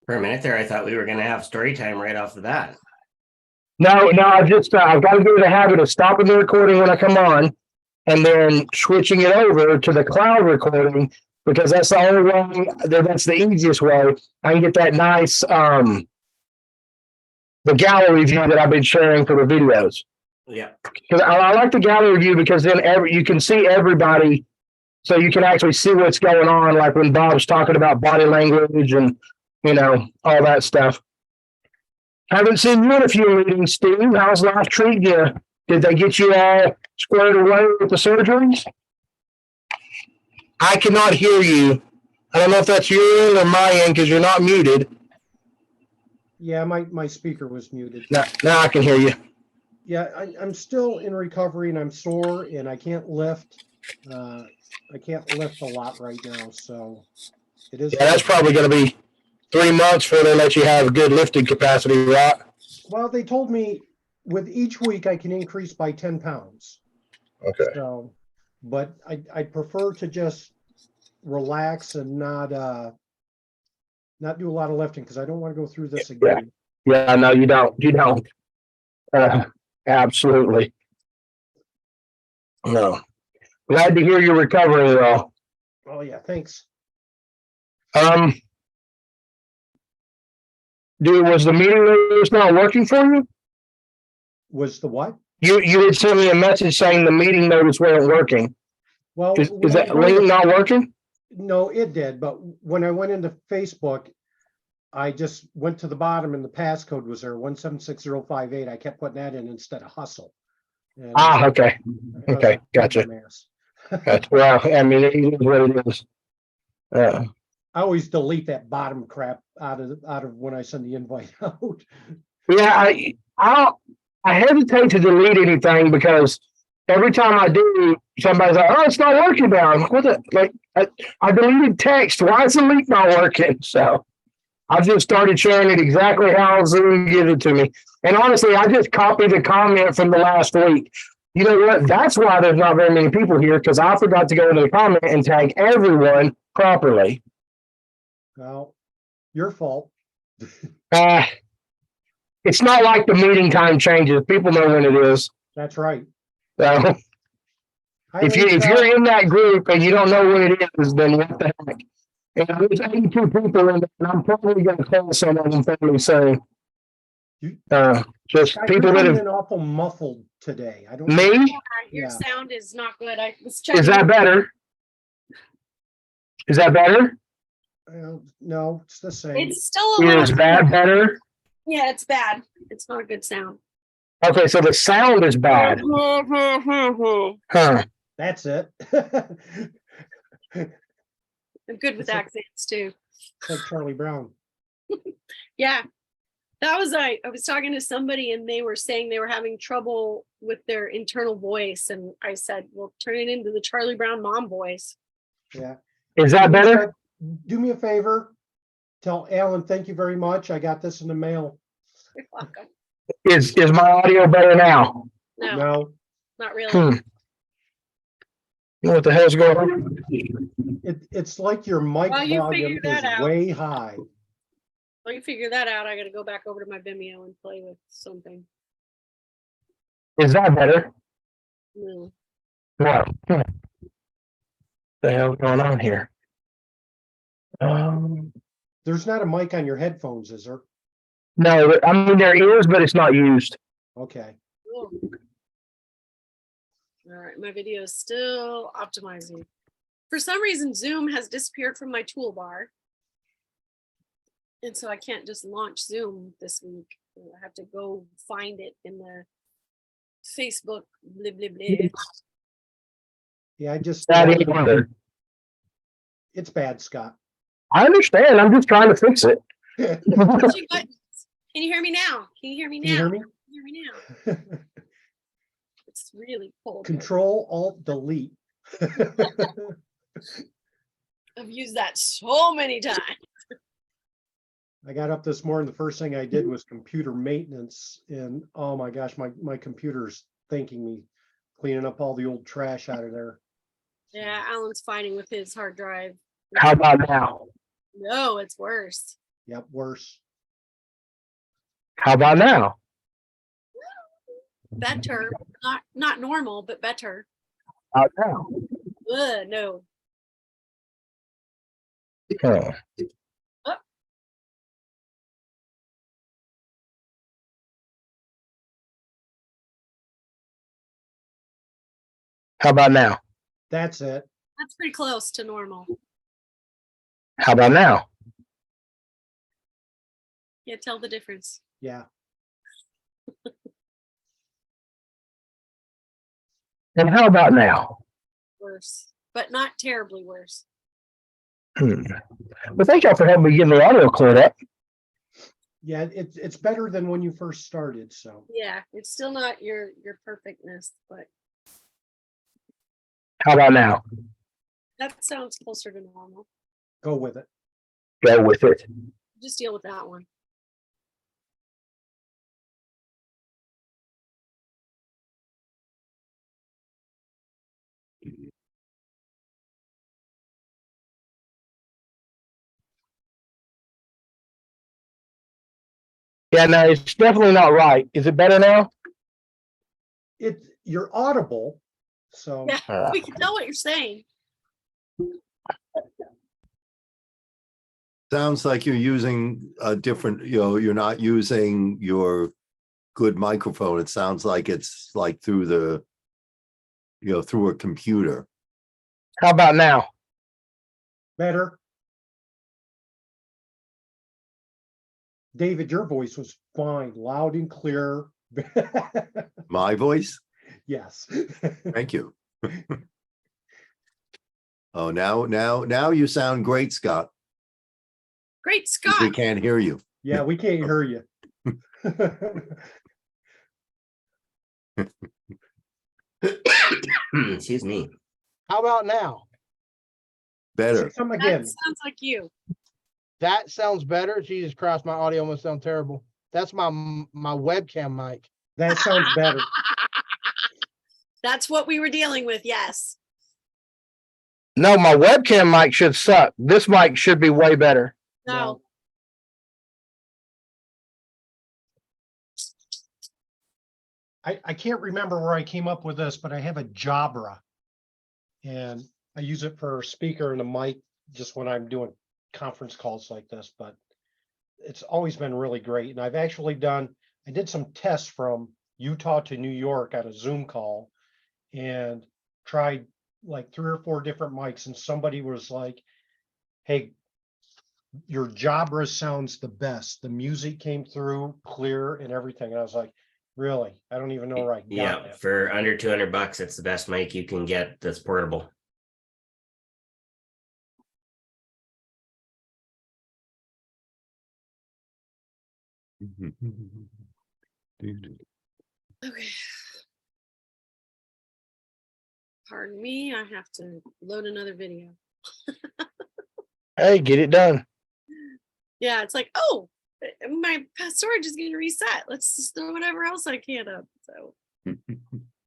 For a minute there, I thought we were going to have story time right off the bat. No, I've got to get in the habit of stopping the recording when I come on and then switching it over to the cloud recording because that's the only way, that's the easiest way. I can get that nice, the gallery view that I've been sharing for the videos. Yeah. Because I like the gallery view because then you can see everybody. So you can actually see what's going on, like when Bob's talking about body language and, all that stuff. Haven't seen you in a few meetings, Steve. How's life treating you? Did they get you all squared away with the surgeries? I cannot hear you. I don't know if that's your end or my end because you're not muted. Yeah, my speaker was muted. Now I can hear you. Yeah, I'm still in recovery and I'm sore and I can't lift. I can't lift a lot right now, so it is. Yeah, that's probably going to be 3 months before they let you have a good lifting capacity, right? Well, they told me with each week I can increase by 10 pounds. Okay. So, but I prefer to just relax and not do a lot of lifting because I don't want to go through this again. Yeah, no, you don't. You don't. Absolutely. No. Glad to hear you're recovering well. Oh yeah, thanks. Was the meeting notice not working for you? Was the what? You had sent me a message saying the meeting notice wasn't working. Well, Is that link not working? No, it did. But when I went into Facebook, I just went to the bottom and the passcode was there, 176058. I kept putting that in instead of hustle. And Okay. Okay, gotcha. Well, I mean, it is what it is. I always delete that bottom crap out of when I send the invite out. Yeah, I hesitate to delete anything because every time I do, somebody's like, "Oh, it's not working now." I'm like, what the, like, I deleted text. Why is the link not working? So I've just started sharing it exactly how Zoom gives it to me. And honestly, I just copied the comment from the last week. You know what? That's why there's not very many people here because I forgot to go into the comment and tag everyone properly. Well, your fault. It's not like the meeting time changes. People know when it is. That's right. So if you're in that group and you don't know when it is, then what the heck? And there's 82 people in there, and I'm probably going to call some of them fairly soon. Just people that have been awful muffled today. I don't. Me? Yeah, your sound is not good. I was checking. Is that better? Is that better? No, it's the same. It's still a little. Is that better? Yeah, it's bad. It's not a good sound. Okay, so the sound is bad. Huh. That's it. I'm good with accents too. Like Charlie Brown. Yeah, that was I was talking to somebody and they were saying they were having trouble with their internal voice, and I said, "Well, turn it into the Charlie Brown mom voice." Yeah. Is that better? Do me a favor. Tell Alan, thank you very much. I got this in the mail. You're welcome. Is my audio better now? No, not really. You know what the hell's going on? It's like your mic volume is way high. Well, you figure that out. I got to go back over to my Vimeo and play with something. Is that better? No. What the hell's going on here? There's not a mic on your headphones, is there? No, I mean there is, but it's not used. Okay. Cool. All right, my video is still optimizing. For some reason, Zoom has disappeared from my toolbar. And so I can't just launch Zoom this week. I have to go find it in the Facebook, blah, blah, blah. Yeah, I just. It's bad, Scott. I understand. I'm just trying to fix it. Pushing buttons. Can you hear me now? Can you hear me now? Can you hear me? Can you hear me now? It's really cold. Control Alt Delete. I've used that so many times. I got up this morning. The first thing I did was computer maintenance, and oh my gosh, my computer's thanking me, cleaning up all the old trash out of there. Yeah, Alan's fighting with his hard drive. How about now? No, it's worse. Yep, worse. How about now? Better, not normal, but better. How about No. now? Oh, How about now? That's it. that's pretty close to normal. How about now? Can't tell the difference. Yeah. And how about now? Worse, but not terribly worse. Well, thank y'all for helping me getting the audio cleared up. Yeah, it's better than when you first started. So Yeah, it's still not your perfectness, but How about now? that sounds closer to normal. go with it. Go with it. Just deal with that one. Yeah, no, it's definitely not right. Is it better now? You're audible. So Yeah, we can tell what you're saying. Sounds like you're using a different, you're not using your good microphone. It sounds like it's like through the, through a computer. How about now? better. David, your voice was fine, loud and clear. My voice? Yes. Thank you. Oh, now you sound great, Scott. Great 'Cause Scott. we can't hear you. Yeah, we can't hear you. Excuse me. How about now? Say Better. something That again. sounds like you. That sounds better. Jesus Christ, my audio must sound terrible. That's my webcam mic. That sounds better. That's what we were dealing with. Yes. No, my webcam mic should suck. This mic should be way better. No. I can't remember where I came up with this, but I have a Jabra. And I use it for a speaker and a mic just when I'm doing conference calls like this, but it's always been really great. And I've actually I did some tests from Utah to New York on a Zoom call and tried like 3 or 4 different mics. And somebody was like, hey, your Jabra sounds the best. The music came through clear and everything. And I was like, really? I don't even know where I got Yeah, that. for under $200, it's the best mic you can get that's portable. Okay. Pardon me. I have to load another video. Hey, get it done. Yeah, it's like, oh, my storage is getting reset. Let's just throw whatever else I can up. So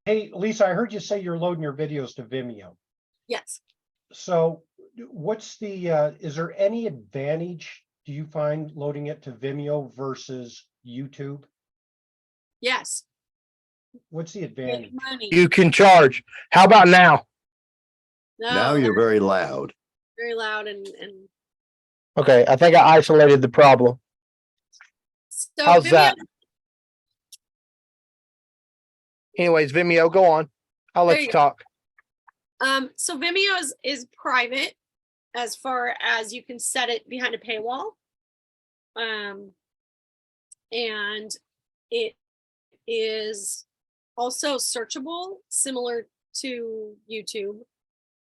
Hey, Lisa, I heard you say you're loading your videos to Vimeo. yes. So what's is there any advantage do you find loading it to Vimeo versus YouTube? Yes. What's the Make advantage? money. You can charge. How about now? No, Now you're very loud. very loud and Okay, I think I isolated the problem. so How's Vimeo, that? Anyways, Vimeo, go on. I'll There let you you go. talk. So Vimeo is private as far as you can set it behind a paywall. And it is also searchable, similar to YouTube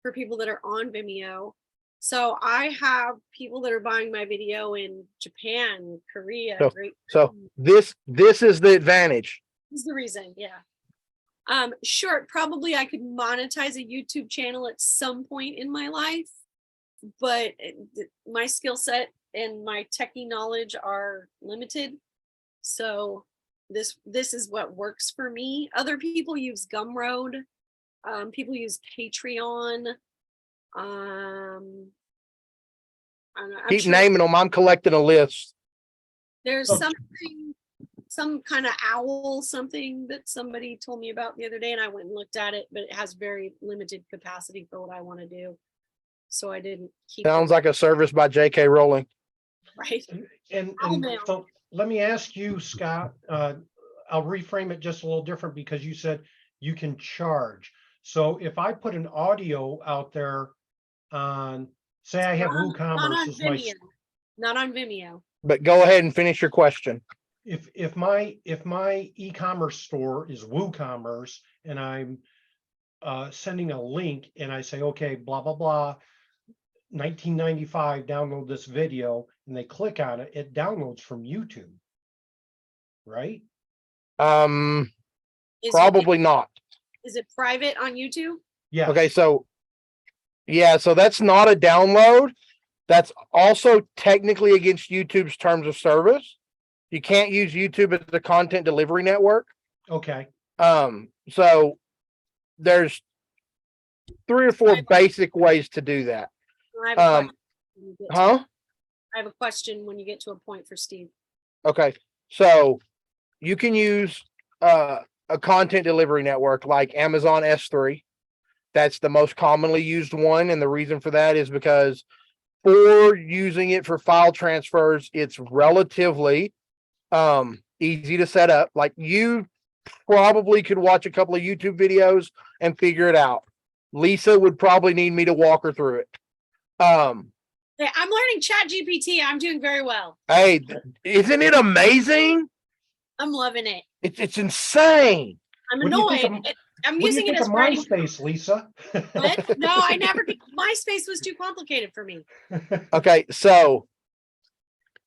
for people that are on Vimeo. So I have people that are buying my video in Japan, Korea, Great So Britain. this is the advantage. This is the reason, yeah. Sure, probably I could monetize a YouTube channel at some point in my life, but my skill set and my techie knowledge are limited. So this is what works for me. Other people use Gumroad. People use Patreon. I'm Keep sure naming them. I'm collecting a list. there's So- something, some kind of owl, something that somebody told me about the other day, and I went and looked at it, but it has very limited capacity for what I want to do. So I didn't keep. Sounds it, like a service by J.K. Rowling. right. And Owl mail. so let me ask you, Scott, I'll reframe it just a little different because you said you can charge. So if I put an audio out there on, say I have Not on WooCommerce as my, Vimeo. Not on Vimeo. But go ahead and finish your question. if my e-commerce store is WooCommerce and I'm sending a link and I say, okay, blah, blah, blah, 1995, download this video, and they click on it, it downloads from YouTube, right? Is Probably not. Is it private on YouTube? Yes. Okay, so yeah, so that's not a download. That's also technically against YouTube's terms of service. You can't use YouTube as a content delivery network. Okay. So there's 3 or 4 basic ways to do that. I have a question when you get to- Huh? I have a question when you get to a point for Steve. Okay, so you can use a content delivery network like Amazon S3. That's the most commonly used one, and the reason for that is because for using it for file transfers, it's relatively easy to set up. Like you probably could watch a couple of YouTube videos and figure it out. Lisa would probably need me to walk her through it. Hey, I'm learning Chat GPT. I'm doing very well. Hey, isn't it amazing? I'm loving it. It's insane. I'm What do you think annoyed. I'm What do you using it think as of writing. MySpace, Lisa? What? No, I never did. MySpace was too complicated for me. Okay, so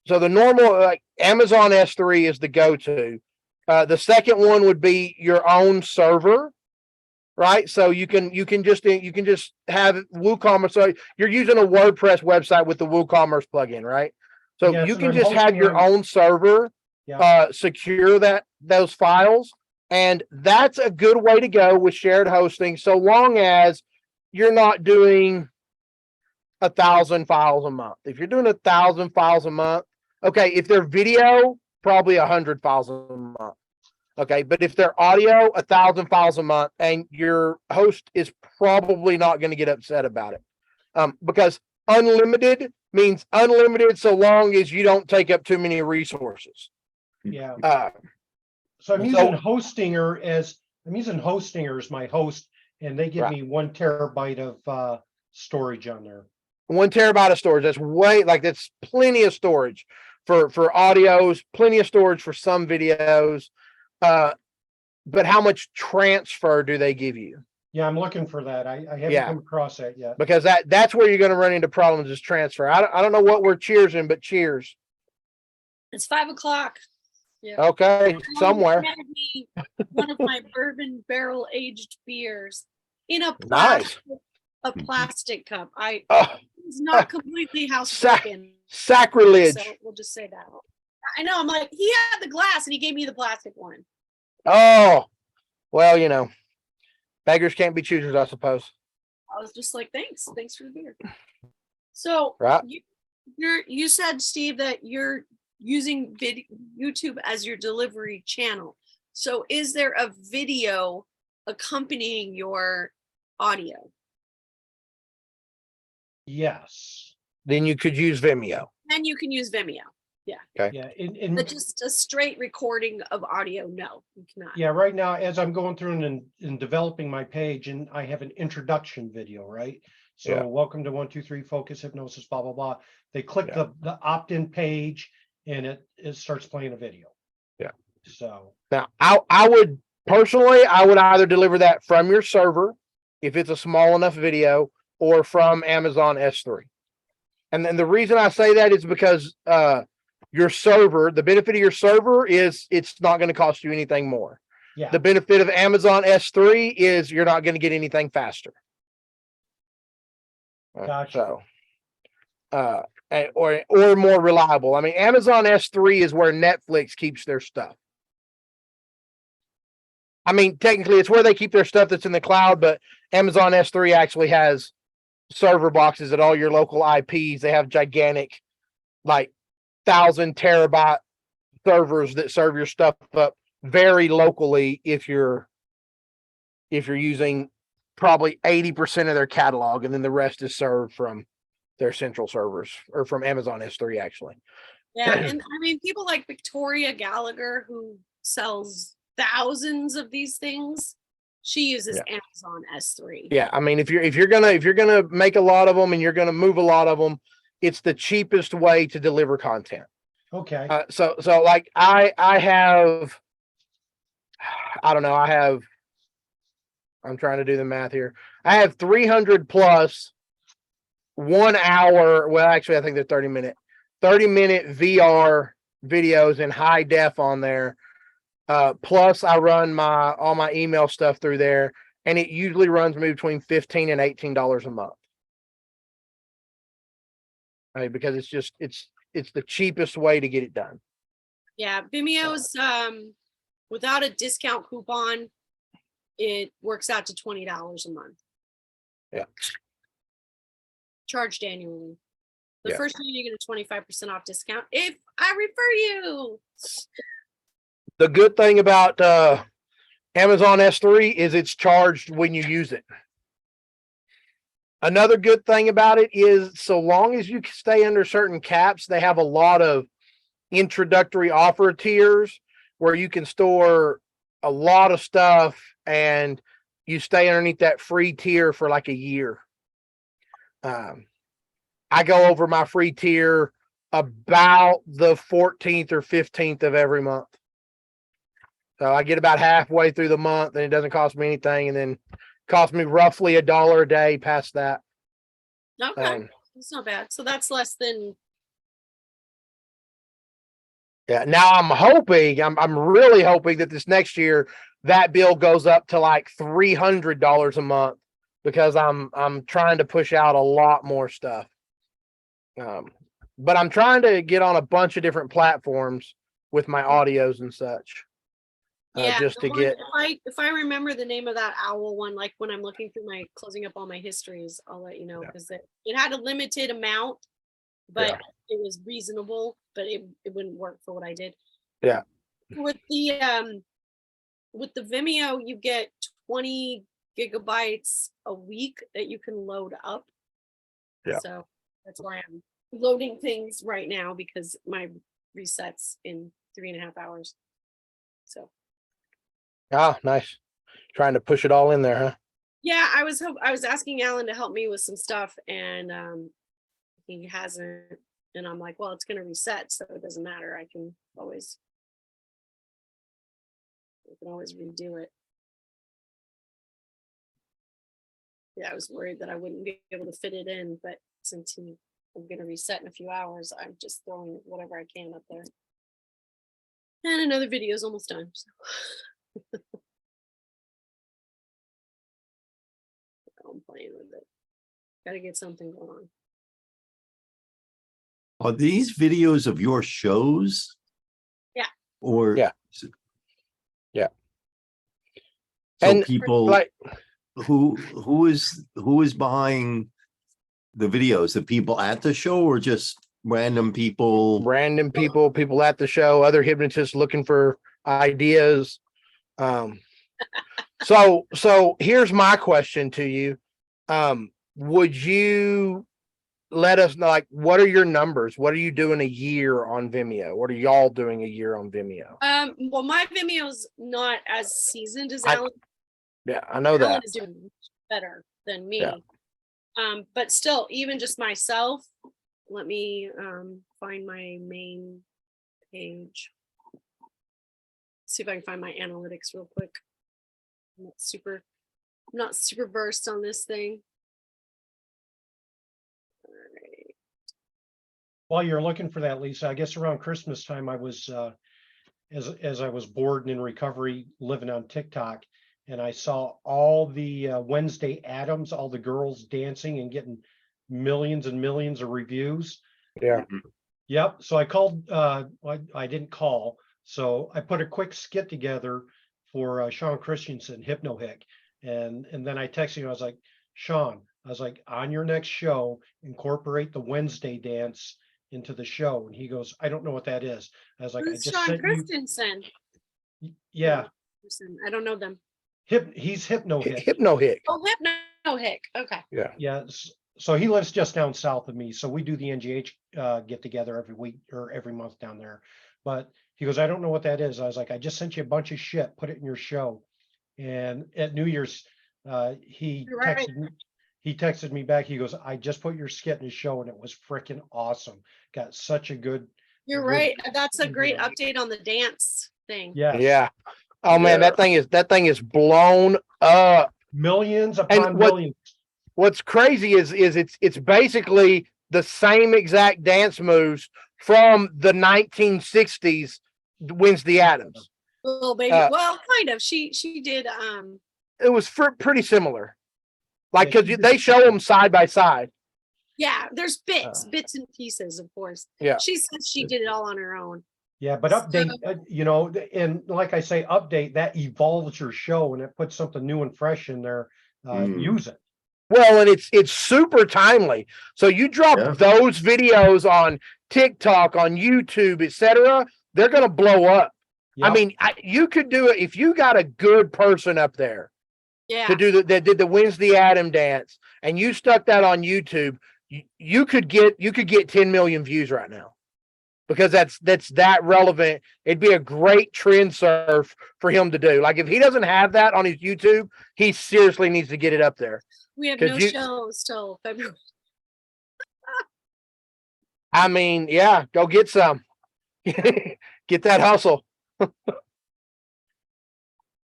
the normal Amazon S3 is the go-to. The second one would be your own server, right? So you can just have WooCommerce. So you're using a WordPress website with the WooCommerce plugin, right? So Yes, you and can I'm just have hosting your on- own server, Yeah. secure those files, and that's a good way to go with shared hosting, so long as you're not doing 1,000 files a month. If you're doing 1,000 files a month, okay, if they're video, probably 100 files a month. Okay, but if they're audio, 1,000 files a month, and your host is probably not going to get upset about it. Because unlimited means unlimited so long as you don't take up too many resources. Yeah. So I'm using Hostinger as my host, and they give Right. me 1 terabyte of storage on there. 1 terabyte of storage. That's plenty of storage for audios, plenty of storage for some videos. But how much transfer do they give you? Yeah, I'm looking for that. I haven't Yeah. come across that yet. Because that's where you're going to run into problems is transfer. I don't know what we're cheersing, but cheers. It's 5:00. Yeah. Okay, somewhere. Handed me one of my bourbon barrel aged beers in a Nice. plastic cup. Oh, It's not completely housebroken. sacrilege. So we'll just say that. I know. I'm like, he had the glass and he gave me the plastic one. Oh, well, beggars can't be choosers, I suppose. I was just like, thanks for the beer. So Right. you said, Steve, that you're using YouTube as your delivery channel. So is there a video accompanying your audio? Yes. Then you could use Vimeo. Then you can use Vimeo. Yeah. But just a straight recording of audio, no, you cannot. Yeah, right now, as I'm going through and developing my page, and I have an introduction video, right? So Yeah. welcome to 1, 2, 3 Focus Hypnosis, blah, blah, blah. They click Yeah. the opt-in page and it starts playing a video. Yeah. So Now, I would personally, I would either deliver that from your server if it's a small enough video, or from Amazon S3. And then the reason I say that is because your server, the benefit of your server is it's not going to cost you anything more. yeah, The benefit of Amazon S3 is you're not going to get anything faster. Gotcha. So, or more reliable. I mean, Amazon S3 is where Netflix keeps their stuff. I mean, technically, it's where they keep their stuff that's in the cloud, but Amazon S3 actually has server boxes at all your local IPs. They have gigantic, like 1,000 terabyte servers that serve your stuff up very locally if you're using probably 80% of their catalog, and then the rest is served from their central servers or from Amazon S3 actually. Yeah, and I mean, people like Victoria Gallagher, who sells thousands of these things, she uses Amazon S3. Yeah, I mean, if you're gonna make a lot of them and you're gonna move a lot of them, it's the cheapest way to deliver content. Okay. So like I have, I don't know, I'm trying to do the math here. I have 300 plus 1 hour. Well, actually, I think they're 30-minute VR videos in high def on there. Plus I run all my email stuff through there, and it usually runs me between $15 and $18 a month. Right, because it's the cheapest way to get it done. Yeah, Vimeo's without a discount coupon, it works out to $20 a month. Yeah. Charged annually. The Yeah. first year you get a 25% off discount if I refer you. The good thing about Amazon S3 is it's charged when you use it. Another good thing about it is so long as you stay under certain caps, they have a lot of introductory offer tiers where you can store a lot of stuff and you stay underneath that free tier for like a year. I go over my free tier about the 14th or 15th of every month. So I get about halfway through the month and it doesn't cost me anything, and then cost me roughly $1 a day past that. Okay, it's not bad. So that's less than. Yeah. Now I'm really hoping that this next year that bill goes up to like $300 a month, because I'm trying to push out a lot more stuff. But I'm trying to get on a bunch of different platforms with my audios and such. Yeah, just to get. If I remember the name of that owl one, like when I'm looking through closing up all my histories, I'll let you know, because it had a limited amount, but it was reasonable, but it wouldn't work for what I did. Yeah. With the Vimeo, you get 20 gigabytes a week that you can load up. Yeah. So that's why I'm loading things right now, because my resets in 3.5 hours. So. Ah, nice. Trying to push it all in there, huh? Yeah, I was asking Alan to help me with some stuff, and he hasn't. And I'm like, well, it's going to reset, so it doesn't matter. I can always redo it. Yeah, I was worried that I wouldn't be able to fit it in, but since I'm going to reset in a few hours, I'm just throwing whatever I can up there. And another video is almost done. So. I'm playing with it. Got to get something going on. Are these videos of your shows? Yeah. Or yeah. So and people like who is buying the videos? The people at the show, or just random people? Random people at the show, other hypnotists looking for ideas. So here's my question to you. Would you let us know, like, what are your numbers? What are you doing a year on Vimeo? What are y'all doing a year on Vimeo? Well, my Vimeo's not as seasoned as Alan. Yeah, I know Alan that. is doing better than me. Yeah. But still, even just myself, let me find my main page. See if I can find my analytics real quick. I'm not super versed on this thing. All right. While you're looking for that, Lisa, I guess around Christmas time, I was, as I was bored and in recovery, living on TikTok, and I saw all the Wednesday Addams, all the girls dancing and getting millions and millions of reviews. Yeah. Yep. So I called, I didn't call. So I put a quick skit together for Sean Christensen, Hypnohic. And then I texted him, I was like, Sean, I was like, on your next show, incorporate the Wednesday dance into the show. And he goes, I don't know what that is. I was like, I Who's just Sean sent you. Christensen? Yeah, I don't know them. he's Hypno Hit. Hypno Hick. Oh, Hypno Hick. Okay. Yeah, so he lives just down south of me. So we do the NGH get together every week or every month down there. But he goes, I don't know what that is. I was like, I just sent you a bunch of shit, put it in your show. And at New Year's, he You're right. texted me back. He goes, I just put your skit in his show and it was freaking awesome. Got such a good. You're good- right. That's a good great idea. update on the dance thing. Yes. Yeah. Oh man, Yeah. that thing is blown up. Millions upon what- millions. What's crazy is it's basically the same exact dance moves from the 1960s Wednesday Addams. Little baby. Well, kind of. She did. It was pretty similar. Like, Yeah, because she did they the show same. them side by side. Yeah. There's bits and pieces, of course. Yeah. She said she did it all on her own. Yeah, but update, and like I say, update that evolves your show and it puts something new and fresh in there. Use it. Well, and it's super timely. So you drop Yeah. those videos on TikTok, on YouTube, etc., they're gonna blow up. I Yep. mean, you could do it if you got a good person up there Yeah. to do that did the Wednesday Adam dance, and you stuck that on YouTube. You could get 10 million views right now, because that's that relevant. It'd be a great trend surf for him to do. Like, if he doesn't have that on his YouTube, he seriously needs to get it up there. We have 'Cause no you- shows till February. I mean, yeah, go get some. Get that hustle.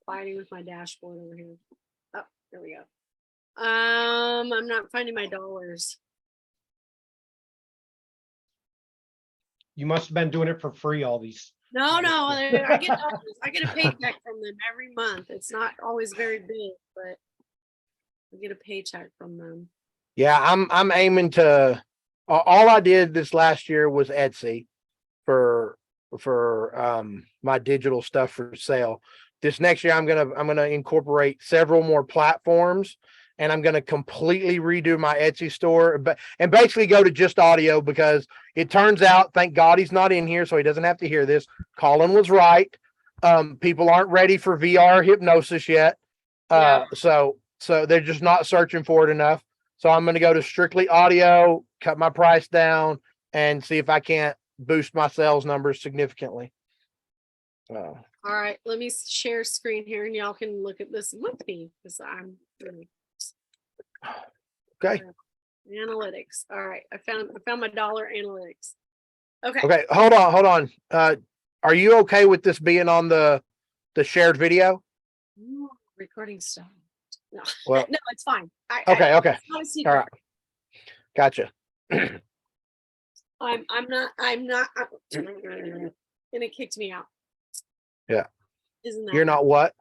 Fighting with my dashboard over here. Oh, there we go. I'm not finding my dollars. You must have been doing it for free all these. No, I get dollars. I get a paycheck from them every month. It's not always very big, but I get a paycheck from them. Yeah, I'm aiming to. All I did this last year was Etsy for my digital stuff for sale. This next year, I'm gonna incorporate several more platforms, and I'm gonna completely redo my Etsy store, and basically go to just audio, because it turns out, thank God he's not in here, so he doesn't have to hear this. Colin was right. People aren't ready for VR hypnosis yet, so they're just not searching for it enough. So I'm gonna go to strictly audio, cut my price down, and see if I can't boost my sales numbers significantly. All right, let me share screen here and y'all can look at this with me, because I'm really Okay. analytics. All right, I found my dollar analytics. Okay. Okay, hold on. Are you okay with this being on the shared video? Ooh, recording stuff. No, Well, no, it's fine. okay. It's not a secret. All right. Gotcha. I'm not, and it kicked me out. Yeah. Isn't that? You're not what?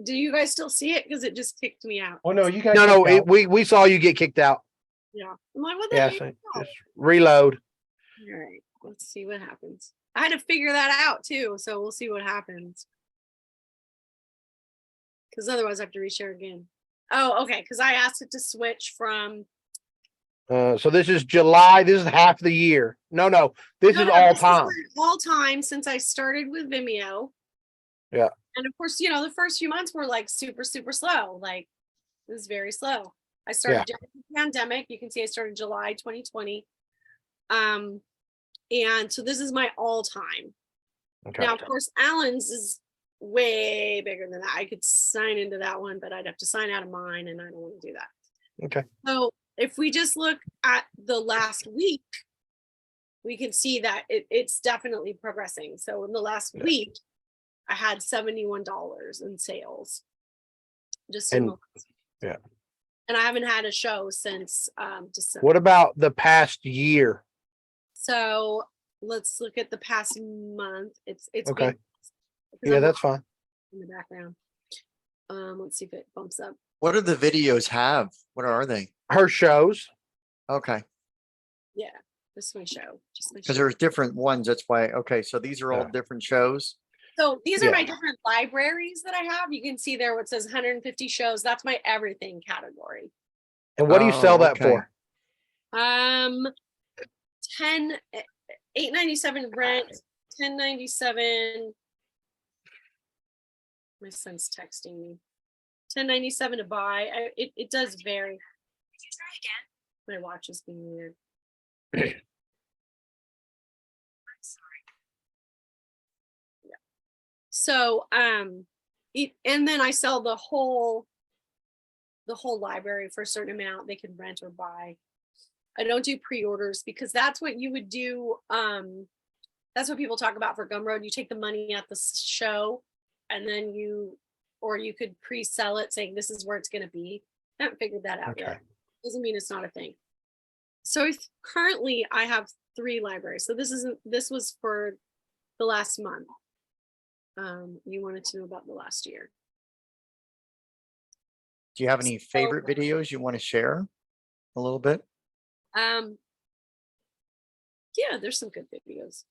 Do you guys still see it? Because it just kicked me out. Oh, no, you guys. No, kicked out. we saw you get kicked out. Yeah. I'm like, what the Yeah, heck? so just reload. All right, let's see what happens. I had to figure that out too, so we'll see what happens. Because otherwise I have to reshare again. Oh, okay, because I asked it to switch from So this is July. This is half the year. No, this is all time. all time since I started with Vimeo. Yeah. And of course, the first few months were like super slow. Like, it was very slow. I started during the pandemic. You can see I started July 2020. And so this is my all time. Okay. Now, of course, Alan's is way bigger than that. I could sign into that one, but I'd have to sign out of mine, and I don't want to do that. Okay. So if we just look at the last week, we can see that it's definitely progressing. So in the last week, I had $71 in sales. Just in the last- and I haven't had a show since December. What about the past year? So let's look at the past month. It's Okay. been- Yeah, that's fine. in the background. Let's see if it bumps up. What do the videos have? What are they? Her shows. Okay, Yeah, this is my show. Just my because show. there's different ones. That's why. Okay, so these are all Yeah. different shows. So these are Yeah. my different libraries that I have. You can see there what says 150 shows. That's my everything category. And what do you sell Oh, that okay. for? 897 rent, 1097. My son's texting me. 1097 to buy. It does vary. My watch is being weird. Yeah. So and then I sell the whole library for a certain amount. They can rent or buy. I don't do pre-orders because that's what you would do. That's what people talk about for Gumroad. You take the money at the show and then you could pre-sell it saying this is where it's going to be. I haven't figured that out yet. Doesn't mean it's not a thing. So currently I have 3 libraries. So this was for the last month. You wanted to know about the last year. Do you have any favorite videos you want to share a little bit? Yeah, there's some good videos.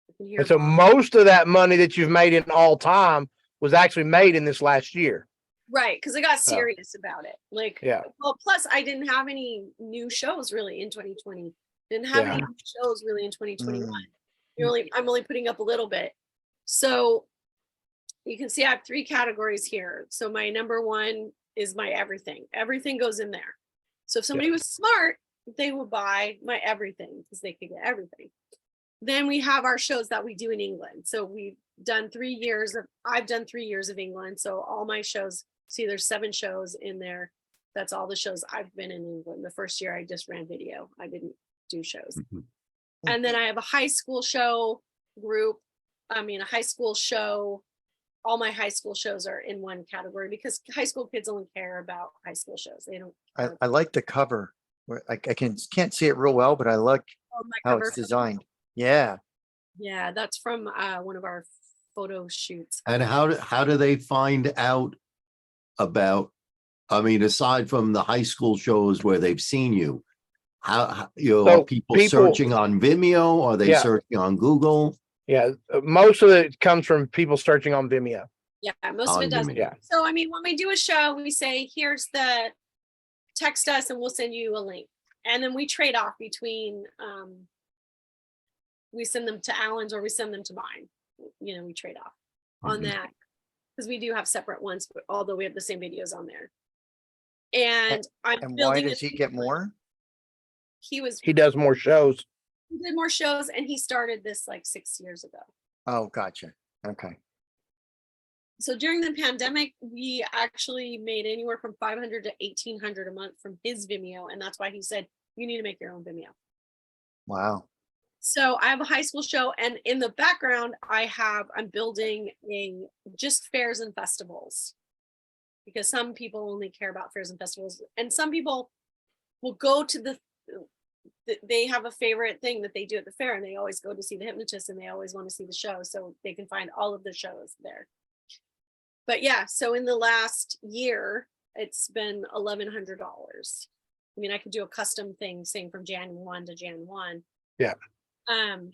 I can hear And so Bob. most of that money that you've made in all time was actually made in this last year. Right, because I got serious about it. Like, Yeah. well, plus I didn't have any new shows really in 2020. Didn't have any new shows really in 2021. I'm only putting up a little bit. So you can see I have 3 categories here. So my number 1 is my everything. Everything goes in there. So if somebody was smart, they would buy my everything because they could get everything. Then we have our shows that we do in England. So we've done 3 years of, I've done 3 years of England. So all my shows, see there's 7 shows in there. That's all the shows I've been in England. The first year I just ran video. I didn't do shows. And then I have a high school show group. A high school show. All my high school shows are in one category because high school kids only care about high school shows. They don't. I like the cover. I can't see it real well, but I like how it's designed. Yeah. Yeah, that's from one of our photo shoots. And how do they find out about, aside from the high school shows where they've seen you, how So are people searching on Vimeo? Are they searching on Google? Yeah, most of it comes from people searching on Vimeo. Yeah, most of it does. Yeah. So, when we do a show, we say, here's the text us and we'll send you a link. And then we trade off between, we send them to Alan's or we send them to mine. We trade off on that because we do have separate ones, but although we have the same videos on there. And why does he get more? He does more shows. He did more shows and he started this like 6 years ago. Oh, gotcha. Okay. So during the pandemic, we actually made anywhere from 500 to 1,800 a month from his Vimeo. And that's why he said, you need to make your own Vimeo. Wow. So I have a high school show and in the background, I'm building just fairs and festivals because some people only care about fairs and festivals. And some people will go to they have a favorite thing that they do at the fair and they always go to see the hypnotist and they always want to see the show. So they can find all of the shows there. But yeah, so in the last year, it's been $1,100. I could do a custom thing saying from Jan 1 to Jan 1. Yeah. And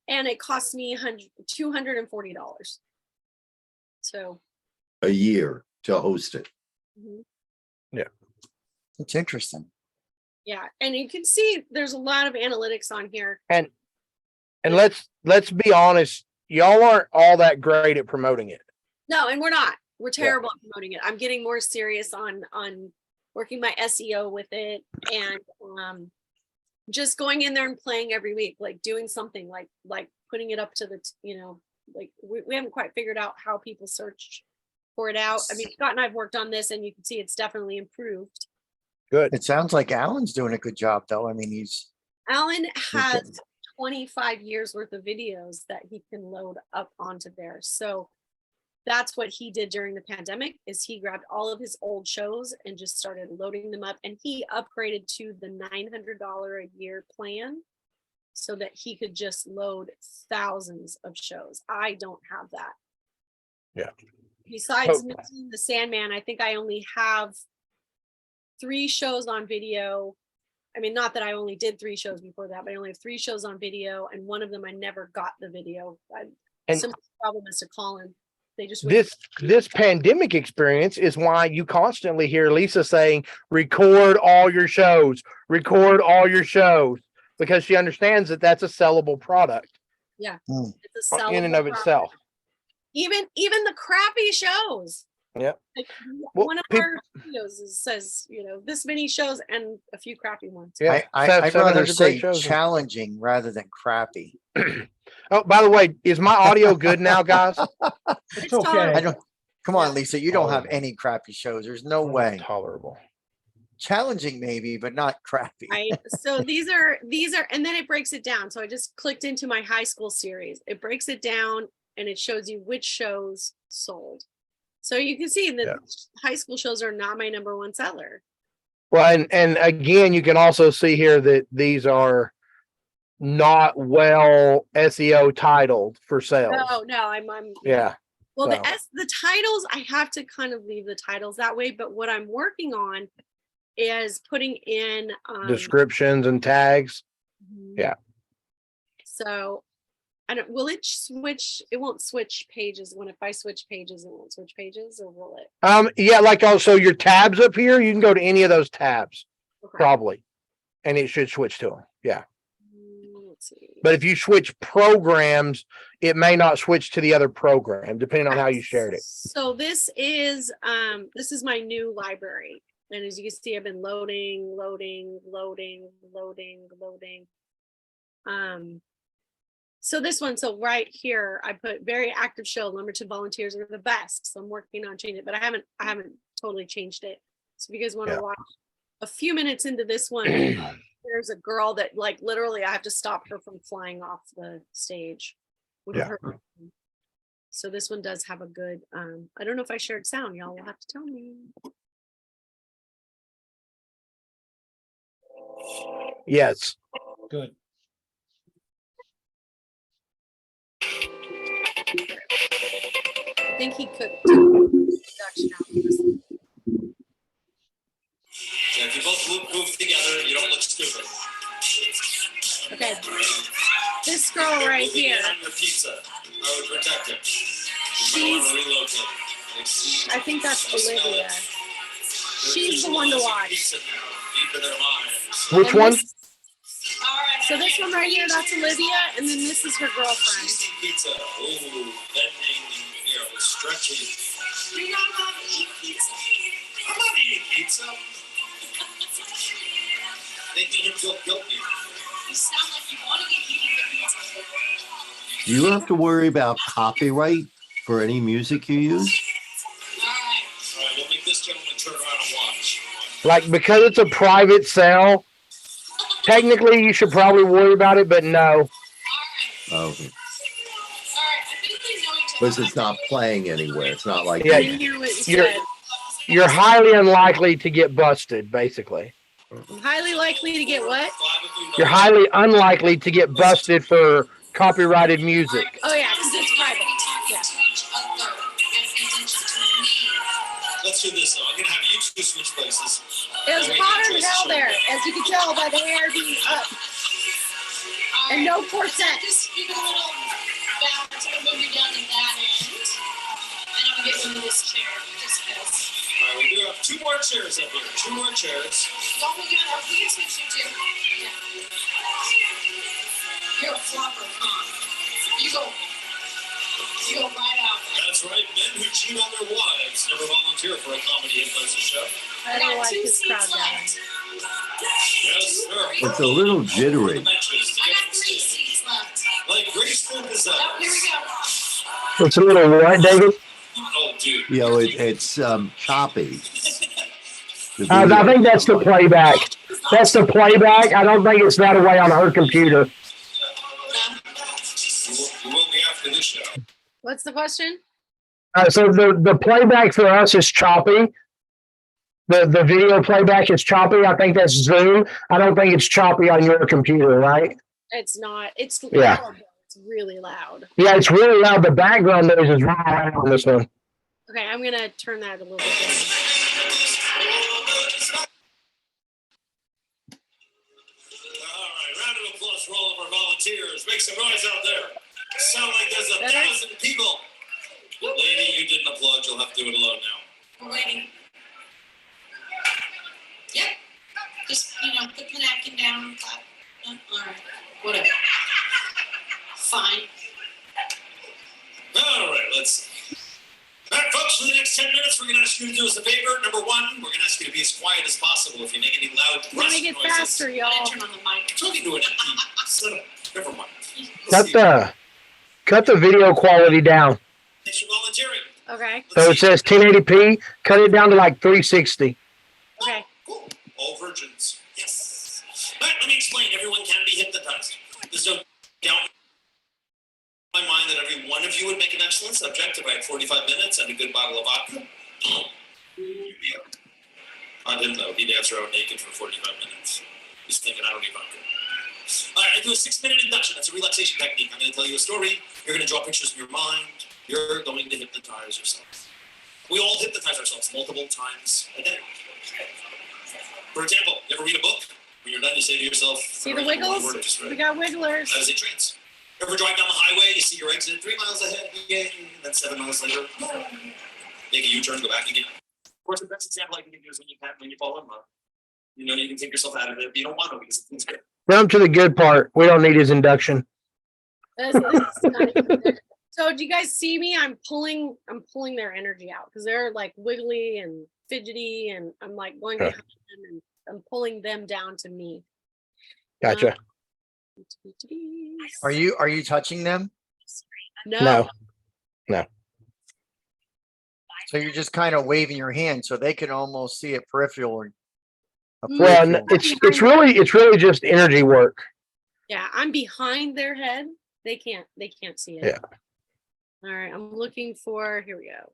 it cost me $240. So A year to host it. Yeah. It's interesting. Yeah, and you can see there's a lot of analytics on here. And let's be honest, y'all aren't all that great at promoting it. No, and we're not. We're terrible at promoting it. I'm getting more serious on working my SEO with it and just going in there and playing every week, like doing something like putting it up to the, we haven't quite figured out how people search for it out. Scott and I've worked on this and you can see it's definitely improved. Good. It sounds like Alan's doing a good job though. Alan has 25 years worth of videos that he can load up onto there. So that's what he did during the pandemic is he grabbed all of his old shows and just started loading them up and he upgraded to the $900 a year plan so that he could just load thousands of shows. I don't have that. Yeah. Besides missing the Sandman, I think I only have 3 shows on video. Not that I only did 3 shows before that, but I only have 3 shows on video and one of them I never got the video. Some problem is to call him. They just wait. This pandemic experience is why you constantly hear Lisa saying, record all your shows, because she understands that that's a sellable product Yeah, Hmm. it's a in and sellable of product. itself. Even the crappy shows. Yep. Like, Well, one of our videos says, this many shows and a few crappy ones. Yeah, I'd 700 rather great say shows. challenging rather than crappy. Oh, by the way, is my audio good now, guys? It's tolerable. okay. I don't, come on, Yeah. Lisa, you don't have Tolerable. any crappy shows. There's no way. Tolerable. Challenging maybe, but not crappy. Right. So these are, and then it breaks it down. So I just clicked into my high school series. It breaks it down and it shows you which shows sold. So you can see that high school shows are not my number one seller. Well, and again, you can also see here that these are not well SEO titled for sales. No, I'm Yeah. Well, so. the titles, I have to kind of leave the titles that way, but what I'm working on is putting in Descriptions and tags. Yeah. So, will it switch? It won't switch pages. If I switch pages, it won't switch pages, or will it? Yeah, like also your tabs up here, you can go to any of those tabs, Okay. probably, and it should switch to them. Yeah. Let's see. But if you switch programs, it may not switch to the other program, depending on how you shared it. So this is my new library. And as you can see, I've been loading. So this one, so right here, I put very active show, limited volunteers are the best. So I'm working on changing it, but I haven't totally changed it. So if you guys want to watch a few minutes into this one, there's a girl that like literally I have to stop her from flying off the stage. So this one does have a good, I don't know if I shared sound, y'all will have to tell me. Yes. Good. I think he could do production out of this. So if you both move together, you don't look stupid. Okay. This girl right here. On your pizza, I would protect her. I think that's Olivia. She's the one to watch. Which one? So this one right here, that's Olivia, and then this is her girlfriend. Pizza. Ooh, bending, stretching. You're not allowed to eat pizza. I'm not eating pizza. Making him feel guilty. You sound like you want to be eating the pizza. Do you have to worry about copyright for any music you use? All right, we'll make this gentleman turn around and watch. Like, because it's a private sale, technically you should probably worry about it, but no. Oh, because it's not playing anywhere. It's not like Yeah, You're you're highly unlikely to get busted, basically. highly likely to get what? You're highly unlikely to get busted for copyrighted music. Oh yeah, because it's private. Yeah. Let's do this though. I'm gonna have you two switch places. It was hotter than hell there, as you can tell by the hair being up. And no corset. Just give it a little bounce. I'm gonna move you down to that end. And I'm gonna get into this chair. Just this. All right, we do have two more chairs up here. Two more chairs. Don't move your we can switch you too. Yeah. You're a flopper, huh? You go right out. That's right. Men who cheat on their wives never volunteer for a comedy influencer show. I don't like this crowd down. Yes, sir. it's a little jittery. I got 3 seats left. Like graceful gazelles. Oh, here we go. It's a little what, David? Oh, dude. You know, it's choppy. The I video- think that's the playback. That's the playback. I don't think it's that way on her computer. You will be after this show. What's the question? So the playback for us is choppy. The video playback is choppy. I think that's Zoom. I don't think it's choppy on your computer, right? It's not. It's loud. Yeah. Though. It's really loud. Yeah, it's really loud. The background noise is really loud on this one. Okay, I'm gonna turn that a little bit down. All right, round of applause for all of our volunteers. Make some noise out there. Sound like there's a Better? 1,000 people. Lady, you didn't applaud. You'll have to do it alone now. We're waiting. Yep. Just, put the napkin down. Clap. All right. Whatever. Fine. All right, let's see. All right, folks, for the next 10 minutes, we're going to ask you to do us a favor. Number one, we're going to ask you to be as quiet as possible. If you make any loud Let me rustling get noises, faster, y'all. Turn on the mic. it's only doing it. So, never mind. Let's Cut the video quality down. Thanks for volunteering. Okay. So it says 1080p. Cut it down to like 360. Okay. Cool. All virgins. Yes. All right, let me explain. Everyone can be hypnotized. There's no doubt in my mind that every one of you would make an excellent subject if I had 45 minutes and a good bottle of vodka. Yeah. I didn't know. He'd answer out naked for 45 minutes. He's thinking I don't need vodka. All right, I do a 6-minute induction. That's a relaxation technique. I'm going to tell you a story. You're going to draw pictures in your mind. You're going to hypnotize yourself. We all hypnotize ourselves multiple times a day. For example, you ever read a book? When you're done, you say to yourself, See the wiggles? We got wigglers. that is a trance. Ever drive down the highway, you see your exit 3 miles ahead, yay, and then 7 miles later, make a U-turn, go back again. Of course, the best example I can give you is when you fall in love. You can take yourself out of it, but you don't want to because it's good. Jump to the good part. We don't need his induction. That's not even there. So do you guys see me? I'm pulling their energy out because they're like wiggly and fidgety, and I'm like going behind them and I'm pulling them down to me. Gotcha. Are you touching them? No. No. So you're just kind of waving your hand so they can almost see it peripheral. Or a Well, peripheral. it's really just energy work. Yeah, I'm behind their head. They can't see it. Yeah. All right, I'm looking for, here we go.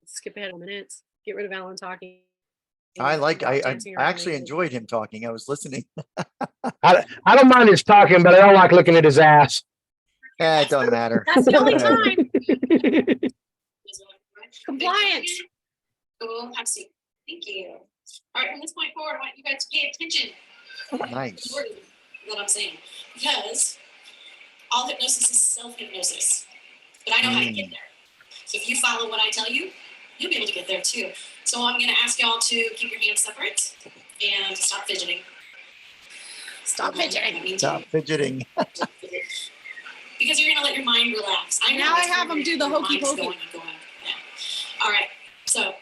Skip ahead a minute. Get rid of Alan talking. I Dancing around actually naked. enjoyed him talking. I was listening. I don't mind his talking, but I don't like looking at his ass. It doesn't matter. That's the only Whatever. time. Compliant. Cool. Have a seat. Thank you. All right, from this point forward, I want you guys to pay attention. Nice. To what I'm saying, because all hypnosis is self-hypnosis, but I know how to get there. So if you follow what I tell you, you'll be able to get there too. So I'm going to ask y'all to keep your hands separate and to stop fidgeting. Stop fidgeting. Stop fidgeting. Because you're going to let your mind relax. I know Now I it's have hard them do when the your hokey mind's pokey. going and going. Yeah. All right. So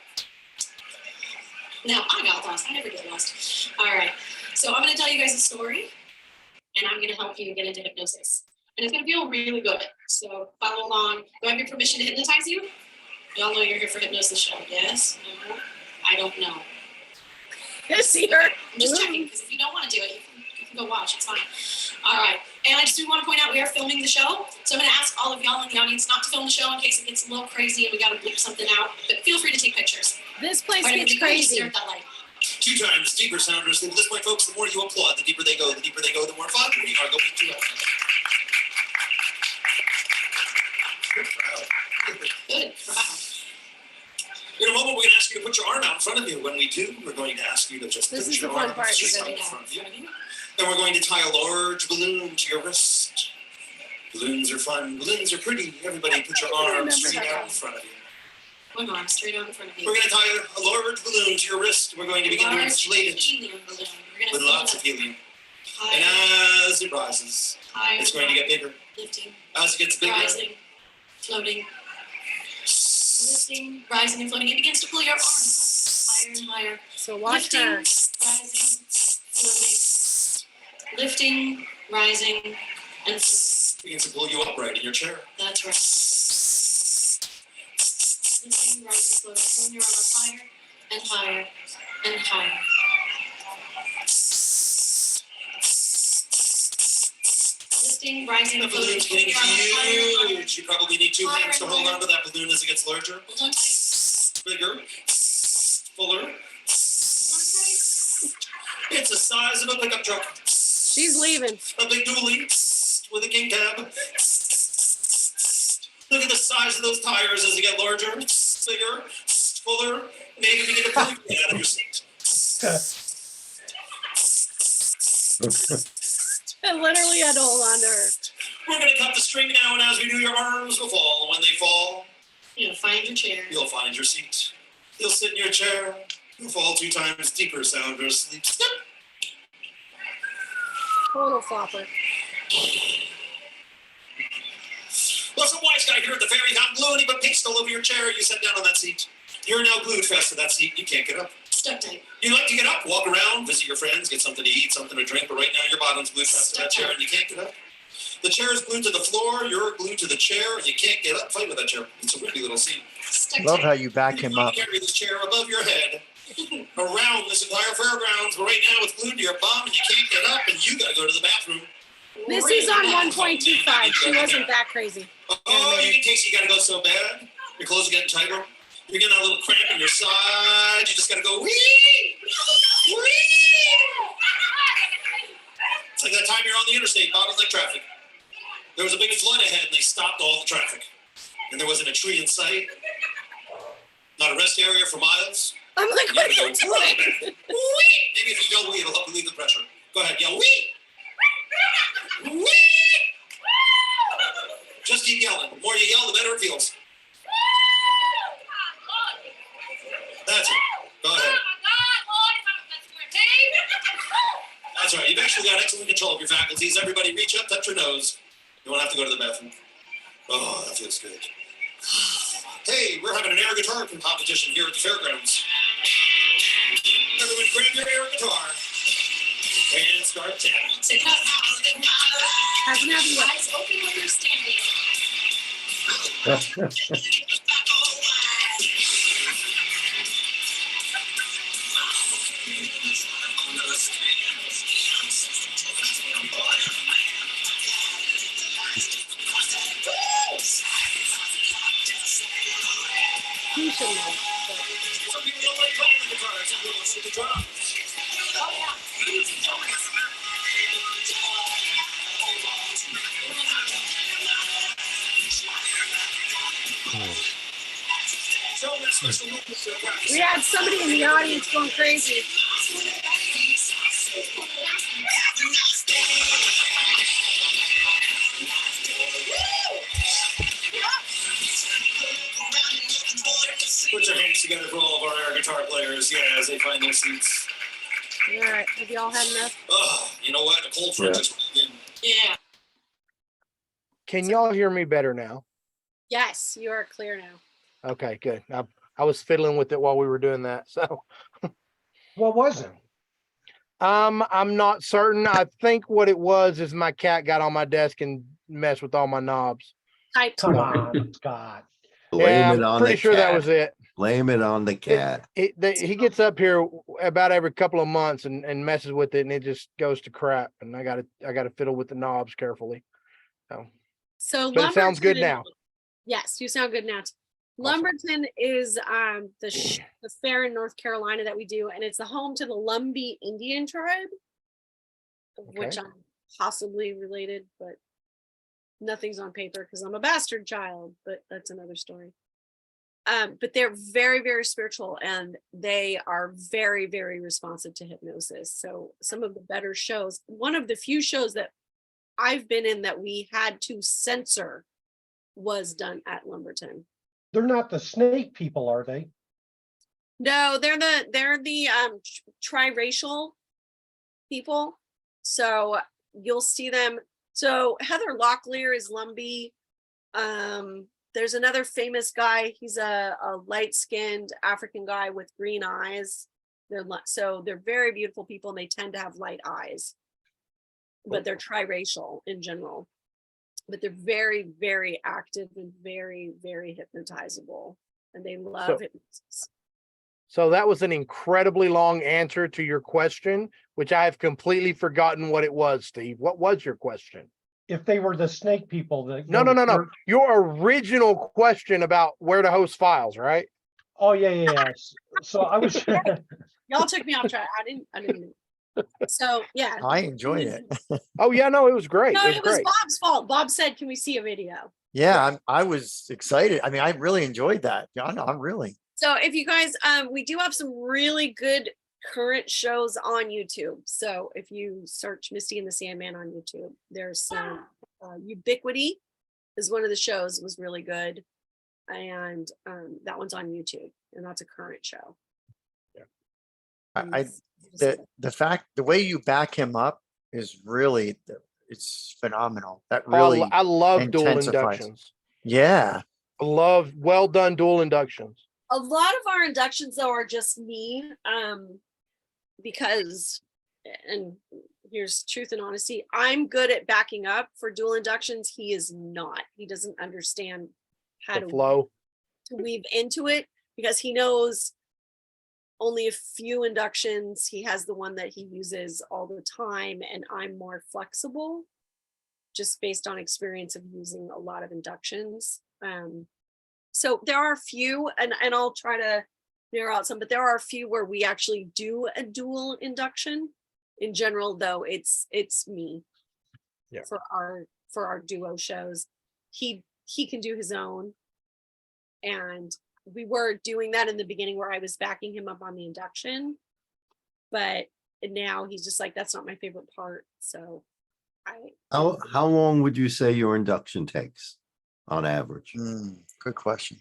now I got lost. I never get lost. All right. So I'm going to tell you guys a story, and I'm going to help you get into hypnosis. And it's going to feel really good. So follow along. Do I have your permission to hypnotize you? Y'all know you're here for hypnosis show. Yes? No? I don't know. See her. I'm just checking, because if you don't want to do it, you can go watch. It's fine. All right. And I just do want to point out we are filming the show. So I'm going to ask all of y'all in the audience not to film the show in case it gets a little crazy and we got to bleep something out. But feel free to take pictures. This place All right, gets everybody, crazy. stare at that light. 2 times deeper sounders. At this point, folks, the more you applaud, the deeper they go. The deeper they go, the more fun we are going to have. Good. Wow. In a moment, we're going to ask you to put your arm out in front of you. When we do, we're going to ask you to just This put is your the fun arm part, just you out in gotta front of you. Then we're going to tie a large balloon to your wrist. Balloons are fun. Balloons are pretty. Everybody put your I arms remember straight that out in one. front of you. One arm straight out in front of you. We're going to tie a large balloon to your wrist. We're going to begin to Large inflate it helium balloon. We're gonna with fill lots it of helium. up And higher, as it rises, higher, it's going to get bigger. lifting, As it gets bigger, rising, floating, lifting, rising and floating. It begins to pull your arms higher and higher. So watch Lifting, her. rising, floating, lifting, rising, and floating. begins to pull you upright in your chair. That's right. Lifting, rising, floating, pulling your arm up higher and higher and higher. Lifting, rising, The floating, balloon's pulling getting your arm up higher and higher. huge. You probably need 2 Higher hands to and hold higher. on to that balloon as it gets larger, Hold on tight. bigger, fuller. Hold on tight. It's the size of a pickup truck. She's leaving. A big dually with a king cab. Look at the size of those tires as they get larger, bigger, fuller. Maybe begin to pull you out of your seat. I literally had to hold on to her. We're gonna cut the string now, and as we do, your arms will fall. When they fall, You'll find your chair. you'll find your seat. You'll sit in your chair. You'll fall 2 times deeper, sound asleep. Snip. Total flopper. Well, some wise guy here at the ferry got glue and he put paste all over your chair. You sat down on that seat. You're now glued fast to that seat. You can't get up. Stuck tight. You like to get up, walk around, visit your friends, get something to eat, something to drink, but right now your bottom's glued fast to that chair and you can't get up. The chair is glued to the floor, you're glued to the chair, and you can't get up. Fight with that chair. It's a really little scene. Stuck Love tight. how you back him up. Carry this chair above your head, around this entire fairgrounds, but right now it's glued to your bum and you can't get up, and you gotta go to the bathroom. Missy's on 1.25. She wasn't that crazy. Oh, you in case you gotta go so bad. Your clothes are getting tighter. You're getting a little cramp in your side. You just gotta go wee, wee. It's like that time you're on the interstate, bottleneck traffic. There was a big flood ahead, and they stopped all the traffic. And there wasn't a tree in sight. Not a rest area for miles. I'm like, You what gotta are you doing? Wee! Maybe if you yell wee, it'll help relieve the pressure. Go ahead, yell wee. Wee! Just keep yelling. The more you yell, the better it feels. That's it. Go ahead. That's right. You've actually got excellent control of your faculties. Everybody reach up, touch your nose. You won't have to go to the bathroom. Oh, that feels good. Hey, we're having an air guitar competition here at the fairgrounds. Everyone grab your air guitar and start tapping. Sit up. Hasn't happened yet. Eyes open when you're standing. You should know. Some people don't like playing the guitar. Some people like the drums. Oh, yeah. Show them that special movement to the practice. We had somebody in the audience going crazy. Put your hands together for all of our air guitar players, yeah, as they find their seats. All right. Have y'all had enough? Oh, you know what? A cold front Yeah. just in. Yeah. Can y'all hear me better now? Yes, you are clear now. Okay, good. I was fiddling with it while we were doing that. So What was it? I'm not certain. I think what it was is my cat got on my desk and messed with all my knobs. Type Come 2. on, Scott. Blame Yeah, it I'm on pretty the sure that cat. was it. Blame it on the cat. He gets up here about every couple of months and messes with it, and it just goes to crap. And I gotta fiddle with the knobs carefully. So But it sounds good Lumberton- now. Yes, you sound good now. Lumberton is the fair in North Carolina that we do, and it's the home to the Lumbee Indian tribe, of which Okay. I'm possibly related, but nothing's on paper because I'm a bastard child, but that's another story. But they're very, very spiritual, and they are very, very responsive to hypnosis. So some of the better shows, one of the few shows that I've been in that we had to censor was done at Lumberton. They're not the snake people, are they? No, they're the triracial people. So you'll see them. So Heather Locklear is Lumbee. There's another famous guy. He's a light-skinned African guy with green eyes. So they're very beautiful people, and they tend to have light eyes. But they're triracial in general. But they're very, very active and very, very hypnotizable. And they love hypnosis. So that was an incredibly long answer to your question, which I have completely forgotten what it was, Steve. What was your question? If they were the snake people that. No. Your original question about where to host files, right? Oh, yeah. So I was. Y'all took me off track. I didn't. So yeah. I enjoyed it. Oh yeah, no, it was great. No, it was it was great. Bob's fault. Bob said, "Can we see a video?" Yeah, I was excited. I mean, I really enjoyed that. Yeah, I'm really. So if you guys, we do have some really good current shows on YouTube. So if you search Misty and the Sandman on YouTube, there's some Ubiquity is one of the shows, was really good. And that one's on YouTube, and that's a current show. I the way you back him up is really, it's phenomenal. That really, I love dual intensifies. inductions. yeah. I love well done dual inductions. A lot of our inductions though are just me, because, and here's truth and honesty, I'm good at backing up for dual inductions. He is not. He doesn't understand how The to flow. weave into it, because he knows only a few inductions. He has the one that he uses all the time, and I'm more flexible just based on experience of using a lot of inductions. So there are a few, and I'll try to narrow out some, but there are a few where we actually do a dual induction. In general, though, it's me. Yeah. For our duo shows. He can do his own. And we were doing that in the beginning where I was backing him up on the induction. But now he's just like, that's not my favorite part. So How long would you say your induction takes on average? Good question.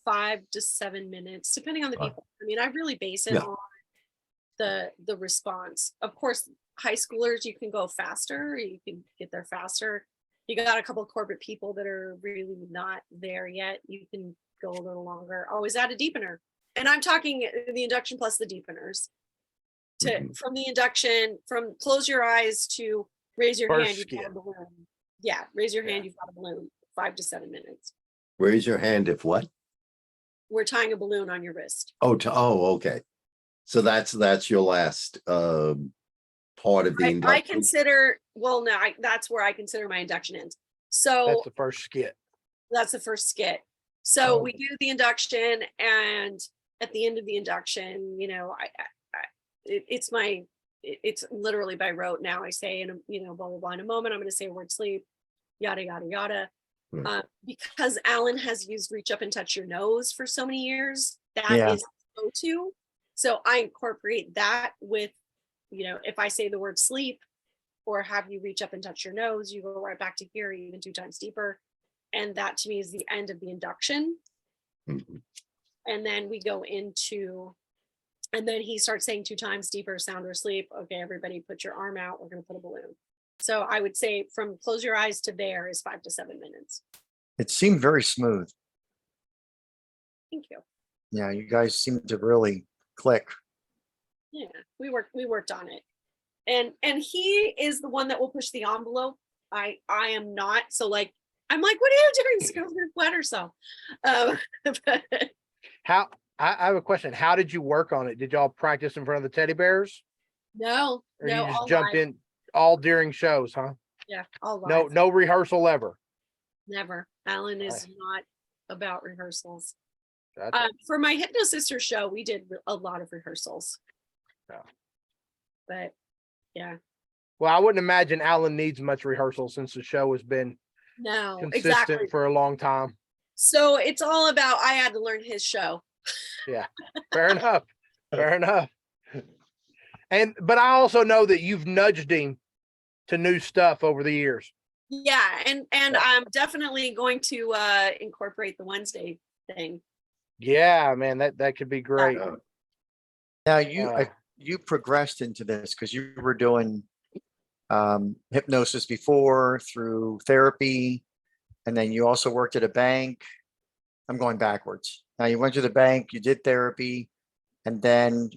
5 to 7 minutes, depending on the Wow. people. I mean, I really base it Yeah. on the response. Of course, high schoolers, you can go faster, you can get there faster. You got a couple of corporate people that are really not there yet, you can go a little longer. Always add a deepener. And I'm talking the induction plus the deepeners. From the induction, from close your eyes to raise your First hand, you've got a skit. balloon. Yeah, raise your hand, Yeah. you've got a balloon. 5 to 7 minutes. Raise your hand if what? We're tying a balloon on your wrist. Okay. So that's your last part of the I induction. consider, well, no, that's where I consider my induction ends. So That's the first skit. that's the first skit. So Oh. we do the induction, and at the end of the induction, you know, it's literally by rote now. I say, in a, you know, blah blah blah. In a moment, I'm going to say a word sleep, yada yada yada. Because Alan has used reach up and touch your nose for so many years, that is go-to. So I incorporate that with, you know, if I say the word sleep or have you reach up and touch your nose, you go right back to here, even 2 times deeper. And that to me is the end of the induction. Mhm. And then we go into, and then he starts saying 2 times deeper, sound or sleep. Okay, everybody put your arm out. We're going to put a balloon. So I would say from close your eyes to there is 5 to 7 minutes. It seemed very smooth. Thank you. Yeah, you guys seem to really click. Yeah, we worked on it. And he is the one that will push the envelope. I am not. So like, I'm like, what are you doing? She's going to wet herself. But How I have a question. How did you work on it? Did y'all practice in front of the teddy bears? no, Or no, you just all jumped live. in all during shows, huh? Yeah, all live. No rehearsal ever. Never. Alan is Nice. not about rehearsals. Gotcha. For my Hypno Sister show, we did a lot of rehearsals. Yeah. But yeah, Well, I wouldn't imagine Alan needs much rehearsal since the show has been no, consistent exactly. for a long time. So it's all about, I had to learn his show. Yeah, fair enough. Fair enough. But I also know that you've nudged him to new stuff over the years. Yeah, and Yeah. I'm definitely going to incorporate the Wednesday thing. Yeah, man, that could be great. Now Uh, you progressed into this because you were doing hypnosis before through therapy, and then you also worked at a bank. I'm going backwards. Now you went to the bank, you did therapy, and then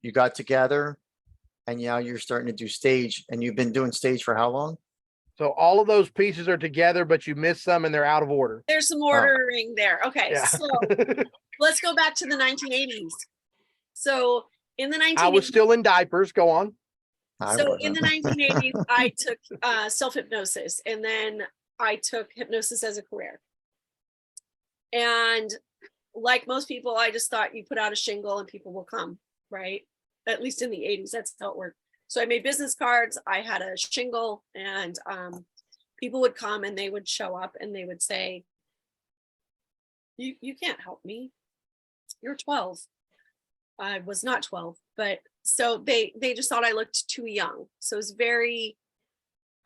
you got together, and now you're starting to do stage. And you've been doing stage for how long? So all of those pieces are together, but you missed some and they're out of order. There's some ordering there. Okay, Yeah. so let's go back to the 1980s. So in the 1980s, I was still in diapers. Go on. so in the 1980s, I took self-hypnosis, and then I took hypnosis as a career. And like most people, I just thought you put out a shingle and people will come, right? At least in the 80s, that's how it worked. So I made business cards, I had a shingle, and people would come and they would show up and they would say, you can't help me. You're 12. I was not 12, but so they just thought I looked too young. So it was very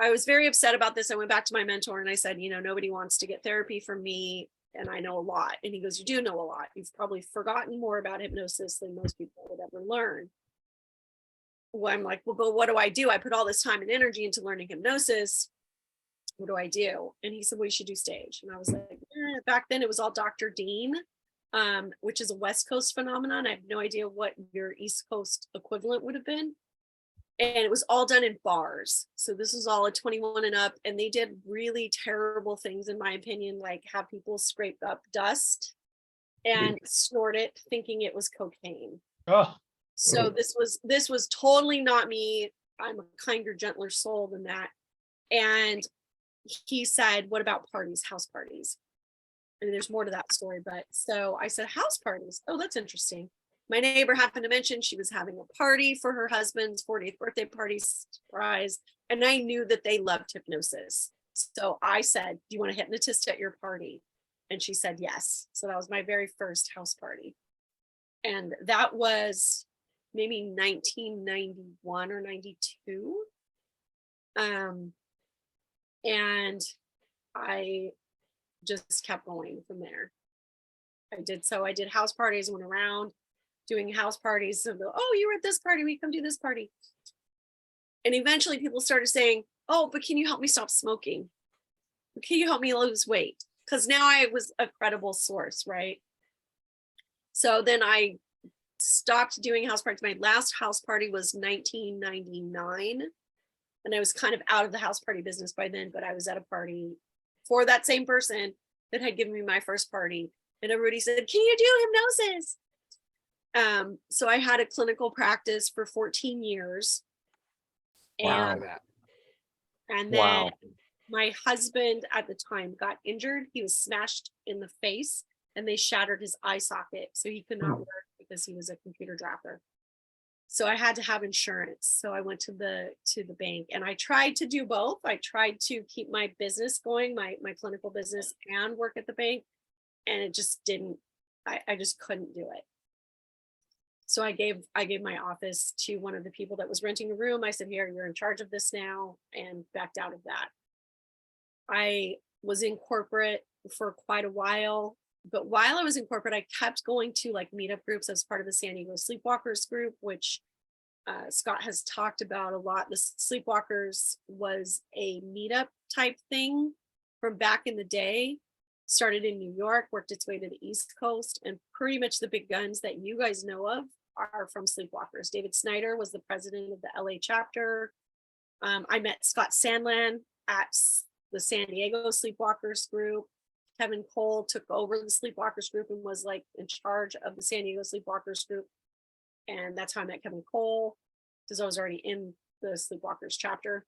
I was very upset about this. I went back to my mentor and I said, nobody wants to get therapy from me. And I know a lot. And he goes, you do know a lot. You've probably forgotten more about hypnosis than most people would ever learn. Well, I'm like, well, but what do I do? I put all this time and energy into learning hypnosis. What do I do? And he said, well, you should do stage. And I was like, back then it was all Dr. Dean, which is a West Coast phenomenon. I have no idea what your East Coast equivalent would have been. And it was all done in bars. So this was all a 21 and up. And they did really terrible things, in my opinion, like have people scrape up dust and snort it thinking it was cocaine. Oh, So this was totally not me. I'm a kinder, gentler soul than that. And he said, what about parties, house parties? And there's more to that story. But so I said, house parties. Oh, that's interesting. My neighbor happened to mention she was having a party for her husband's 40th birthday party surprise. And I knew that they loved hypnosis. So I said, do you want a hypnotist at your party? And she said, yes. So that was my very first house party. And that was maybe 1991 or 92. And I just kept going from there. I did house parties, went around doing house parties. So, oh, you were at this party, we come do this party. And eventually people started saying, oh, but can you help me stop smoking? Can you help me lose weight? Because now I was a credible source, right? So then I stopped doing house parties. My last house party was 1999. And I was kind of out of the house party business by then, but I was at a party for that same person that had given me my first party. And everybody said, can you do hypnosis? So I had a clinical practice for 14 years. Wow. And then my husband at the time got injured. He was smashed in the face and they shattered his eye socket. So he could not work because he was a computer dropper. So I had to have insurance. So I went to the bank and I tried to do both. I tried to keep my business going, my clinical business, and work at the bank. And it just didn't, I just couldn't do it. So I gave my office to one of the people that was renting a room. I said, here, you're in charge of this now, and backed out of that. I was in corporate for quite a while, but while I was in corporate, I kept going to like meetup groups as part of the San Diego Sleepwalkers group, which Scott has talked about a lot. The Sleepwalkers was a meetup type thing from back in the day. Started in New York, worked its way to the East Coast, and pretty much the big guns that you guys know of are from Sleepwalkers. David Snyder was the president of the LA chapter. I met Scott Sandland at the San Diego Sleepwalkers group. Kevin Cole took over the Sleepwalkers group and was like in charge of the San Diego Sleepwalkers group. And that's how I met Kevin Cole, because I was already in the Sleepwalkers chapter.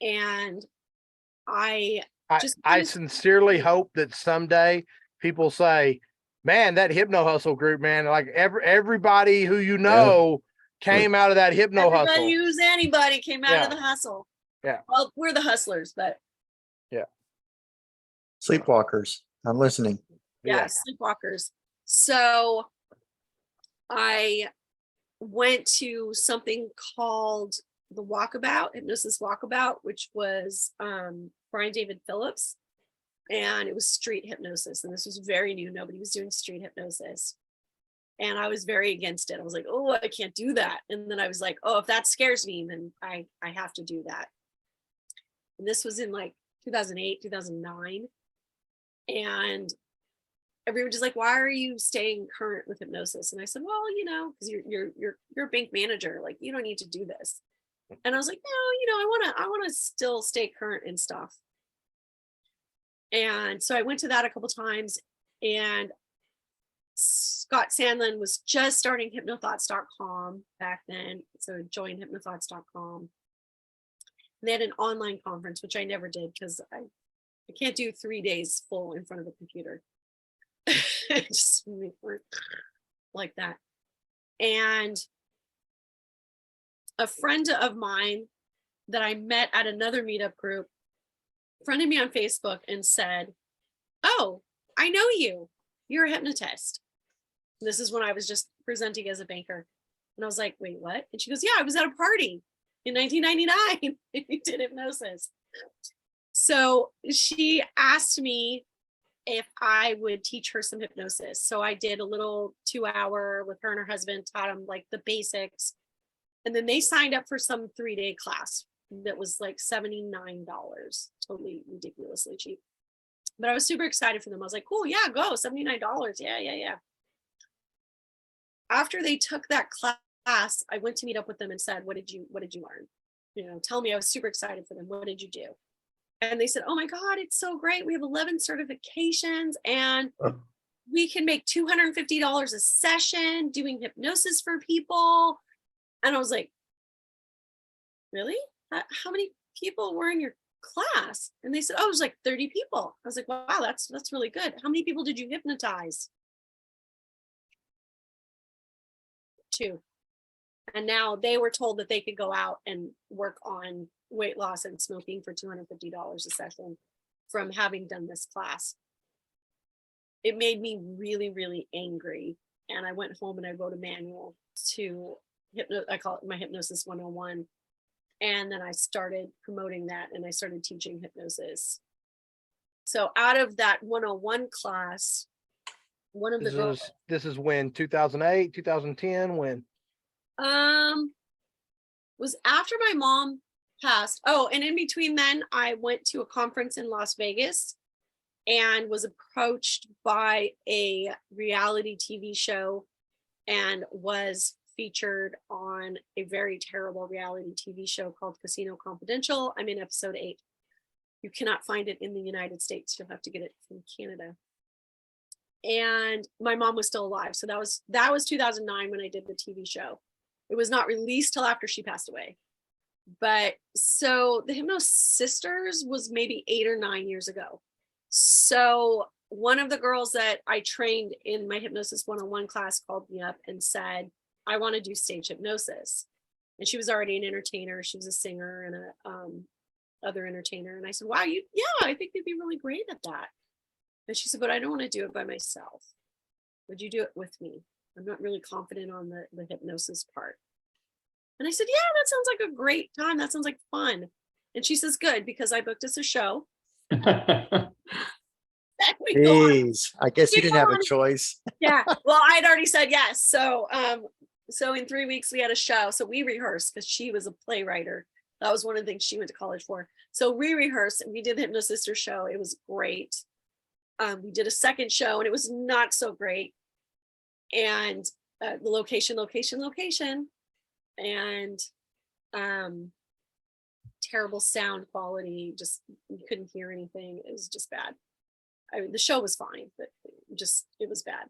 And I sincerely hope that someday people say, man, that Hypno Hustle group, man, like everybody who came out of that Hypno Hustle. Everybody who's anybody came out of the hustle. Yeah. Well, we're the hustlers, but Sleepwalkers. I'm listening. yeah, Sleepwalkers. So I went to something called the Walkabout, Hypnosis Walkabout, which was Brian David Phillips, and it was street hypnosis. And this was very new. Nobody was doing street hypnosis. And I was very against it. I was like, oh, I can't do that. And then I was like, oh, if that scares me, then I have to do that. And this was in like 2008, 2009. And everyone was just like, why are you staying current with hypnosis? And I said, well, because you're a bank manager, like you don't need to do this. And I was like, no, I want to still stay current and stuff. And so I went to that a couple times, and Scott Sandland was just starting hypnothoughts.com back then. So join hypnothoughts.com. They had an online conference, which I never did because I can't do 3 days full in front of a computer. Just like that. And a friend of mine that I met at another meetup group friended me on Facebook and said, oh, I know you. You're a hypnotist. This is when I was just presenting as a banker. And I was like, wait, what? And she goes, yeah, I was at a party in 1999 we did hypnosis. So she asked me if I would teach her some hypnosis. So I did a little 2-hour with her and her husband, taught them like the basics. And then they signed up for some 3-day class that was like $79, totally ridiculously cheap. But I was super excited for them. I was like, cool, yeah, go, $79. Yeah. After they took that class, I went to meet up with them and said, what did you learn? You know, tell me. I was super excited for them. What did you do? And they said, oh my God, it's so great. We have 11 certifications and we can make $250 a session doing hypnosis for people. And I was like, really? How many people were in your class? And they said, oh, it was like 30 people. I was like, wow, that's really good. How many people did you hypnotize? 2. And now they were told that they could go out and work on weight loss and smoking for $250 a session from having done this class. It made me really, really angry. And I went home and I wrote a manual to I call it my Hypnosis 101. And then I started promoting that and I started teaching hypnosis. So out of that 101 class, one of the girls. This is when 2008, 2010, when? Was after my mom passed. Oh, and in between then, I went to a conference in Las Vegas and was approached by a reality TV show and was featured on a very terrible reality TV show called Casino Confidential. I'm in episode 8. You cannot find it in the United States. You'll have to get it from Canada. And my mom was still alive. So that was 2009 when I did the TV show. It was not released till after she passed away. But so the Hypno Sisters was maybe 8 or 9 years ago. So one of the girls that I trained in my Hypnosis 101 class called me up and said, I want to do stage hypnosis. And she was already an entertainer. She was a singer and a other entertainer. And I said, wow, I think you'd be really great at that. And she said, but I don't want to do it by myself. Would you do it with me? I'm not really confident on the hypnosis part. And I said, yeah, that sounds like a great time. That sounds like fun. And she says, good, because I booked us a show. Jeez, I guess you didn't have a choice. Yeah, well, I'd already said yes. So in 3 weeks we had a show. So we rehearsed because she was a playwright. That was one of the things she went to college for. So we rehearsed and we did the Hypno Sister show. It was great. We did a second show and it was not so great. And the location, and terrible sound quality. Just you couldn't hear anything. It was just bad. I mean, the show was fine, but it was bad.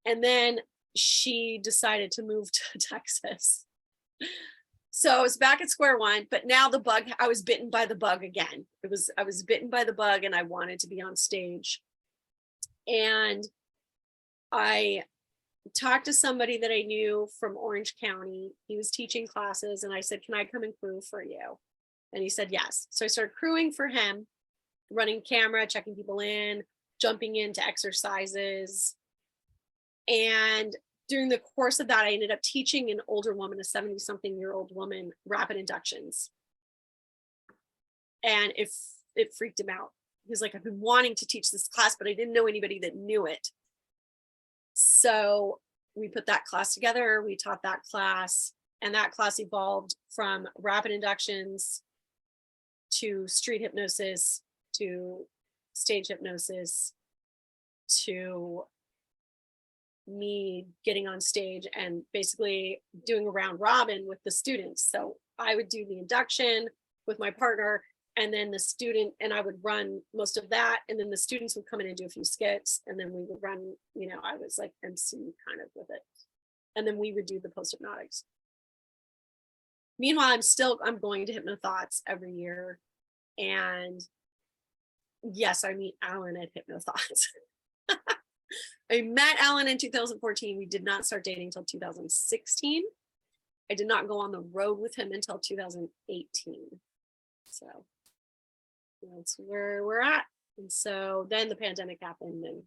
And then she decided to move to Texas. So I was back at square one, but now I was bitten by the bug again. I was bitten by the bug and I wanted to be on stage. And I talked to somebody that I knew from Orange County. He was teaching classes and I said, can I come and crew for you? And he said, yes. So I started crewing for him, running camera, checking people in, jumping into exercises. And during the course of that, I ended up teaching an older woman, a 70-something-year-old woman, rapid inductions. And it freaked him out. He was like, I've been wanting to teach this class, but I didn't know anybody that knew it. So we put that class together. We taught that class, and that class evolved from rapid inductions to street hypnosis to stage hypnosis to me getting on stage and basically doing a round robin with the students. So I would do the induction with my partner, and then the student and I would run most of that. And then the students would come in and do a few skits. And then we would run, I was like MC kind of with it. And then we would do the post-hypnotics. Meanwhile, I'm going to Hypnothoughts every year. And yes, I meet Alan at Hypnothoughts. I met Alan in 2014. We did not start dating until 2016. I did not go on the road with him until 2018. So that's where we're at. And so then the pandemic happened and,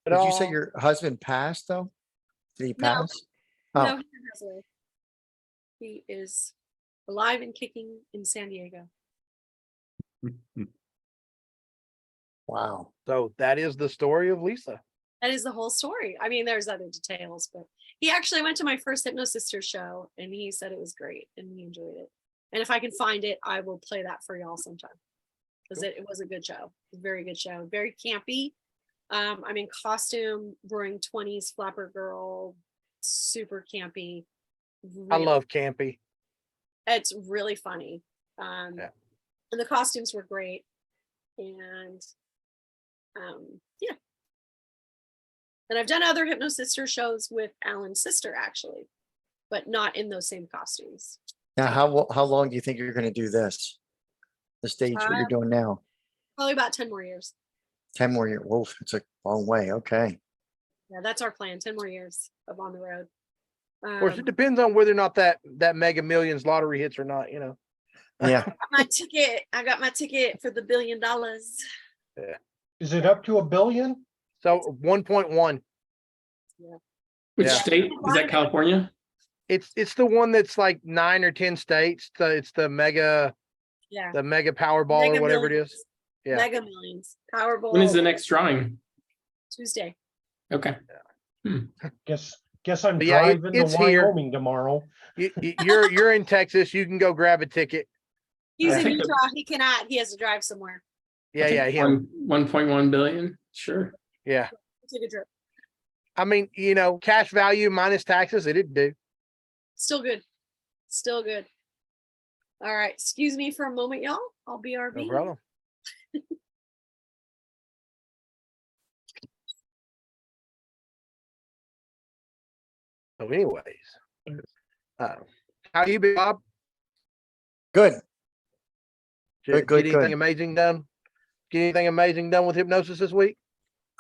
Did you say your husband passed though? Did he pass? No, Oh. he passed away. He is alive and kicking in San Diego. Wow. So that is the story of Lisa. That is the whole story. I mean, there's other details, but he actually went to my first Hypnosister show and he said it was great and he enjoyed it. And if I can find it, I will play that for y'all sometime because it was a good show. A very good show. Very campy. I'm in costume, roaring 20s, flapper girl, super campy. I love campy. It's really funny. Yeah. And the costumes were great. And yeah. And I've done other Hypnosister shows with Alan's sister, actually, but not in those same costumes. Now, how long do you think you're going to do this? The stage, what you're doing now? Probably about 10 more years. 10 more years. Whoa, it's a long way. Okay. Yeah, that's our plan. 10 more years of on the road. Of course, it depends on whether or not that Mega Millions lottery hits or not, you know. Yeah. I got my ticket for the $1 billion. Is it up to $1 billion? So 1.1. Which Yeah. state? Is that California? It's the one that's like 9 or 10 states. It's the mega Yeah. the mega Powerball Mega or whatever Millions. it is. Yeah. Mega Millions. Powerball. When is the next drawing? Tuesday. Okay. Guess I'm But yeah, driving it's to here. Wyoming tomorrow. You're in Texas. You can go grab a ticket. He's I in think Utah. He cannot. He has to drive somewhere. Yeah, him. 1.1 billion. Sure. Yeah. Take a trip. I mean, you know, cash value minus taxes, it'd do. Still good. Still good. All right. Excuse me for a moment, y'all. I'll be RB. No problem. So, anyways, how you been, Bob? Good. Get Good, anything good. amazing done? Get anything amazing done with hypnosis this week?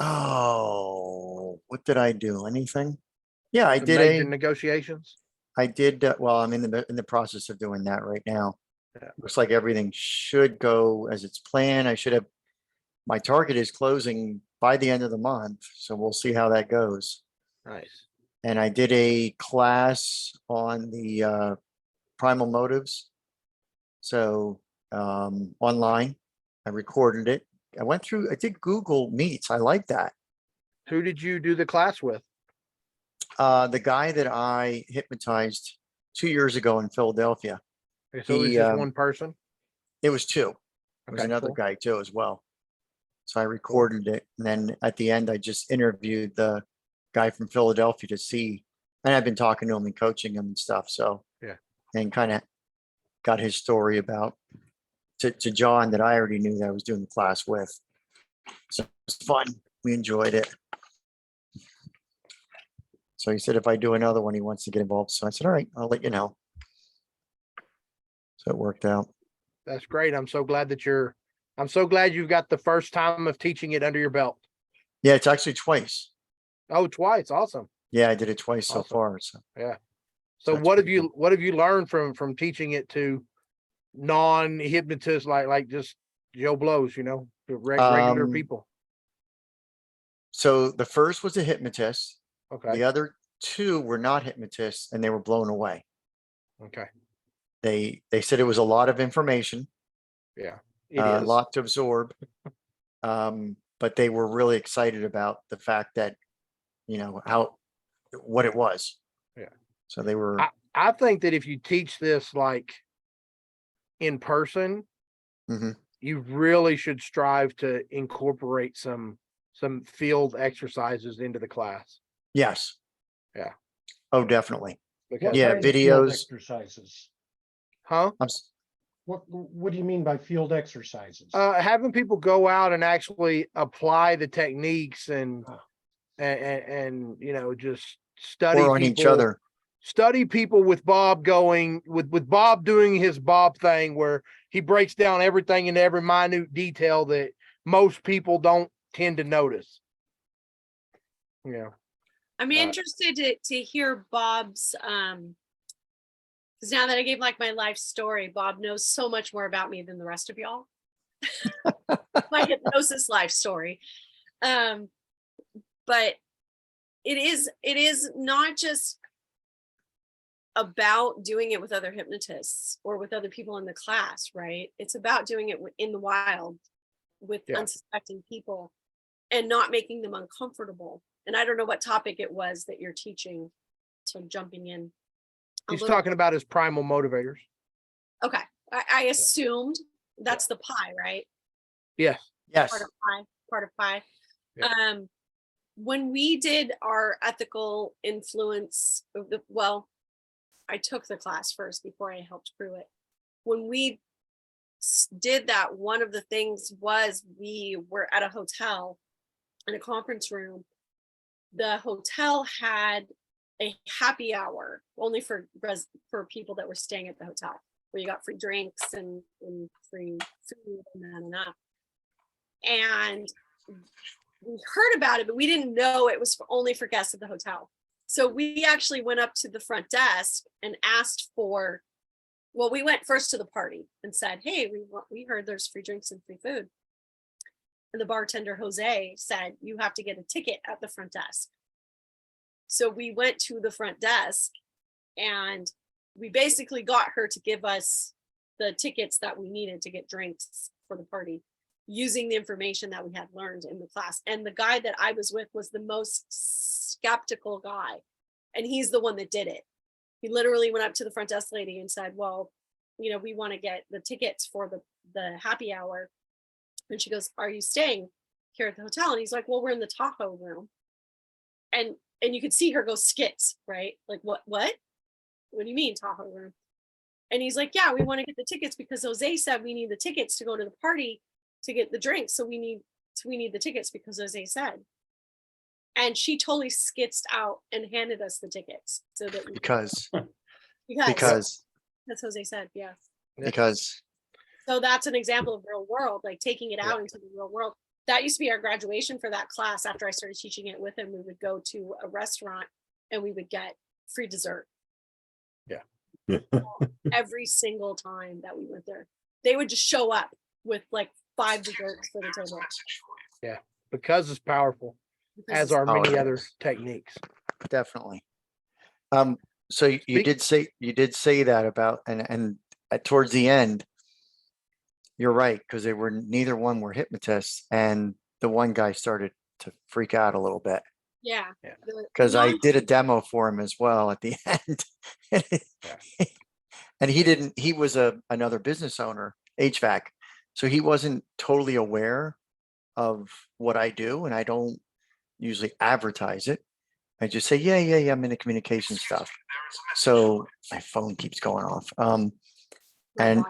Oh, what did I do? Anything? Yeah, I Some did major a, negotiations. I did, well, I'm in the process of doing that right now. Yeah. Looks like everything should go as it's planned. I should have, my target is closing by the end of the month, so we'll see how that goes. Nice. And I did a class on the primal motives. So online, I recorded it. I did Google Meets. I like that. Who did you do the class with? The guy that I hypnotized 2 years ago in Philadelphia. Okay, so it was He, just one person. It was two. There was Okay, another cool. guy too as well. So I recorded it, and then at the end, I just interviewed the guy from Philadelphia to see, and I've been talking to him and coaching him and stuff. So Yeah. and kind of got his story about to John that I already knew that I was doing the class with. So it was fun. We enjoyed it. So he said if I do another one, he wants to get involved. So I said, all right, I'll let you know. So it worked out. That's great. I'm so glad you've got the first time of teaching it under your belt. Yeah, it's actually twice. Oh, twice. Awesome. Yeah, I did it twice so Awesome. far. So So that's what have pretty you learned from teaching it to non-hypnotists like just Joe Blows, you know, regular Um, people? So the first was a hypnotist. Okay. The other two were not hypnotists, and they were blown away. Okay. They said it was a lot of information, Yeah. a It is. lot to absorb. But they were really excited about the fact that, you know, what it was. Yeah. So they were, I think that if you teach this like in person, Mhm. you really should strive to incorporate some field exercises into the class. yes. Yeah. Oh, definitely. Because Yeah, Kind of field videos. Exercises. huh? What do you mean by field exercises? Having people go out and actually apply the techniques and Huh. you know, just study Or on each people, other. study people with Bob going with Bob doing his Bob thing where he breaks down everything into every minute detail that most people don't tend to notice. Yeah. I'm interested to hear Bob's because now that I gave like my life story, Bob knows so much more about me than the rest of y'all. My hypnosis life story. But it is not just about doing it with other hypnotists or with other people in the class, right? It's about doing it in the wild with unsuspecting people and not making them uncomfortable. And I don't know what topic it was that you're teaching. So I'm jumping in. He's talking about his primal motivators. Okay. I assumed that's the pie, right? Yes. Yes. Part of pie. Yeah. When we did our ethical influence I took the class first before I helped crew it. When we did that, one of the things was we were at a hotel in a conference room. The hotel had a happy hour only for people that were staying at the hotel, where you got free drinks and free food and that. And we heard about it, but we didn't know it was only for guests of the hotel. So we actually went up to the front desk and asked we went first to the party and said, hey, we heard there's free drinks and free food. And the bartender, Jose, said, you have to get a ticket at the front desk. So we went to the front desk and we basically got her to give us the tickets that we needed to get drinks for the party, using the information that we had learned in the class. And the guy that I was with was the most skeptical guy. And he's the one that did it. He literally went up to the front desk lady and said, well, we want to get the tickets for the happy hour. And she goes, are you staying here at the hotel? And he's like, well, we're in the Tahoe room. And you could see her go skits, right? Like, what do you mean Tahoe room? And he's like, yeah, we want to get the tickets because Jose said we need the tickets to go to the party to get the drinks. So we need the tickets because Jose said. And she totally skitzed out and handed us the tickets so that Because that's Jose said, yes. because So that's an example of real world, like taking it out into the real world. That used to be our graduation for that class. After I started teaching it with him, we would go to a restaurant and we would get free dessert. Yeah. Every single time that we went there, they would just show up with like 5 desserts for the table. Yeah, because it's powerful, as are many other techniques. definitely. So you did say that about and towards the end, you're right, because neither one were hypnotists, and the one guy started to freak out a little bit. Yeah. Because I did a demo for him as well at the end. And he was another business owner, HVAC. So he wasn't totally aware of what I do, and I don't usually advertise it. I just say, yeah, I'm into communication stuff. So my phone keeps going off. And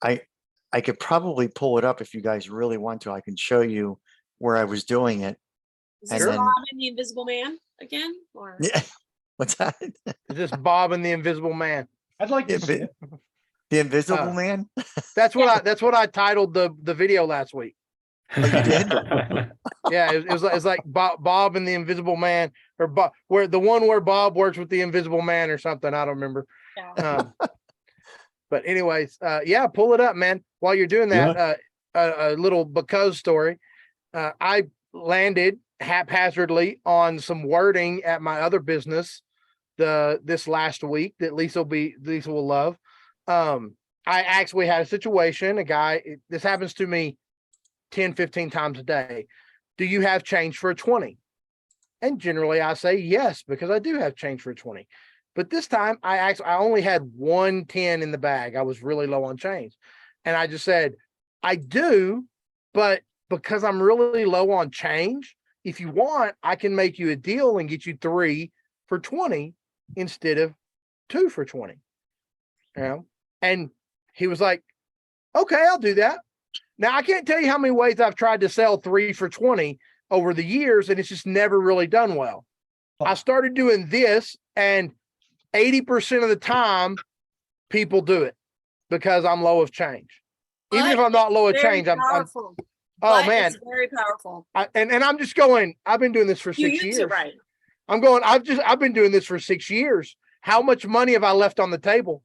I could probably pull it up if you guys really want to. I can show you where I was doing it. Is this Bob and the Invisible Man again? Or Yeah. What's that? Is this Bob and the Invisible Man? I'd like to see it. The Invisible Man? That's what I titled the video last week. Oh, you did? Yeah, it was like Bob and the Invisible Man, or where Bob works with the Invisible Man or something. I don't remember. Yeah. But anyways, pull it up, man. While you're doing that, a little because story. I landed haphazardly on some wording at my other business this last week that Lisa will love. I actually had a situation, this happens to me 10, 15 times a day. Do you have change for a 20? And generally I say yes, because I do have change for a 20. But this time I only had 110 in the bag. I was really low on change. And I just said, I do, but because I'm really low on change, if you want, I can make you a deal and get you 3 for 20 instead of 2 for 20. And he was like, okay, I'll do that. Now I can't tell you how many ways I've tried to sell 3 for 20 over the years, and it's just never really done well. I started doing this, and 80% of the time people do it because I'm low of change. Even if I'm not low of change, I'm oh man, it's very powerful. And I'm just going, I've been doing this for 6 years. It right. I'm going, I've been doing this for 6 years. How much money have I left on the table?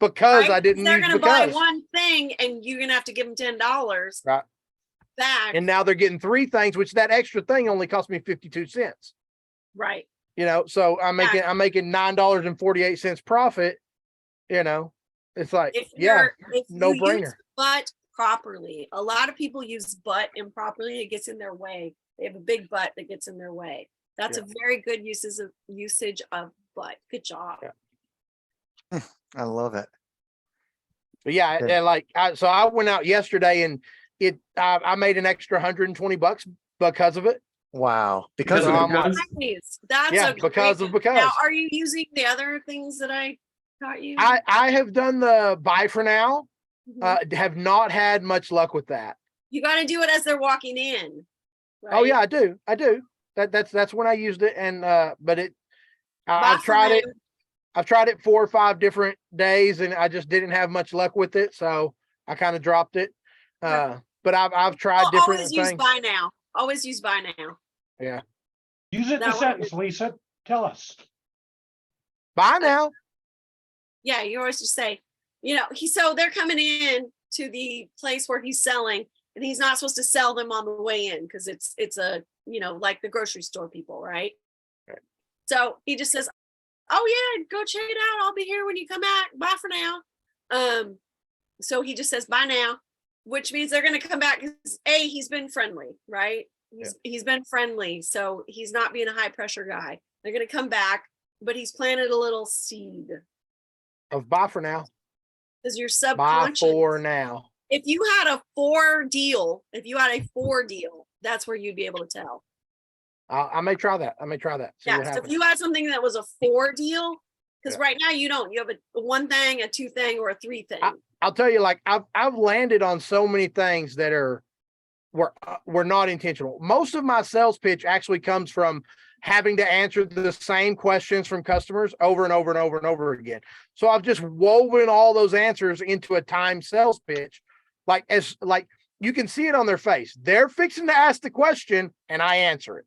Because right? I didn't. They're going to buy one thing and you're going to have to give them $10 right back. And now they're getting 3 things, which that extra thing only cost me 52 cents. Right. You know, so I'm making $9.48 profit. You know, it's like, If yeah, if no you use brainer. butt properly, a lot of people use butt improperly. It gets in their way. They have a big butt that gets in their way. That's Yeah. a very good usage of butt. Good job. Yeah. I love it. But yeah, Yeah. and like, so I went out yesterday and I made an extra $120 because of it. Wow. Because So of I'm like, Nice. That's yeah, a great because. Now, are you using the other things that I taught you? I have done the buy for now. Mhm. Have not had much luck with that. You got to do it as they're walking in. Oh right? yeah, I do. That's when I used it, and but Buy I've for tried it. now. I've tried it 4 or 5 different days, and I just didn't have much luck with it, so I kind of dropped it. But I've tried Well, different always use things. buy now. Always use buy now. Yeah, Use it in That a way- sentence, Lisa. Tell us. buy now. Yeah, you always just say, so they're coming in to the place where he's selling, and he's not supposed to sell them on the way in because it's a like the grocery store people, right? Right. So he just says, "Oh yeah, go check it out. I'll be here when you come back. Bye for now." So he just says bye now, which means they're gonna come back because he's been friendly, right? He's been friendly, so he's not being a high pressure guy. They're gonna come back, but he's planted a little seed Of buy for now. because your Buy subconscious. for now. If you had a 4 deal, that's where you'd be able to tell. I may try that. See Yeah. what So if happens. you had something that was a 4 deal, because Yeah. right now you don't. You have a 1 thing, a 2 thing, or a 3 thing. I'll tell you, like I've landed on so many things that were not intentional. Most of my sales pitch actually comes from having to answer the same questions from customers over and over and over and over again. So I've just woven all those answers into a timed sales pitch. Like you can see it on their face. They're fixing to ask the question and I answer it.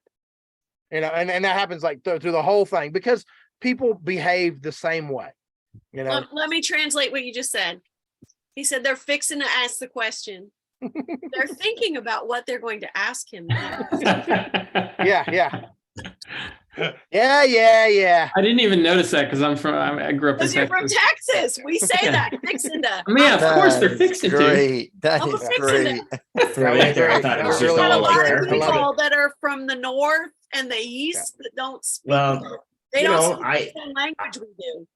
And that happens like through the whole thing because people behave the same way. Let me translate what you just said. He said they're fixing to ask the question. They're thinking about what they're going to ask him. Yeah. I didn't even notice that because I grew up in Because you're from Texas. Texas. We say that. Fixing to. I mean, yeah, of course they're That is fixing to. great. That I'm is fixing great. For a minute there, I thought it was That just really Got a all was like lot of great. I love carpentry. people that are from the north and the east that don't speak. Well, they you don't know, speak the same language we do.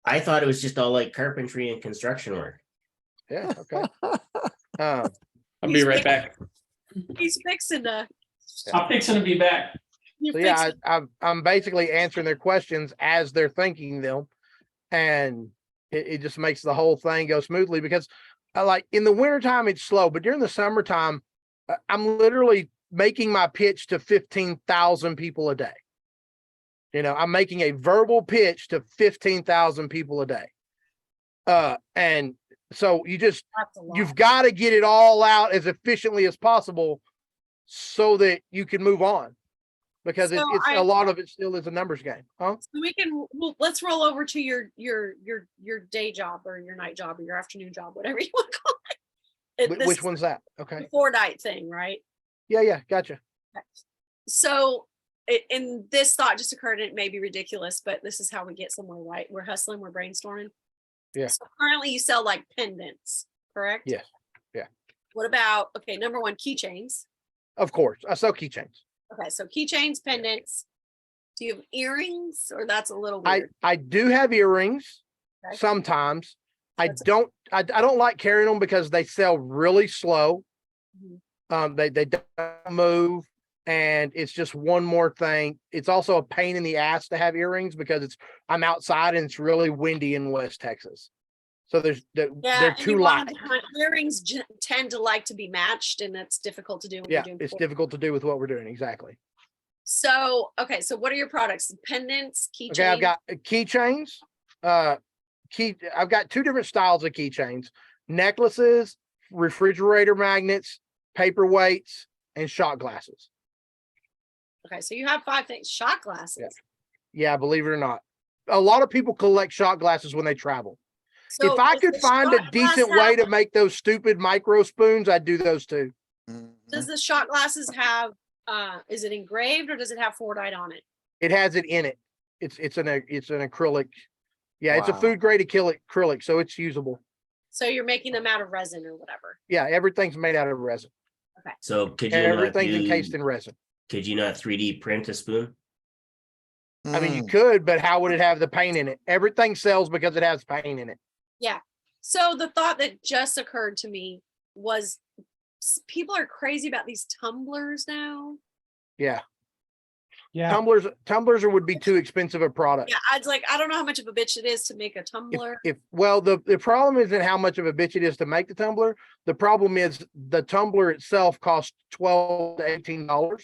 I thought it was just all like carpentry and construction work. Yeah. Okay. I'll be right back. He's fixing to. I'm fixing to be back. You're So yeah, fixing- I'm basically answering their questions as they're thinking them, and it just makes the whole thing go smoothly because like in the wintertime it's slow, but during the summertime, I'm literally making my pitch to 15,000 people a day. I'm making a verbal pitch to 15,000 people a day. And so that's a lot. you've got to get it all out as efficiently as possible so that you can move on. Because So it's a lot of it still is a numbers game, huh? So let's roll over to your day job or your night job or your afternoon job, whatever you want to call it. Which one's that? Okay. The 4-night thing, right? Yeah, gotcha. So, and this thought just occurred, and it may be ridiculous, but this is how we get somewhere, right? We're hustling, we're brainstorming. Yeah. So currently you sell like pendants, correct? Yes. Yeah. What about, okay, number 1, keychains. Of course. I sell keychains. Okay, so keychains, pendants. Do you have earrings, or that's a little weird? I do have earrings Okay. sometimes. I That's- don't like carrying them because they sell really slow. Mhm. They don't move, and it's just one more thing. It's also a pain in the ass to have earrings because I'm outside and it's really windy in West Texas. So they're and too you want light. them to- earrings tend to like to be matched, and that's difficult to do when Yeah, you're doing it's 4. difficult to do with what we're doing. Exactly. So, okay, so what are your products? Pendants, keychains? Okay, I've got keychains. I've got 2 different styles of keychains: necklaces, refrigerator magnets, paperweights, and shot glasses. Okay, so you have 5 things. Shot glasses. Yeah, believe it or not, a lot of people collect shot glasses when they travel. So if I does could the find a shot decent glass way have- to make those stupid micro spoons, I'd do those too. Does the shot glasses have, is it engraved or does it have 4-night on it? It has it in it. it's an acrylic. Yeah, it's a Wow. food grade acrylic, so it's usable. So you're making them out of resin or whatever. Yeah, everything's made out of resin. So could you not Everything's encased do, in resin. could you not 3D print a spoon? I mean, you Mm. could, but how would it have the paint in it? Everything sells because it has paint in it. Yeah. So the thought that just occurred to me was people are crazy about these tumblers now. Yeah, Yeah, tumblers would be too expensive a product. Yeah, I was like, I don't know how much of a bitch it is to make a tumbler. Well, the problem isn't how much of a bitch it is to make the tumbler. The problem is the tumbler itself costs $12 to $18.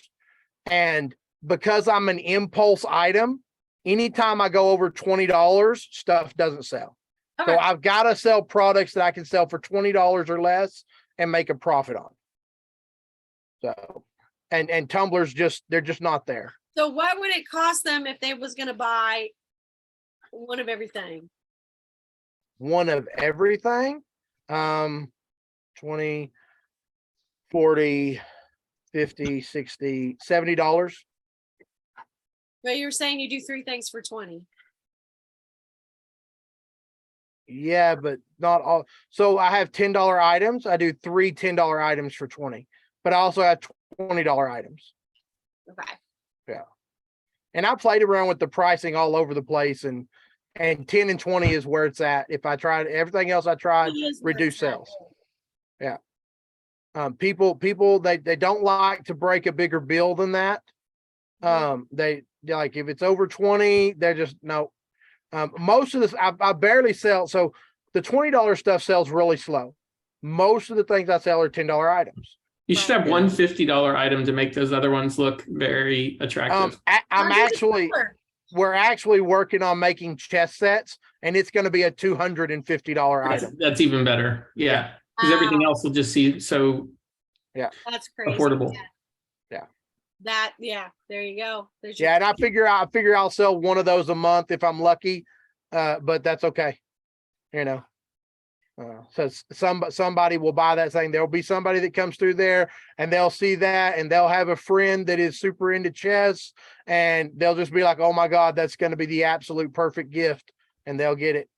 And because I'm an impulse item, anytime I go over $20, stuff doesn't sell. Okay. So I've got to sell products that I can sell for $20 or less and make a profit on. So, and tumblers they're just not there. So what would it cost them if they was gonna buy one of everything? One of everything, 20, 40, 50, 60, $70. But you're saying you do 3 things for 20. Yeah, but not all. So I have $10 items. I do 3 $10 items for 20, but I also have $20 items. Okay. And I played around with the pricing all over the place, and 10 and 20 is where it's at. If I tried everything else, I tried It is where reduce it's at. sales. People they don't like to break a bigger bill than that. They like if it's over 20, they're just no. Most of this I barely sell. So the $20 stuff sells really slow. Most of the things I sell are $10 items. You should have one $50 item to make those other ones look very attractive. We're actually working on making chess sets, and it's going to be a $250 item. That's even better. Yeah. Because everything else will just see so That's crazy. affordable. There you go. There's Yeah, and I figure I'll sell one of those a month if I'm lucky, but that's okay. You know, so somebody will buy that thing. There'll be somebody that comes through there and they'll see that and they'll have a friend that is super into chess and they'll just be like, oh my God, that's going to be the absolute perfect gift, and they'll get it.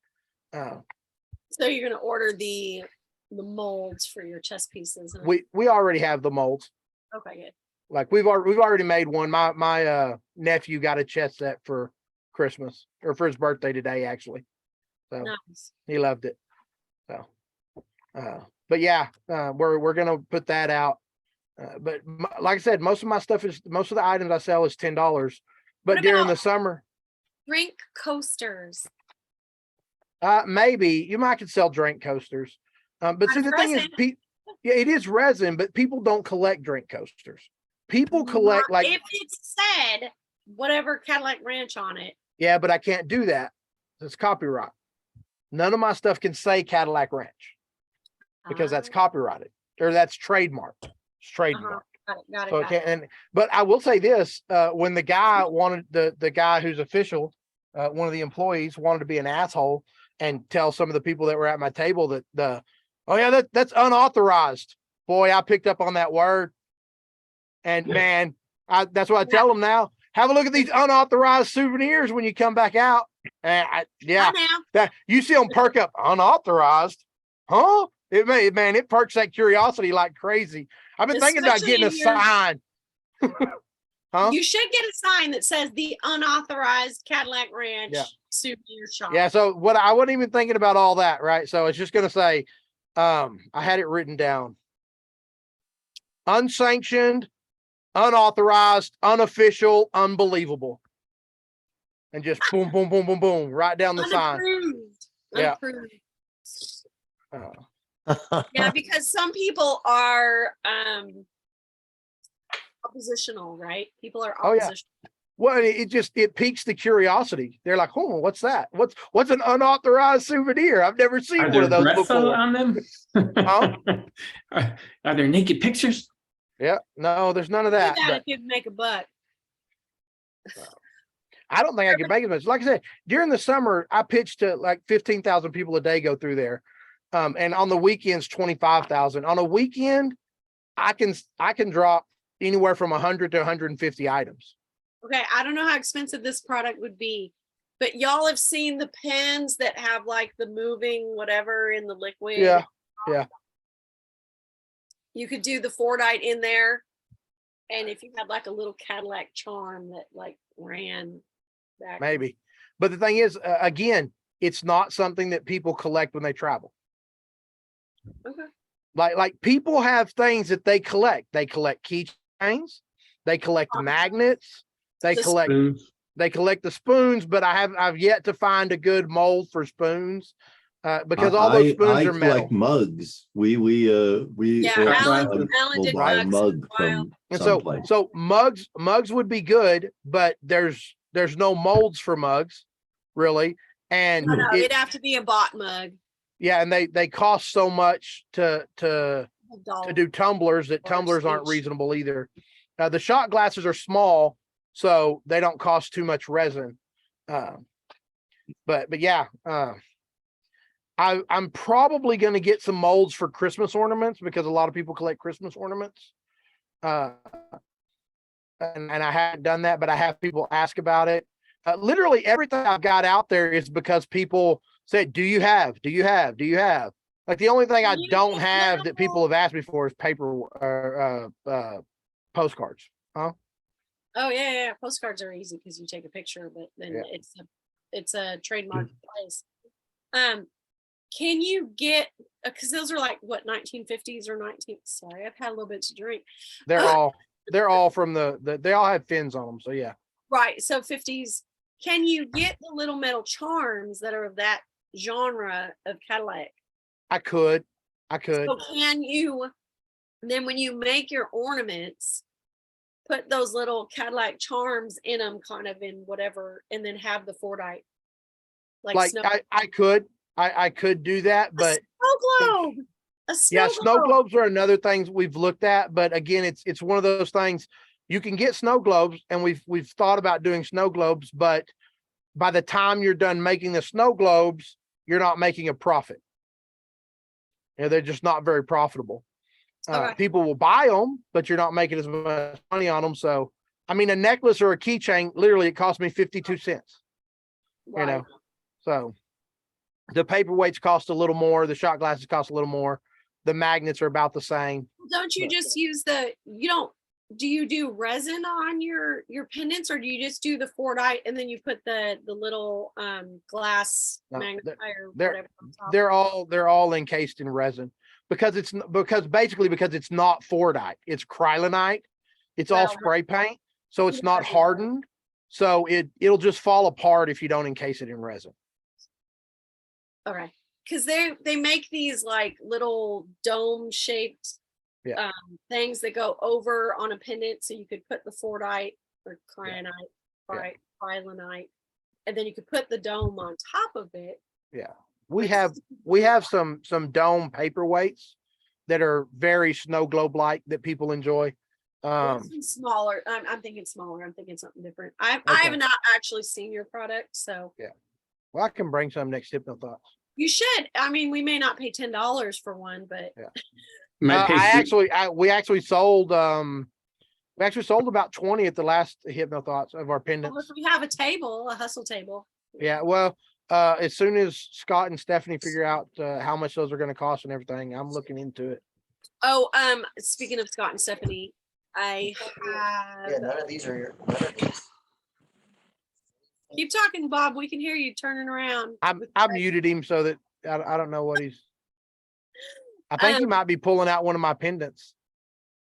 So you're gonna order the molds for your chess pieces. Huh? We already have the molds. Okay, good. Like we've already made one. My nephew got a chess set for Christmas or for his birthday today, actually. So Nice. he loved it. So, but yeah, we're gonna put that out. But like I said, most of the items I sell is $10. But What during about the summer, drink coasters? maybe you might could sell drink coasters. But see, the thing is, yeah, it is resin, but people don't collect drink coasters. People collect like if it said whatever Cadillac Ranch on it. yeah, but I can't do that. It's copyright. None of my stuff can say Cadillac Ranch because that's copyrighted or that's trademarked. It's trademarked. Got it. So but I will say this: when the guy wanted the guy who's official, one of the employees wanted to be an asshole and tell some of the people that were at my table that that's unauthorized. Boy, I picked up on that word, and man, that's what I tell them now. Have a look at these unauthorized souvenirs when you come back out. And that you see them perk up unauthorized, huh? It perks that curiosity like crazy. I've been thinking about getting a sign. Huh? You should get a sign that says the unauthorized Cadillac Ranch souvenir shop. Yeah. So I wasn't even thinking about all that, right? So it's just gonna say, I had it written down. Unsanctioned, unauthorized, unofficial, unbelievable. And just boom, boom, boom, boom, boom, right down the sign. Yeah. Yeah, because some people are oppositional, right? People are oppositional. Well, it piques the curiosity. They're like, oh, what's that? What's an unauthorized souvenir? I've never seen one of those before. On them? Huh? Are there naked pictures? Yeah, no, there's none of that. If you'd make a buck. I don't think I could make as much. Like I said, during the summer, I pitched to like 15,000 people a day go through there. And on the weekends, 25,000. On a weekend, I can drop anywhere from 100 to 150 items. Okay, I don't know how expensive this product would be, but y'all have seen the pens that have like the moving whatever in the liquid. Yeah, yeah. You could do the Fordite in there. And if you had like a little Cadillac charm that like ran back. Maybe. But the thing is, again, it's not something that people collect when they travel. Okay. Like people have things that they collect. They collect keychains, they collect magnets, they The collect Spoons. the spoons, but I've yet to find a good mold for spoons. Because all those spoons I are metal. collect mugs. We Yeah, order Alan- mugs. Alan We'll did buy a mugs for a mug while. from And someplace. so mugs would be good, but there's no molds for mugs, really. And No, it- it'd have to be a bot mug. yeah, and they cost so much to do tumblers that Or tumblers aren't speech. reasonable either. The shot glasses are small, so they don't cost too much resin. But yeah, I'm probably going to get some molds for Christmas ornaments because a lot of people collect Christmas ornaments. And I haven't done that, but I have people ask about it. Literally everything I've got out there is because people said, do you have? Like the only thing I You don't get have that people little- have asked me for is paper or postcards. Huh? Oh yeah. Postcards are easy because you take a picture, but then Yeah. it's a trademark place. Can you get because those are like what 1950s or 19? Sorry, I've had a little bit to drink. They're all from they all have fins on them. So yeah. Right. So 50s. Can you get the little metal charms that are of that genre of Cadillac? I could. So can you then when you make your ornaments, put those little Cadillac charms in them, kind of in whatever, and then have the Fordite. Like snow, I could do that, but snow globe. A snow yeah, snow globe. globes are another thing we've looked at, but again, it's one of those things you can get snow globes, and we've thought about doing snow globes, but by the time you're done making the snow globes, you're not making a profit. Yeah, they're just not very profitable. Okay. People will buy them, but you're not making as much money on them. So, I mean, a necklace or a keychain, literally, it cost me 52 cents. Right. You know, so the paperweights cost a little more. The shot glasses cost a little more. The magnets are about the same. Don't you just use do you do resin on your pendants, or do you just do the Fordite and then you put the little glass No, magnifier they're- whatever on top? They're all encased in resin because it's not Fordite. It's Krylonite. It's all Well, spray paint. So it's not yeah. hardened. So it'll just fall apart if you don't encase it in resin. Okay. Because they make these like little dome shaped Yeah. things that go over on a pendant, so you could put the Fordite or Yeah. Krylonite, and then you could put the dome on top of it. Yeah. We have some dome paperweights that are very snow globe like that people enjoy. Smaller. I'm thinking smaller. I'm thinking something different. I Okay. have not actually seen your product, so Well, I can bring some next Hypno Thoughts. you should. I mean, we may not pay $10 for one, but Might pay We actually sold about 20 at the last Hypno Thoughts of our well, pendants. if we have a hustle table. Yeah, well, as soon as Scott and Stephanie figure out how much those are going to cost and everything, I'm looking into it. Oh, speaking of Scott and Stephanie, I Yeah, have none of these are none of these. keep talking, Bob. We can hear you turning around. I muted him so that I don't know what he's. I think he Um, might be pulling out one of my pendants.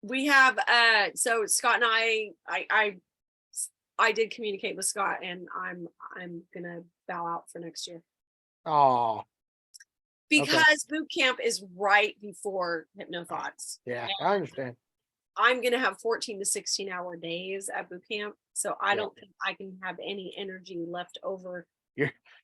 We have so Scott and I did communicate with Scott, and I'm gonna bow out for next year Oh, because boot camp is right before Hypno Thoughts. yeah, I understand. I'm gonna have 14 to 16 hour days at boot camp, so I Yeah. don't think I can have any energy left over.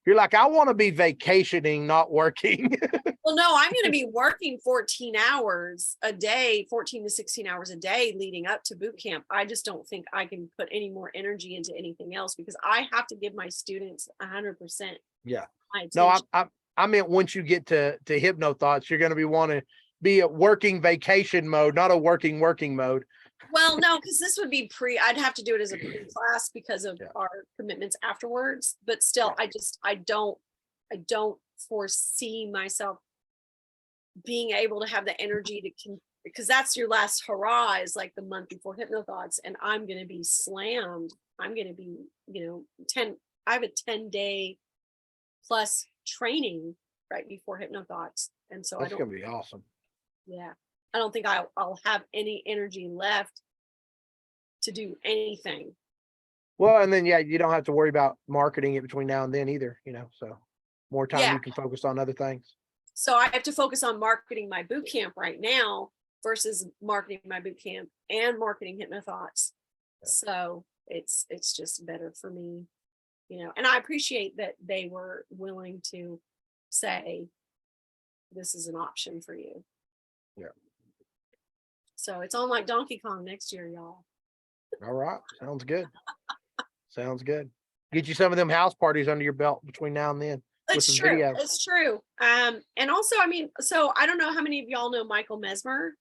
You're like, I want to be vacationing, not working. Well, no, I'm gonna be working 14 hours a day, 14 to 16 hours a day leading up to boot camp. I just don't think I can put any more energy into anything else because I have to give my students 100%. Yeah. My No, attention. I meant once you get to Hypno Thoughts, you're going to be wanting to be a working vacation mode, not a working mode. Well, no, because this would be I'd have to do it as a pre-class because of Yeah. our commitments afterwards, but still, I don't foresee myself being able to have the energy to because that's your last hurrah is like the month before HypnoThoughts, and I'm going to be slammed. I'm going to be, I have a 10-day plus training right before HypnoThoughts. And so That's gonna be awesome. I don't think I'll have any energy left to do anything. Well, and then you don't have to worry about marketing it between now and then either, so more time Yeah. you can focus on other things. So I have to focus on marketing my boot camp right now versus marketing my boot camp and marketing HypnoThoughts. So it's just better for me, and I appreciate that they were willing to say, this is an option for you. Yeah. So it's on like Donkey Kong next year, y'all. All right. Sounds good. Sounds good. Get you some of them house parties under your belt between now and then. It's some true. video. It's true. And also, so I don't know how many of y'all know Michael Mesmer.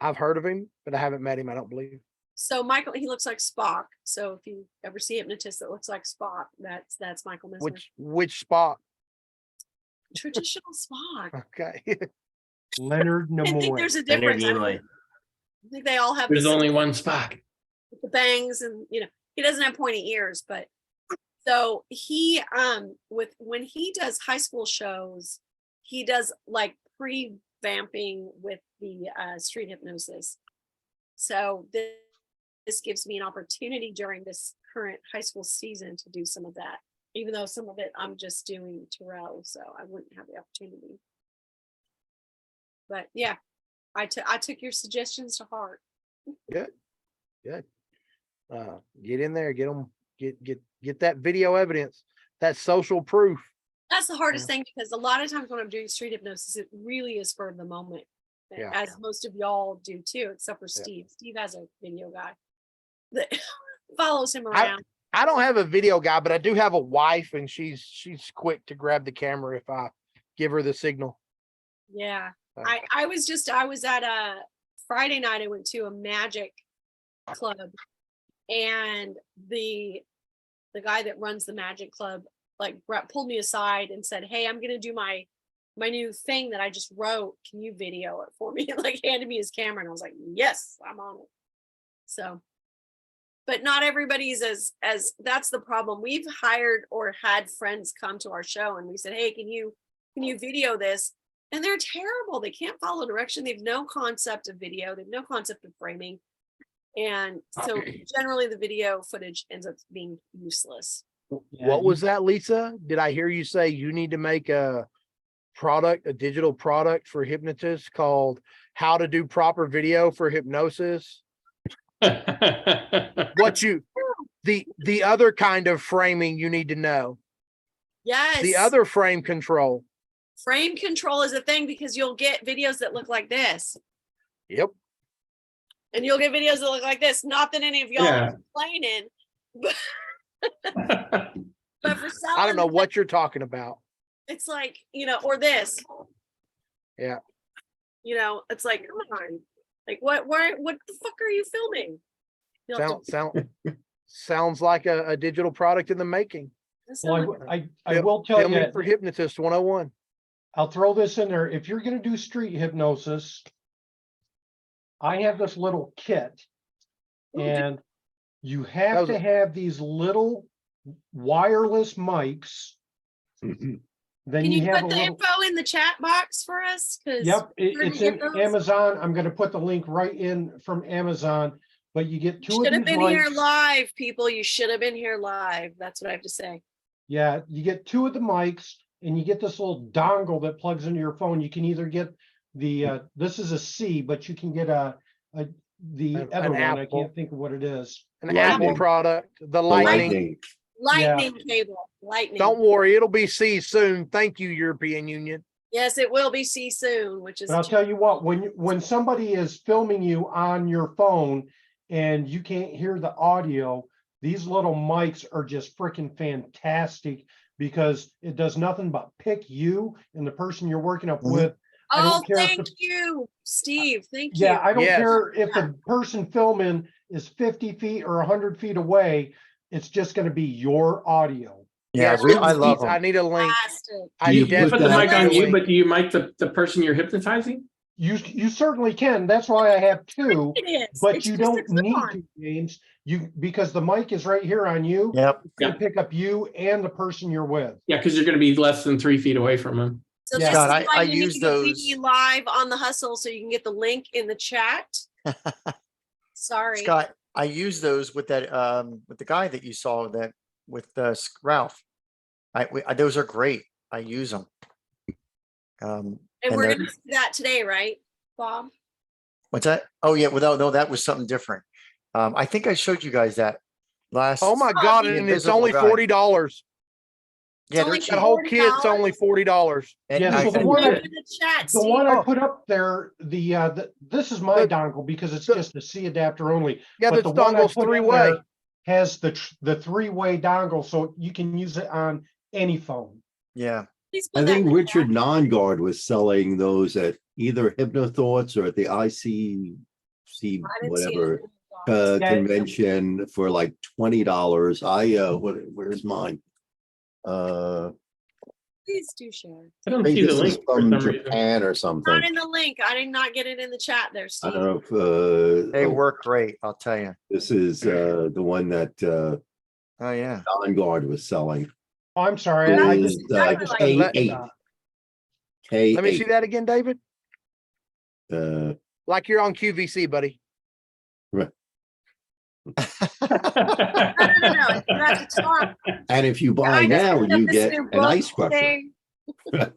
I've heard of him, but I haven't met him, I don't believe. So Michael, he looks like Spock. So if you ever see a hypnotist that looks like Spock, that's Michael Mesmer. Which spot? Traditional Spock. Okay. Leonard I think Nimoy. there's a Leonard difference. Nimoy. I think they all have There's the only one Spock. the bangs, and he doesn't have pointy ears, but so he when he does high school shows, he does like pre-vamping with the street hypnosis. So this gives me an opportunity during this current high school season to do some of that, even though some of it I'm just doing Tarot, so I wouldn't have the opportunity. But yeah, I took your suggestions to heart. Good. Get in there, get them, get that video evidence, that social proof. That's the hardest thing, because a lot of times when I'm doing street hypnosis, it really is for the moment, Yeah. as most of y'all do too, except for Steve. Steve has a video guy that follows him around. I don't have a video guy, but I do have a wife, and she's quick to grab the camera if I give her the signal. Yeah. I was at a Friday night. I went to a magic club, and the guy that runs the magic club pulled me aside and said, "Hey, I'm gonna do my new thing that I just wrote. Can you video it for me?" Like handed me his camera, and I was like, "Yes, I'm on it." So, but not everybody's as that's the problem. We've hired or had friends come to our show, and we said, "Hey, can you video this?" And they're terrible. They can't follow direction. They have no concept of video. They have no concept of framing. And so generally the video footage ends up being useless. What was that, Lisa? Did I hear you say you need to make a digital product for hypnotists called How to Do Proper Video for Hypnosis? The other kind of framing you need to know. Yes. The other frame control. Frame control is a thing, because you'll get videos that look like this. Yep. And you'll get videos that look like this. Not that any of y'all are complaining, but for selling, I don't know what you're talking about. it's like, or this. Yeah. It's like, come on. Like what the fuck are you filming? You'll have to- Sounds like a digital product in the making. Well, I will tell you, Filming for Hypnotist 101. I'll throw this in there. If you're going to do street hypnosis, I have this little kit, and you have to have these little wireless mics. Then Can you have put the info in the chat box for us? Yep, it's in Amazon. I'm going to put the link right in from Amazon. But you get two of these Should have been here mics. live, people. You should have been here live. That's what I have to say. Yeah, you get two of the mics, and you get this little dongle that plugs into your phone. You can either get the this is a C, but you can get the other one. I Apple. can't think of what it is. An Apple product, the Lightning. Lightning cable. Lightning. Don't worry, it'll be C soon. Thank you, European Union. Yes, it will be C soon, which is. But I'll tell you what, when somebody is filming you on your phone and you can't hear the audio, these little mics are just freaking fantastic, because it does nothing but pick you and the person you're working up with I Oh, don't care if thank the, you, Steve. Thank yeah, you. I don't Yes. care if the person filming is 50 feet or 100 feet away. It's just gonna be your audio. Yeah, Yes, I love I them. need a link. Fantastic. I Do you You put the desperately mic need on a you, link. but do you mic the person you're hypnotizing? You certainly can. That's why I have two, It is. but It's you just a don't need clip-on. to, James. Because the mic is right here on you. Yep. It's gonna pick up you and the person you're with. Yeah, because you're going to be less than 3 feet away from him. So Yeah. this Scott, is why I you use need to those. be live on the hustle so you can get the link in the chat. Sorry. Scott, I use those with that with the guy that you saw that with Ralph. Those are great. I use them. And and we're the- gonna see that today, right, Bob? What's that? Oh yeah, well no, that was something different. I think I showed you guys that last. Oh my Oh, God, the and it's invisible only guy. $40. Yeah, only they're That cheap. whole kit's $40? only $40. And Yeah, I- so the and- one Link I, in the chat, the Steve. one I Oh. put up there, this is my The- dongle because it's the- just a C adapter only. Yeah, But this the one I dongle's put in three-way. there has the three-way dongle, so you can use it on any phone. yeah. Please put I that think in the Richard Nongard was selling those at either HypnoThoughts or at the ICC, chat. I didn't see it. whatever, Yeah. convention for like $20. Where's mine? Please do share. I don't Hey, see the this is link for from some reason. Japan or something. Not in the link. I did not get it in the chat there, I Steve. don't know if, They work great, I'll tell you. this is, the one that, Oh yeah. Nongard was selling. Oh, I'm sorry. It I is, just, I just got Let- K8. Let me see K8. that again, David. Like you're on QVC, buddy. No. You have to talk. And if you buy I just now, picked up you this get new an book ice crusher. today. What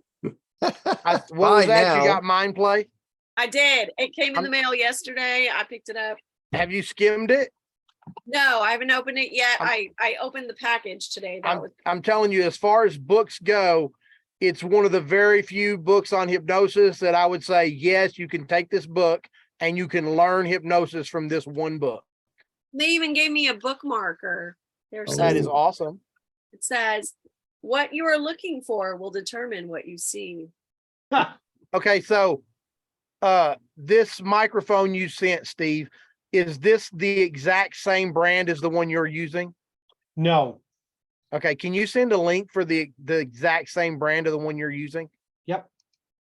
Buy was that? You now. got Mind Play? I did. It came in the I'm- mail yesterday. I picked it up. Have you skimmed it? No, I haven't opened it yet. I'm- I opened the package today. That was I'm telling you, as far as books go, it's one of the very few books on hypnosis that I would say, yes, you can take this book and you can learn hypnosis from this one book. they even gave me a bookmarker. There's That is Oh. awesome. it says what you are looking for will determine what you see. Okay, so this microphone you sent, Steve, is this the exact same brand as the one you're using? no. Okay, can you send a link for the exact same brand of the one you're using? Yep.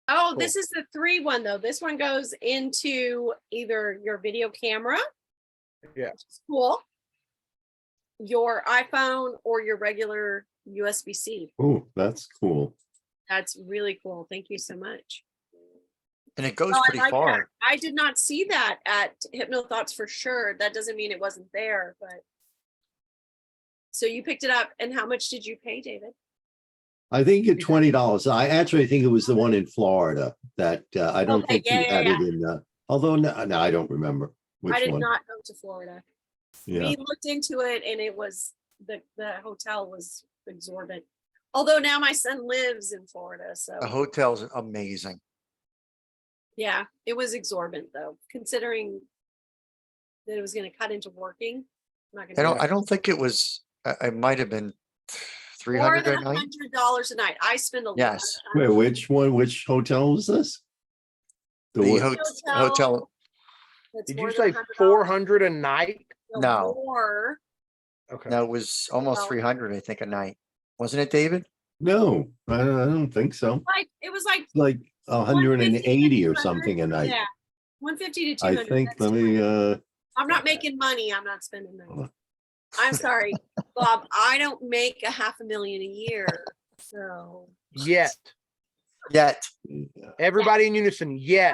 Oh, Cool. this is the 3 one though. This one goes into either your video camera. Yeah. Which is cool. Your iPhone or your regular USB-C. Oh, that's cool. That's really cool. Thank you so much. And it goes Oh, I pretty like that. far. I did not see that at HypnoThoughts for sure. That doesn't mean it wasn't there, but so you picked it up and how much did you pay, David? I think at $20. I actually think it was the one in Florida that I don't Okay, think you yeah, had yeah, it in. Although no, I don't remember I which did one. not go to Florida. Yeah, We looked into it and it was the hotel was exorbitant. Although now my son lives in Florida, so The hotel's amazing. yeah, it was exorbitant though, considering that it was going to cut into working. I'm not gonna I don't think it was. It might have been more 300 than a night. $100 a night. I spend a lot. Yes. of time. where which one? Which hotel was this? The The one- hotel. That's Did more you than say $100. 400 a night? No. More. Okay. No, it was almost Well- 300, I think, a night. Wasn't it, David? No, I don't think so. Like it was like Like 180 or 200. something a night. Yeah, 150 to I 200. think. That's Let me. I'm not making money. I'm not spending money. I'm sorry, Bob. I don't make $500,000 a year. So Yet. Yet. Everybody in unison, yet.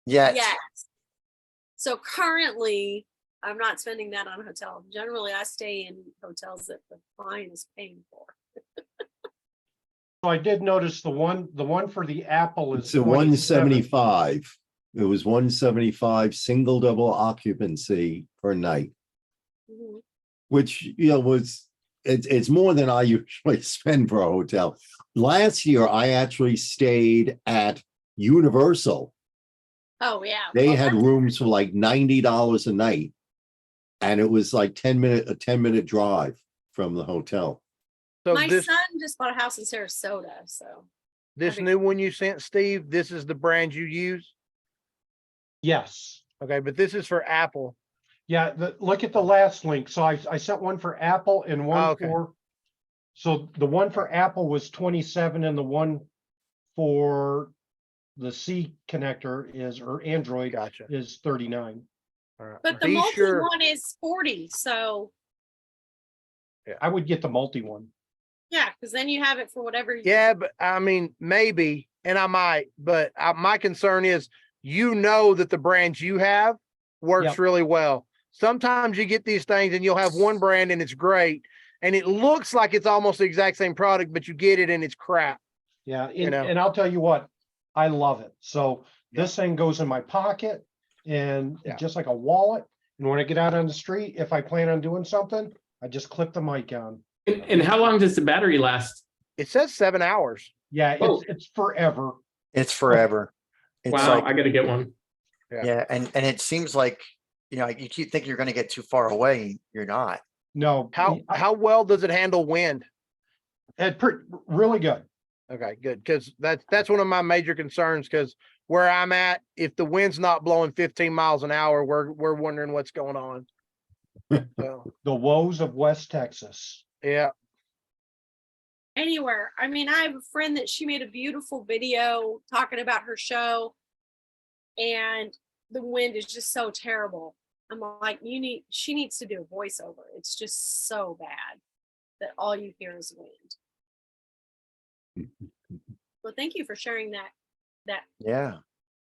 Yet. yes. So currently, I'm not spending that on a hotel. Generally, I stay in hotels that the client is paying for. So I did notice the one for the Apple is It's a 27. 175. It was 175 single double occupancy per night, Mhm. which was it's more than I usually spend for a hotel. Last year, I actually stayed at Universal. Oh yeah. They Well, had rooms for like $90 a night, and it was like a 10-minute drive from the hotel. So my this son just bought a house in Sarasota, so This That'd new one you sent, Steve, this is the brand you use? Yes. Okay, but this is for Apple. Yeah, look at the last link. So I sent one for Apple and one Okay. for, so the one for Apple was 27 and the one for the C connector is, or Android Gotcha. is 39. All right. But the Be multi sure. one is 40, so I would get the multi one. yeah, because then you have it for whatever. Yeah, but I mean, maybe, and I might, but my concern is, you know, that the brands you have works Yep. really well. Sometimes you get these things and you'll have one brand and it's great, and it looks like it's almost the exact same product, but you get it and it's crap. Yeah, You know. and I'll tell you what, I love it. So this thing goes in my pocket and Yeah. just like a wallet. And when I get out on the street, if I plan on doing something, I just clip the mic on. And how long does the battery last? It says 7 hours. Yeah, Oh. it's forever. It's forever. It's Wow, like, I gotta get one. yeah, and it seems like, you know, you keep thinking you're gonna get too far away. You're not. No, How well does it handle wind? really good. Okay, good. Because that's one of my major concerns. Because where I'm at, if the wind's not blowing 15 miles an hour, we're wondering what's going on. So The woes of West Texas. yeah, Anywhere. I mean, I have a friend that she made a beautiful video talking about her show, and the wind is just so terrible. I'm like, she needs to do a voiceover. It's just so bad that all you hear is wind. Well, thank you for sharing that. Yeah.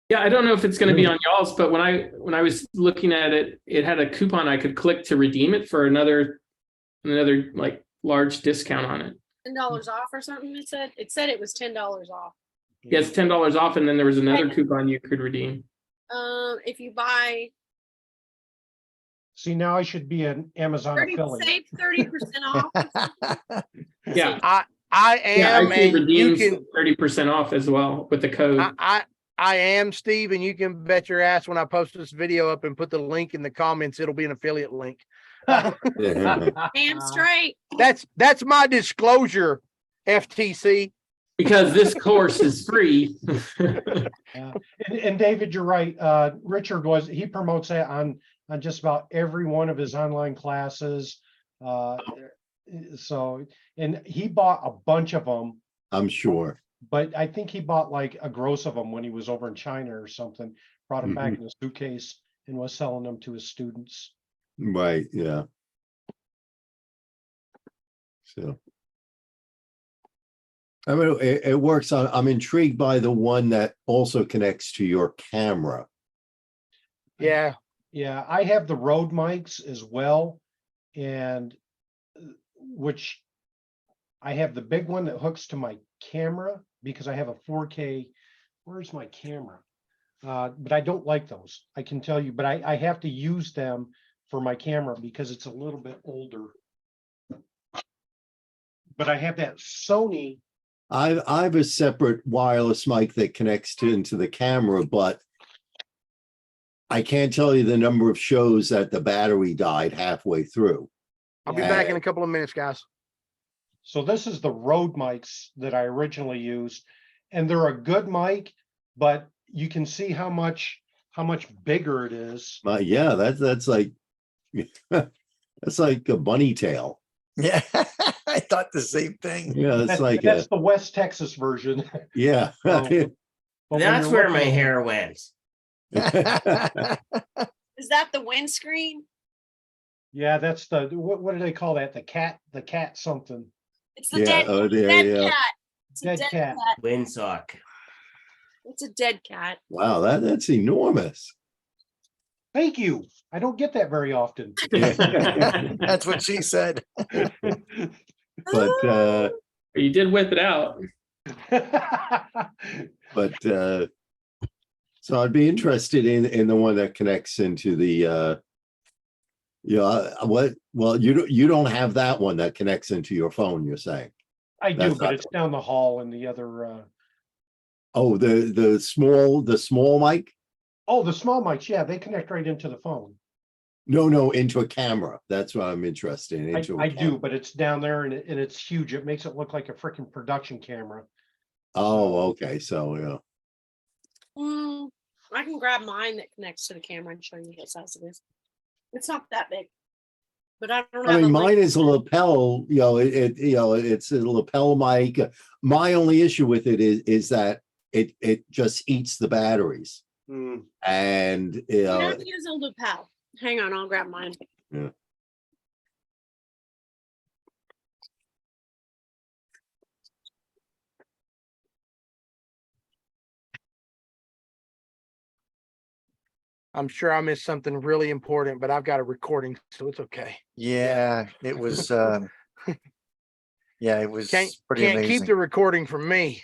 Yeah, I don't know if it's going to be on y'all's, but when I was looking at it, it had a coupon I could click to redeem it for another like large discount on it. $10 off or something. It said it was $10 off. Yeah, it's $10 off, and then there was another coupon you could redeem. If you buy See, now I should be an Amazon 30, affiliate. save 30% off. Yeah, I yeah, am, I can and you redeem can. 30% off as well with the code. I am, Steve, and you can bet your ass when I post this video up and put the link in the comments, it'll be an affiliate link. Damn straight. That's my disclosure, FTC. Because this course is free. And David, you're right. Richard he promotes that on just about every one of his online classes. So, and he bought a bunch of them, I'm sure. but I think he bought like a gross of them when he was over in China or something, brought them back in a suitcase and was selling them to his students. Right, yeah. So. I mean, it works on, I'm intrigued by the one that also connects to your camera. Yeah. Yeah, I have the Rode mics as well, and which I have the big one that hooks to my camera because I have a 4K. Where's my camera? But I don't like those. I can tell you, but I have to use them for my camera because it's a little bit older. But I have that Sony. I have a separate wireless mic that connects into the camera, but I can't tell you the number of shows that the battery died halfway through. I'll be back in a couple of minutes, guys. So this is the Rode mics that I originally used, and they're a good mic, but you can see how much bigger it is. Yeah, that's like that's like a bunny tail. Yeah. I thought the same thing. Yeah, it's like That's the West Texas version. yeah. So, but when That's you're where my looking- hair went. Is that the windscreen? Yeah, that's the what do they call that? The cat something. It's the Yeah, dead, oh, yeah, dead yeah. cat. It's a Dead dead cat. cat. Windsock. It's a dead cat. Wow, that's enormous. Thank you. I don't get that very often. That's what she said. But You did whip it out. so I'd be interested in the one that connects into the you don't have that one that connects into your phone, you're saying? I do, That's but not- it's down the hall in the other. Oh, the small mic? Oh, the small mics. Yeah, they connect right into the phone. No, into a camera. That's what I'm interested in. Into a I camera. do, but it's down there and it's huge. It makes it look like a freaking production camera. Oh, okay, so, yeah. I can grab mine that connects to the camera and show you what size it is. It's not that big, but I don't I have mean, a mine link. is a lapel, it's a lapel mic. My only issue with it is that it just eats the batteries. And, You don't use a lapel. Hang on, I'll grab mine. yeah. I'm sure I missed something really important, but I've got a recording, so it's okay. Yeah, it was, yeah, it was Can't pretty keep amazing. the recording from me.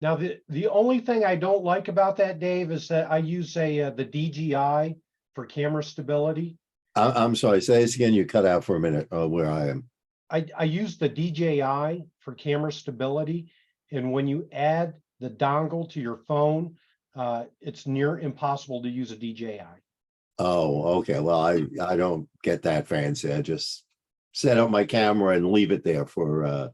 Now, the only thing I don't like about that, Dave, is that I use the DJI for camera stability. I'm sorry, say this again, you cut out for a minute, where I am. I use the DJI for camera stability, and when you add the dongle to your phone, it's near impossible to use a DJI. Oh, okay, well, I don't get that fancy, I just set up my camera and leave it there for,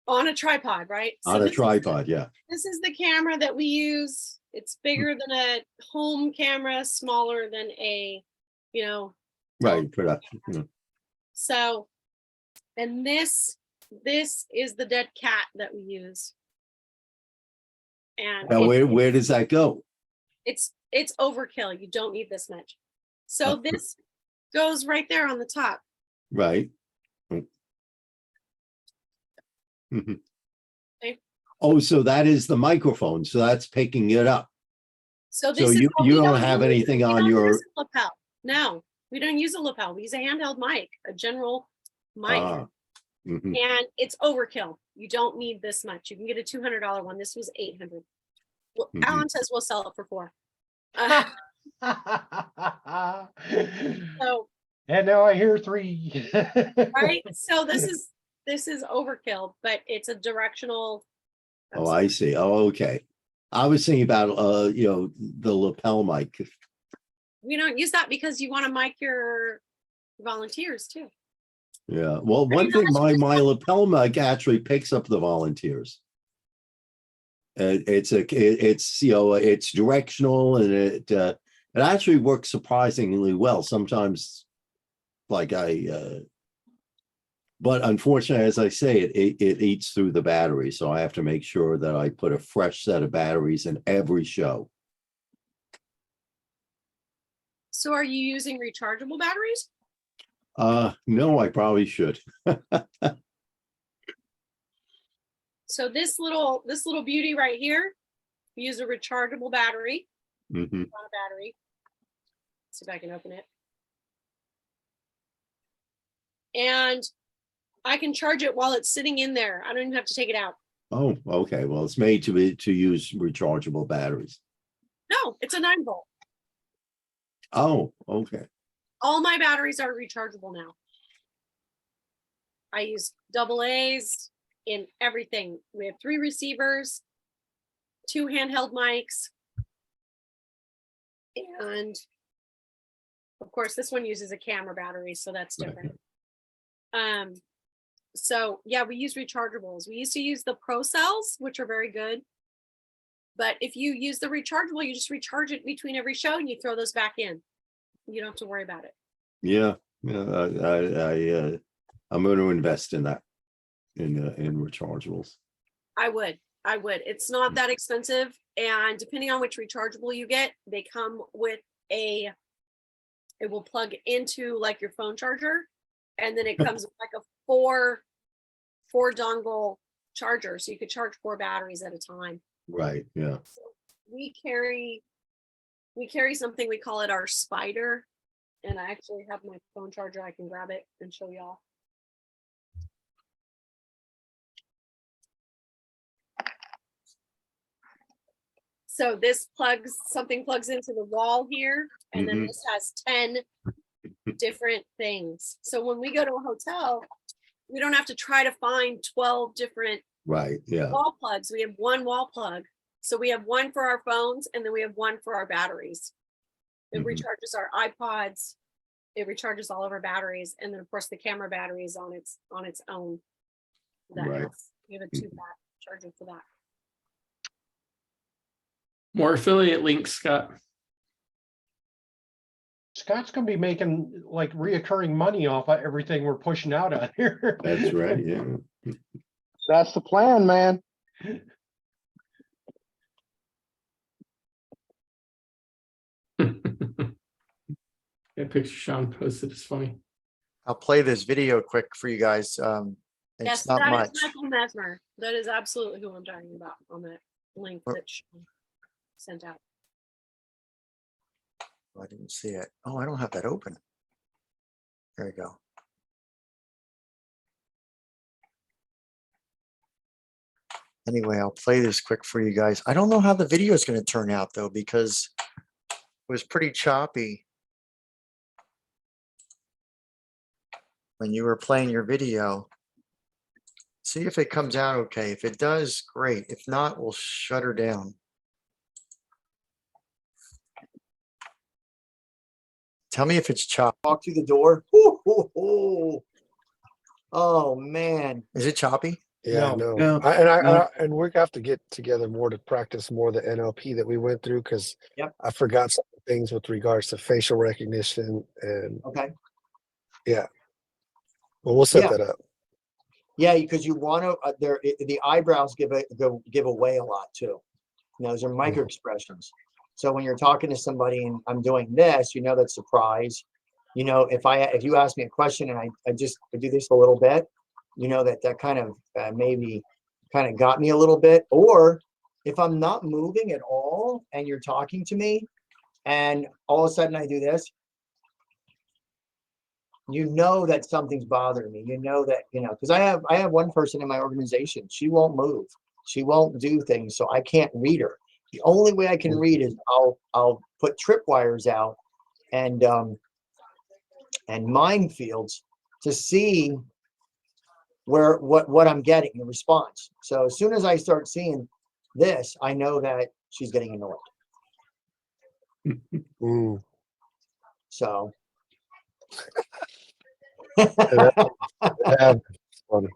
On a tripod, right? So on a this is- tripod, yeah. This is the camera that we use. It's bigger than a home camera, smaller than a, Right, production. Yeah. so, and this is the dead cat that we use. And Now, where does that go? it's overkill. You don't need this much. So this goes right there on the top. Right. Mhm. Okay. Oh, so that is the microphone, so that's picking it up. So So this is you what we don't have use. anything We on don't your, use a lapel. No, we don't use a lapel. We use a handheld mic, a general mic. mhm. And it's overkill. You don't need this much. You can get a $200 one. This was $800. Well, Mhm. Alan says we'll sell it for $4. So And now I hear 3. right. So this is overkill, but it's a directional. Oh, I see. Oh, okay. I was thinking about, the lapel mic. We don't use that because you want to mic your volunteers too. Yeah, well, one thing, my lapel mic actually picks up the volunteers. It's directional, and it actually works surprisingly well. Sometimes, like but unfortunately, as I say, it eats through the battery, so I have to make sure that I put a fresh set of batteries in every show. So are you using rechargeable batteries? No, I probably should. So this little beauty right here, we use a rechargeable battery. Mhm. On a battery. See if I can open it. And I can charge it while it's sitting in there. I don't even have to take it out. Oh, okay. Well, it's made to use rechargeable batteries. No, it's a 9-volt. Oh, okay. All my batteries are rechargeable now. I use AA's in everything. We have 3 receivers, 2 handheld mics, and of course this one uses a camera battery, so that's different. So yeah, we use rechargeables. We used to use the Pro cells, which are very good. But if you use the rechargeable, you just recharge it between every show and you throw those back in. You don't have to worry about it. Yeah, I'm going to invest in that, in rechargeables. I would. It's not that expensive. And depending on which rechargeable you get, they come with it will plug into like your phone charger. And then it comes with like a four dongle charger. So you could charge 4 batteries at a time. Right, yeah. So we carry something, we call it our Spider. And I actually have my phone charger. I can grab it and show y'all. So this something plugs into the wall here, and then this has 10 different things. So when we go to a hotel, we don't have to try to find 12 different Right, yeah. wall plugs. We have one wall plug. So we have one for our phones, and then we have one for our batteries. It recharges our iPods. it recharges all of our batteries, and then of course the camera battery is on its own. That Right. we have a 2-watt charger for that. More affiliate links, Scott. Scott's gonna be making like reoccurring money off of everything we're pushing out on here. That's right, yeah. That's the plan, man. That picture Sean posted is funny. I'll play this video quick for you guys. Yes, It's not that much. is Michael Mesmer. That is absolutely who I'm talking about on that link that Sean sent out. I didn't see it. Oh, I don't have that open. There you go. Anyway, I'll play this quick for you guys. I don't know how the video is going to turn out though, because it was pretty choppy when you were playing your video. See if it comes out okay. If it does, great. If not, we'll shut her down. Tell me if it's choppy. Walk through the door. Oh man, is it choppy? Yeah, No. no. And we're gonna have to get together more to practice more of the NLP that we went through, because Yep. I forgot some things with regards to facial recognition, and Okay. well, we'll set Yeah. that up. Yeah, because you want to. The eyebrows give away a lot too. Those are micro expressions. So when you're talking to somebody and I'm doing this, that surprise. If you ask me a question and I do this a little bit, that kind of maybe kind of got me a little bit. Or if I'm not moving at all and you're talking to me and all of a sudden I do this, that something's bothering me. Because I have one person in my organization. She won't move. She won't do things. So I can't read her. The only way I can read is I'll put tripwires out and minefields to see what I'm getting, the response. So as soon as I start seeing this, I know that she's getting annoyed. Mm. So Funny.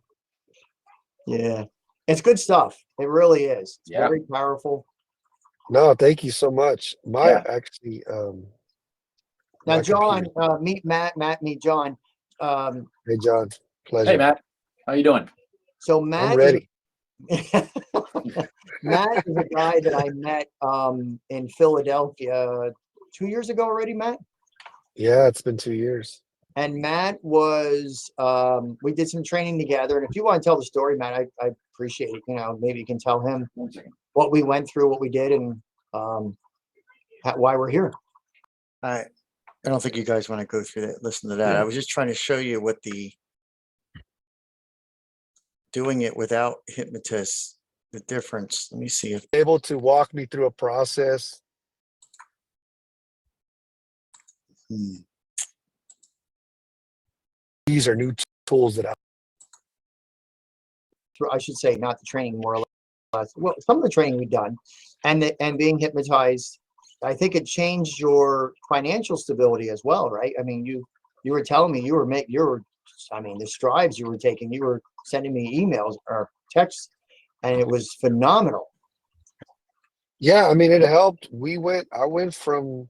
yeah, it's good stuff. It really is. It's Yeah. very powerful. No, thank you so much. Yeah. Actually, Now, my John, computer- meet Matt. Matt, meet John. Hey, John, pleasure. Hey, Matt. How you doing? So Matt, I'm ready. Matt is a guy that I met in Philadelphia 2 years ago already, Matt. Yeah, it's been 2 years. And Matt was, we did some training together. And if you want to tell the story, Matt, I appreciate it. Maybe you can tell him what we went through, what we did, and why we're here. I don't think you guys want to go through that, listen to that. I was just trying to show you what doing it without hypnotists, the difference. Let me see if Able to walk me through a process. These are new tools that I should say, not the training, more or less. Well, some of the training we've done, and being hypnotized, I think it changed your financial stability as well, right? I mean, you were telling me the strides you were taking, you were sending me emails or texts, and it was phenomenal. Yeah, I mean, it helped. I went from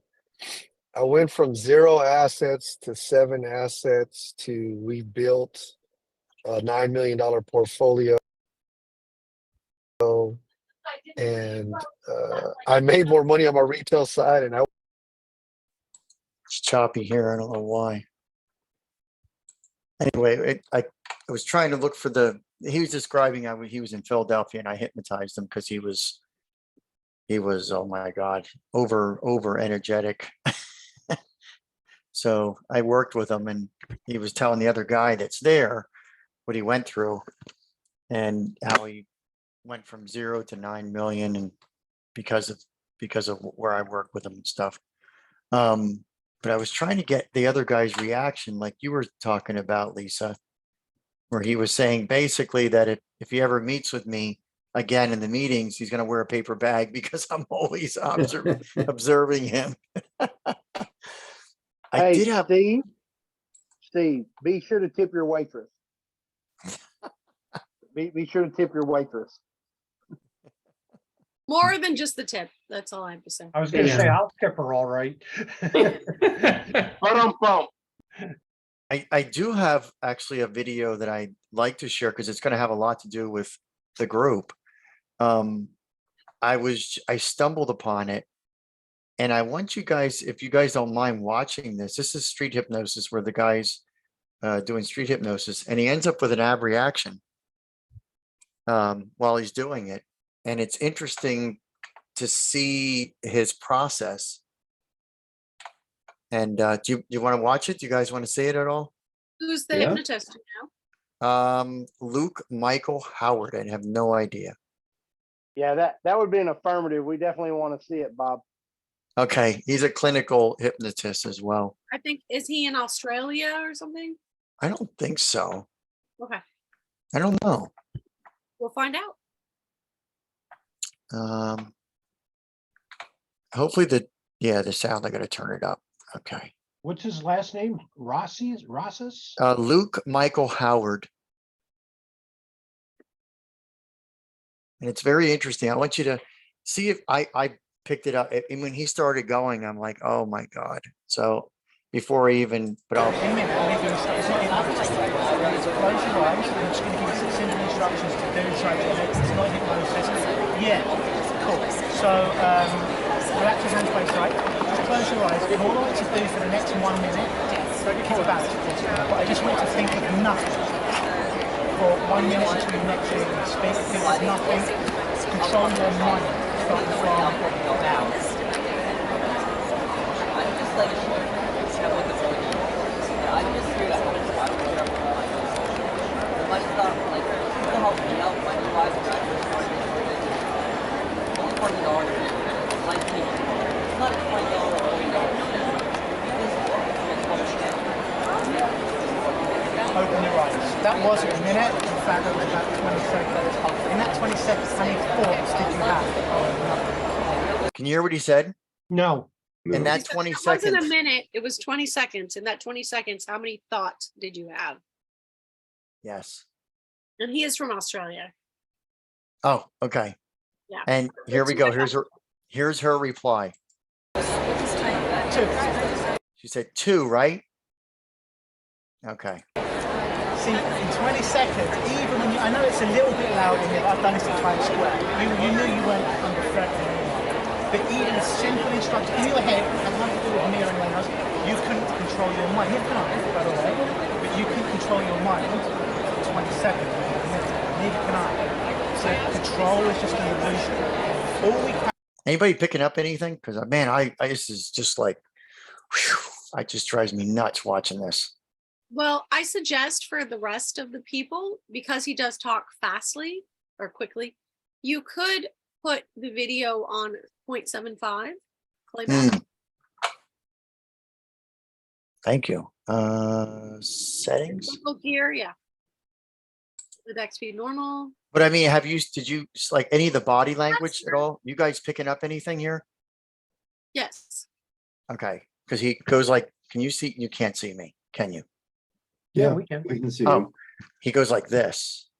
0 assets to 7 assets to we built a $9 million portfolio. And I made more money on my retail side, and It's choppy here. I don't know why. Anyway, I was trying to look for he was describing he was in Philadelphia and I hypnotized him because he was, oh my God, over energetic. So I worked with him and he was telling the other guy that's there what he went through and how he went from 0 to 9 million and because of where I work with him and stuff. But I was trying to get the other guy's reaction, like you were talking about, Lisa, where he was saying basically that if he ever meets with me again in the meetings, he's going to wear a paper bag because I'm always observing him. Steve, Steve, be sure to tip your waitress. Be sure to tip your waitress. More than just the tip. That's all I have to say. I was gonna say, Yeah. I'll tip her all right. Bump. I do have actually a video that I'd like to share because it's going to have a lot to do with the group. I stumbled upon it, and I want you guys, if you guys don't mind watching this, this is street hypnosis where the guy's doing street hypnosis, and he ends up with an ab reaction while he's doing it. And it's interesting to see his process. And do you want to watch it? Do you guys want to see it at all? Who's the Yeah. hypnotist now? Luke Michael Howard. I have no idea. Yeah, that would be an affirmative. We definitely want to see it, Bob. Okay, he's a clinical hypnotist as well. I think, is he in Australia or something? I don't think so. Okay, I don't know. we'll find out. Hopefully the sound, I gotta turn it up. Okay. What's his last name? Rosses? Luke Michael Howard. And it's very interesting. I want you to see if I picked it up. And when he started going, I'm like, oh my God. So before I even, but I'll. Close your eyes. I'm just going to give you some simple instructions to do. So it's not hypnosis. Yeah, cool. So relax your hands by side. Just close your eyes. And all I want you to do for the next 1 minute, it's about to but I just want you to think of nothing for 1 minute until you next year and speak. Think of nothing. Control your mind. Starting from now. Open your eyes. That wasn't a minute. In fact, it was about 20 seconds. In that 20 seconds, how many thoughts did you have? Can you hear what he said? No. In that He said 20 it wasn't seconds. a minute, it was 20 seconds. In that 20 seconds, how many thoughts did you have? Yes. And he is from Australia. Oh, okay. Yeah. And here we go. Here's her reply. 2. She said 2, right? Okay. See, in 20 seconds, even when I know it's a little bit loud in here, but I've done this in Times Square. You knew you weren't under threat anymore. But even a simple instruction in your head, had nothing to do with me or anyone else, you couldn't control your mind. You can, by the way, but you can control your mind for 20 seconds. Neither can I. So control is just an illusion. All we can. Anybody picking up anything? Because man, this is just like, whew, it just drives me nuts watching this. Well, I suggest for the rest of the people, because he does talk fastly or quickly, you could put the video on 0.75 playback. Thank you. Settings. Local gear, yeah. The deck speed normal. But I mean, did you like any of the body language at all? You guys picking up anything here? Yes. Okay. Because he goes like, can you see? You can't see me, can you? Yeah, we can. We can see. Oh, he goes like this.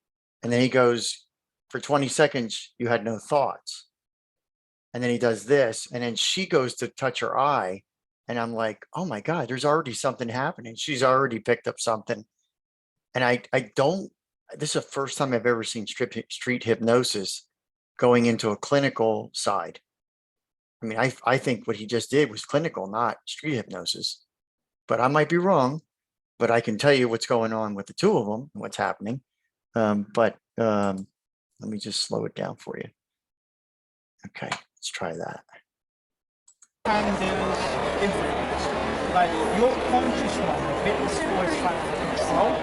And then he goes, for 20 seconds, you had no thoughts. And then he does this. And then she goes to touch her eye. And I'm like, oh my God, there's already something happening. She's already picked up something. And I don't, this is the first time I've ever seen street hypnosis going into a clinical side. I mean, I think what he just did was clinical, not street hypnosis. But I might be wrong. But I can tell you what's going on with the two of them and what's happening. But let me just slow it down for you. Okay, let's try that. Can do is influence. Like your conscious one, the bit that's always trying to control,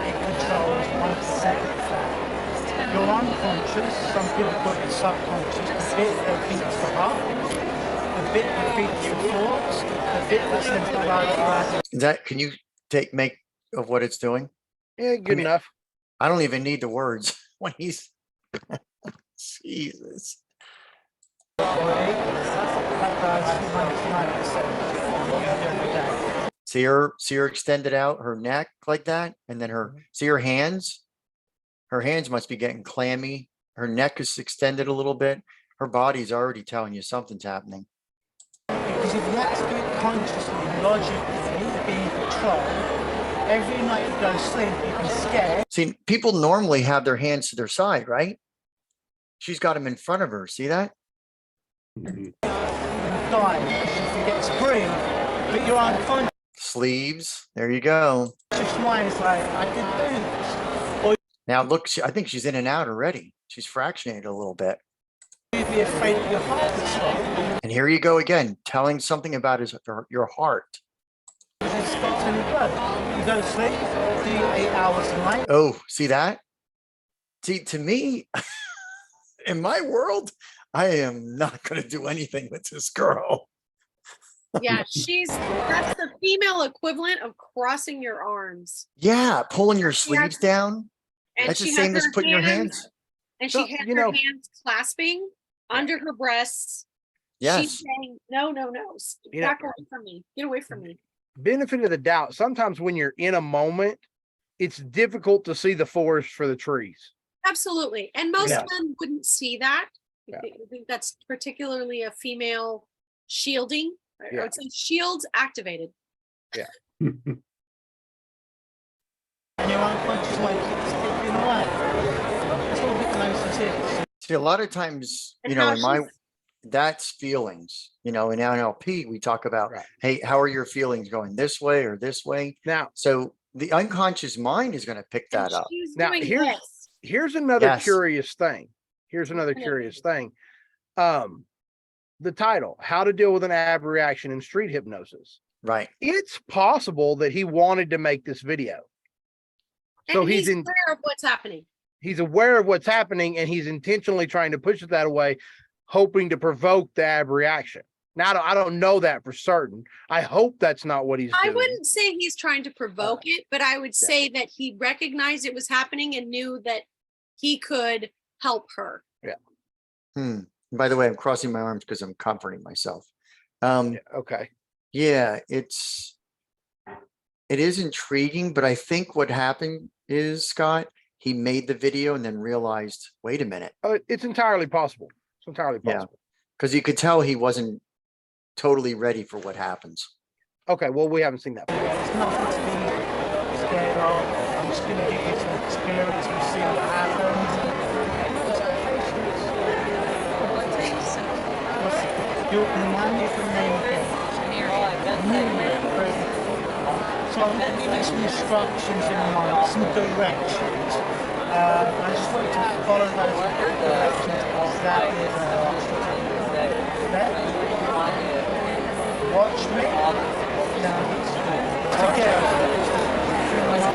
it controls 1%. Your unconscious, some people call it subconscious, the bit that beats the heart, the bit that beats your thoughts, the bit that sends the blood. Is that, can you make of what it's doing? Yeah, good enough. I don't even need the words when he's, Jesus. That does 99%. See her extended out her neck like that, and then see her hands. Her hands must be getting clammy. Her neck is extended a little bit. Her body's already telling you something's happening. Because if you activate consciously, logically, be in control, every night you go to sleep, you can scare. See, people normally have their hands to their side, right? She's got them in front of her. See that? Die, you forget to breathe, but you're unconscious. Sleeves. There you go. Mind is like, I can do this. Or Now look, I think she's in and out already. She's fractionated a little bit. you'd be afraid that your heart would stop. And here you go again, telling something about your heart. It stops and you go. You go to sleep, do 8 hours a night. Oh, see that? See, to me, in my world, I am not going to do anything with this girl. Yeah, that's the female equivalent of crossing your arms. Yeah, pulling your sleeves down. And That's the she same has as her putting your hands. And So, she has you her know- hands clasping under her breasts. Yes. She's saying, no, You know- back away from me. Get away from me. Benefit of the doubt. Sometimes when you're in a moment, it's difficult to see the forest for the trees. Absolutely. And most Yeah. men wouldn't see that. Yeah. I think that's particularly a female shielding. I Yeah. would say shields activated. And your unconscious mind keeps slipping away. That's what hypnosis is. See, a lot of times, And you know, how that's feelings. You know, in NLP, we talk about, Right. hey, how are your feelings going this way or this way? Now, So the unconscious mind is going to pick And that up. she's Now, doing here's- this. here's another Yes. curious thing. The title, How to Deal with an Ab-Reaction in Street Hypnosis. Right. It's possible that he wanted to make this video. So And he's aware of what's happening. he's aware of what's happening and he's intentionally trying to push it that away, hoping to provoke the ab reaction. Now, I don't know that for certain. I hope that's not what he's I doing. wouldn't say he's trying to provoke it, but I would say that he recognized it was happening and knew that he could help her. By the way, I'm crossing my arms because I'm comforting myself. Yeah, okay. Yeah, it is intriguing, but I think what happened is, Scott, he made the video and then realized, wait a minute, It's entirely possible. It's entirely Yeah. possible. because you could tell he wasn't totally ready for what happens. Okay, well, we haven't seen that. It's nothing to be scared of. I'm just going to give you some experience and see what happens. You'll remind me of the name again. So I'm going to give you some instructions in mind, some directions. I just want you to follow those directions exactly as I asked you to. Watch me. Now, together.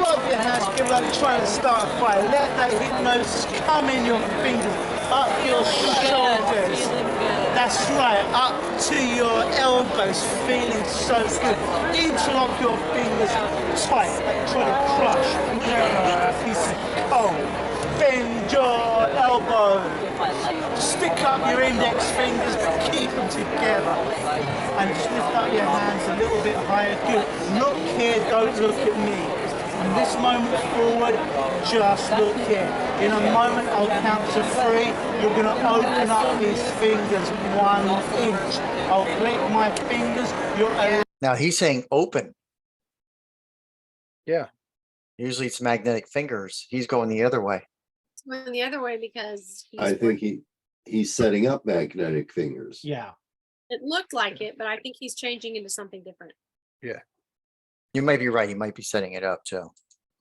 Rub your hands, give like trying to start a fire. Let that hypnosis come in your fingers, up your shoulders. That's right, up to your elbows, feeling so good. Interlock your fingers tight, like trying to crush a piece of coal. Bend your elbow. Stick up your index fingers, but keep them together. And just lift up your hands a little bit higher. Good. Look here, don't look at me. From this moment forward, just look here. In a moment, I'll count to 3. You're going to open up these fingers 1 inch. I'll click my fingers. You're Now he's saying open. Yeah. Usually it's magnetic fingers. He's going the other way. It's going the other way because I think he's setting up magnetic fingers. Yeah. it looked like it, but I think he's changing into something different. You might be right. He might be setting it up too.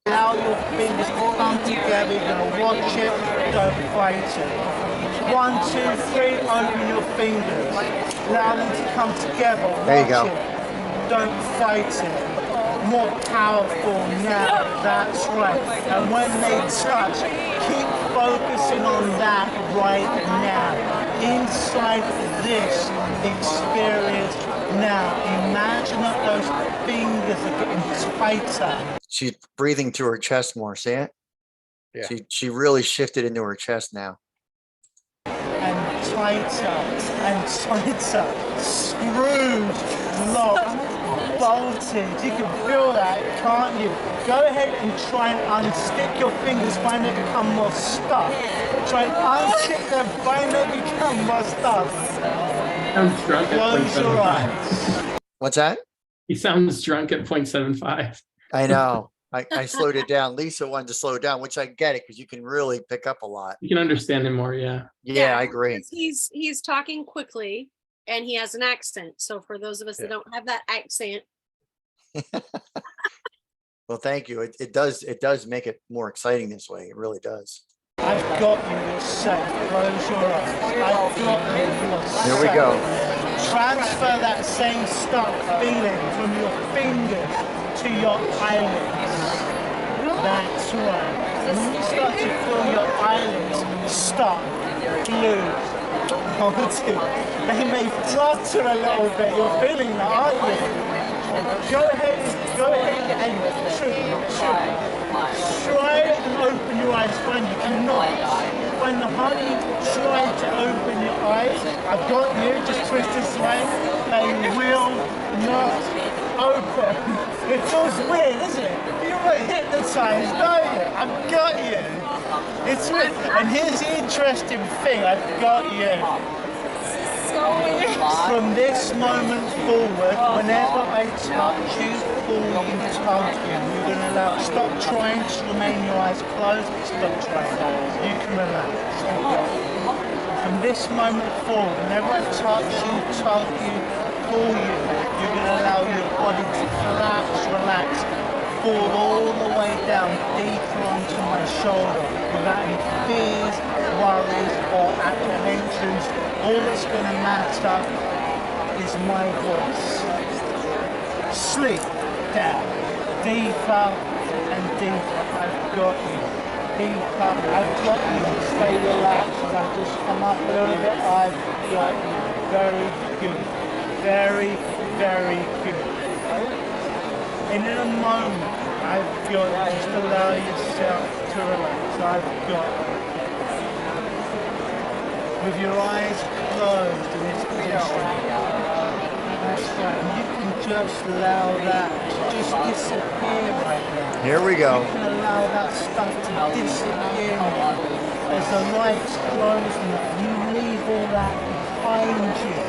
Now your fingers come together, you're going to watch it, don't fight it. 1, 2, 3, open your fingers. Allow them to come together, There you watch go. it. Don't fight it. More powerful now, that's right. And when they touch, keep focusing on that right now. Inside this experience now, imagine that those fingers are getting tighter. She's breathing through her chest more. See it? Yeah. She really shifted into her chest now. And tighter and tighter. Screwed, locked. voltage. You can feel that, can't you? Go ahead and try and unstick your fingers, find they become more stuck. Try and unstick them, find they become more stuck. Sounds drunk at Close your 0.75. eyes. What's that? He sounds drunk at 0.75. I know. I slowed it down. Lisa wanted to slow it down, which I get it because you can really pick up a lot. You can understand him more, yeah. Yeah, I agree. because he's talking quickly and he has an accent. So for those of us that don't have that accent, Well, thank you. It does make it more exciting this way. It really does. I've got you, you're safe. Close your eyes. I've got you, you're safe. Here we go. Transfer that same stuck feeling from your fingers to your eyelids. That's right. When you start to feel your eyelids stuck, glued, they may flutter a little bit. You're feeling that, aren't you? Go ahead and try and open your eyes when you cannot. When the honey try to open your eyes, I've got you, just twist this way, they will not open. It feels weird, isn't it? You were hypnotized, don't you? I've got you. It's weird. And here's the interesting thing, I've got you. From this moment forward, whenever I touch you, pull you, tug you, you're going to allow, stop trying to remain your eyes closed, stop trying, you can relax. From this moment forward, whenever I touch you, tug you, pull you, you're going to allow your body to collapse, relax, fall all the way down, deeper onto my shoulder, without any fears, worries, or apprehensions. All that's going to matter is my voice. Sleep down, deeper and deeper. I've got you. Deeper, I've got you. Stay relaxed. I've just come up a little bit. I've got you. Very good. Very, very good. And in a moment, I've got you. Just allow yourself to relax. I've got you. With your eyes closed in this position. That's right. And you can just allow that to just disappear right now. Here we go. You can allow that stuff to disappear now. As the lights close now, you leave all that behind you.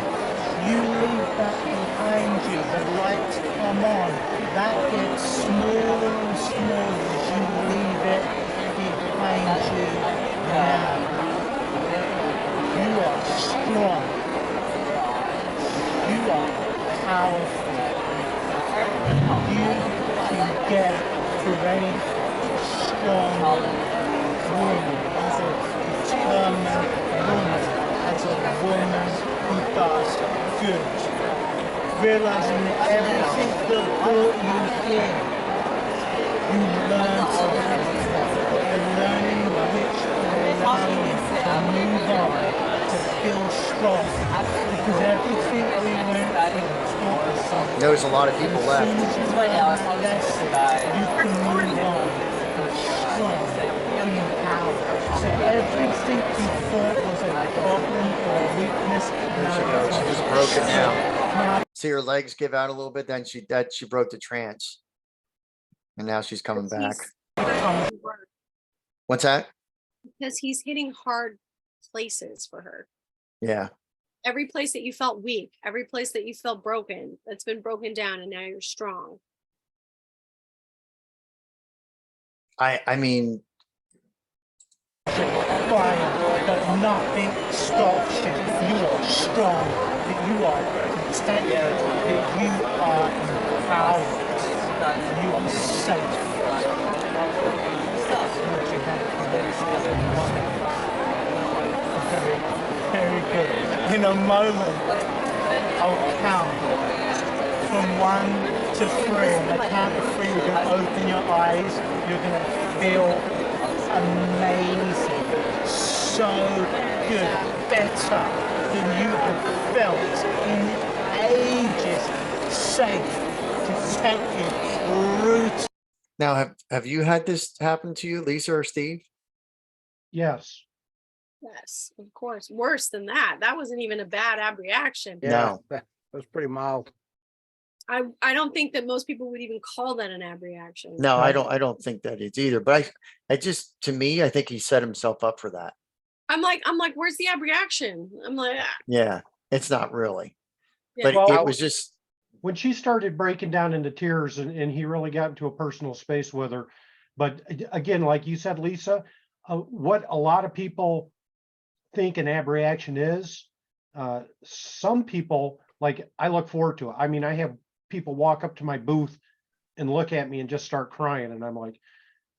You leave that behind you. The lights come on. That gets smaller and smaller as you leave it behind you now. You are strong. You are powerful. You can get through any strong woman, as a determined woman, as a woman who does good. Realizing that everything that brought you here, you learned something. The learning which will allow you to move on. To feel strong, because everything we went through taught us something. There's a lot of people left. As soon as you learn that lesson, you can move on, strong, empowered. So everything you thought was a problem or a weakness, There she goes. She just broke it now. See her legs give out a little bit. Then she broke the trance, and now she's coming back. What's that? because he's hitting hard places for her. Yeah. Every place that you felt weak, every place that you felt broken, that's been broken down, and now you're strong. I mean, fire, but nothing stops you. You are strong, that you are protected, that you are empowered, you are safe. Very good. In a moment, I'll count from 1 to 3. On the count of 3, you're going to open your eyes. You're going to feel amazing. So good. Better than you have felt in ages. Safe, protected, rooted. now have you had this happen to you, Lisa or Steve? Yes. Yes, of course. Worse than that. That wasn't even a bad ab reaction. No. That was pretty mild. I don't think that most people would even call that an ab reaction. No, I don't think that it's either, but I just, to me, I think he set himself up for that. I'm like, where's the ab reaction? I'm like, ah, Yeah, it's not really, yeah. but Well, it was just, when she started breaking down into tears and he really got into a personal space with her. But again, like you said, Lisa, what a lot of people think an ab reaction is, some people, like, I look forward to it. I mean, I have people walk up to my booth and look at me and just start crying. And I'm like,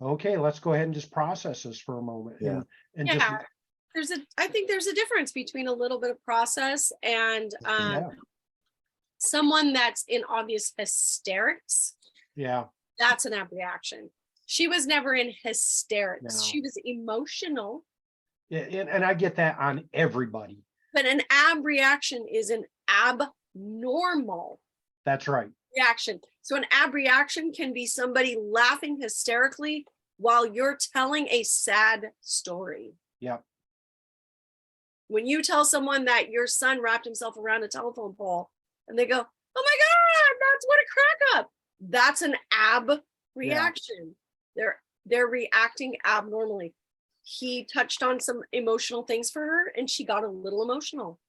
okay, let's go ahead and just process this for a moment. Yeah. And just, Yeah, I think there's a difference between a little bit of process and yeah, someone that's in obvious hysterics. yeah, That's an ab reaction. She was never in hysterics. No. She was emotional, yeah. And I get that on everybody. but an ab reaction is an abnormal That's right. reaction. So an ab reaction can be somebody laughing hysterically while you're telling a sad story. Yep. When you tell someone that your son wrapped himself around a telephone pole and they go, "Oh my God, that's what a crack up." That's an ab reaction. They're reacting abnormally. He touched on some emotional things for her and she got a little emotional.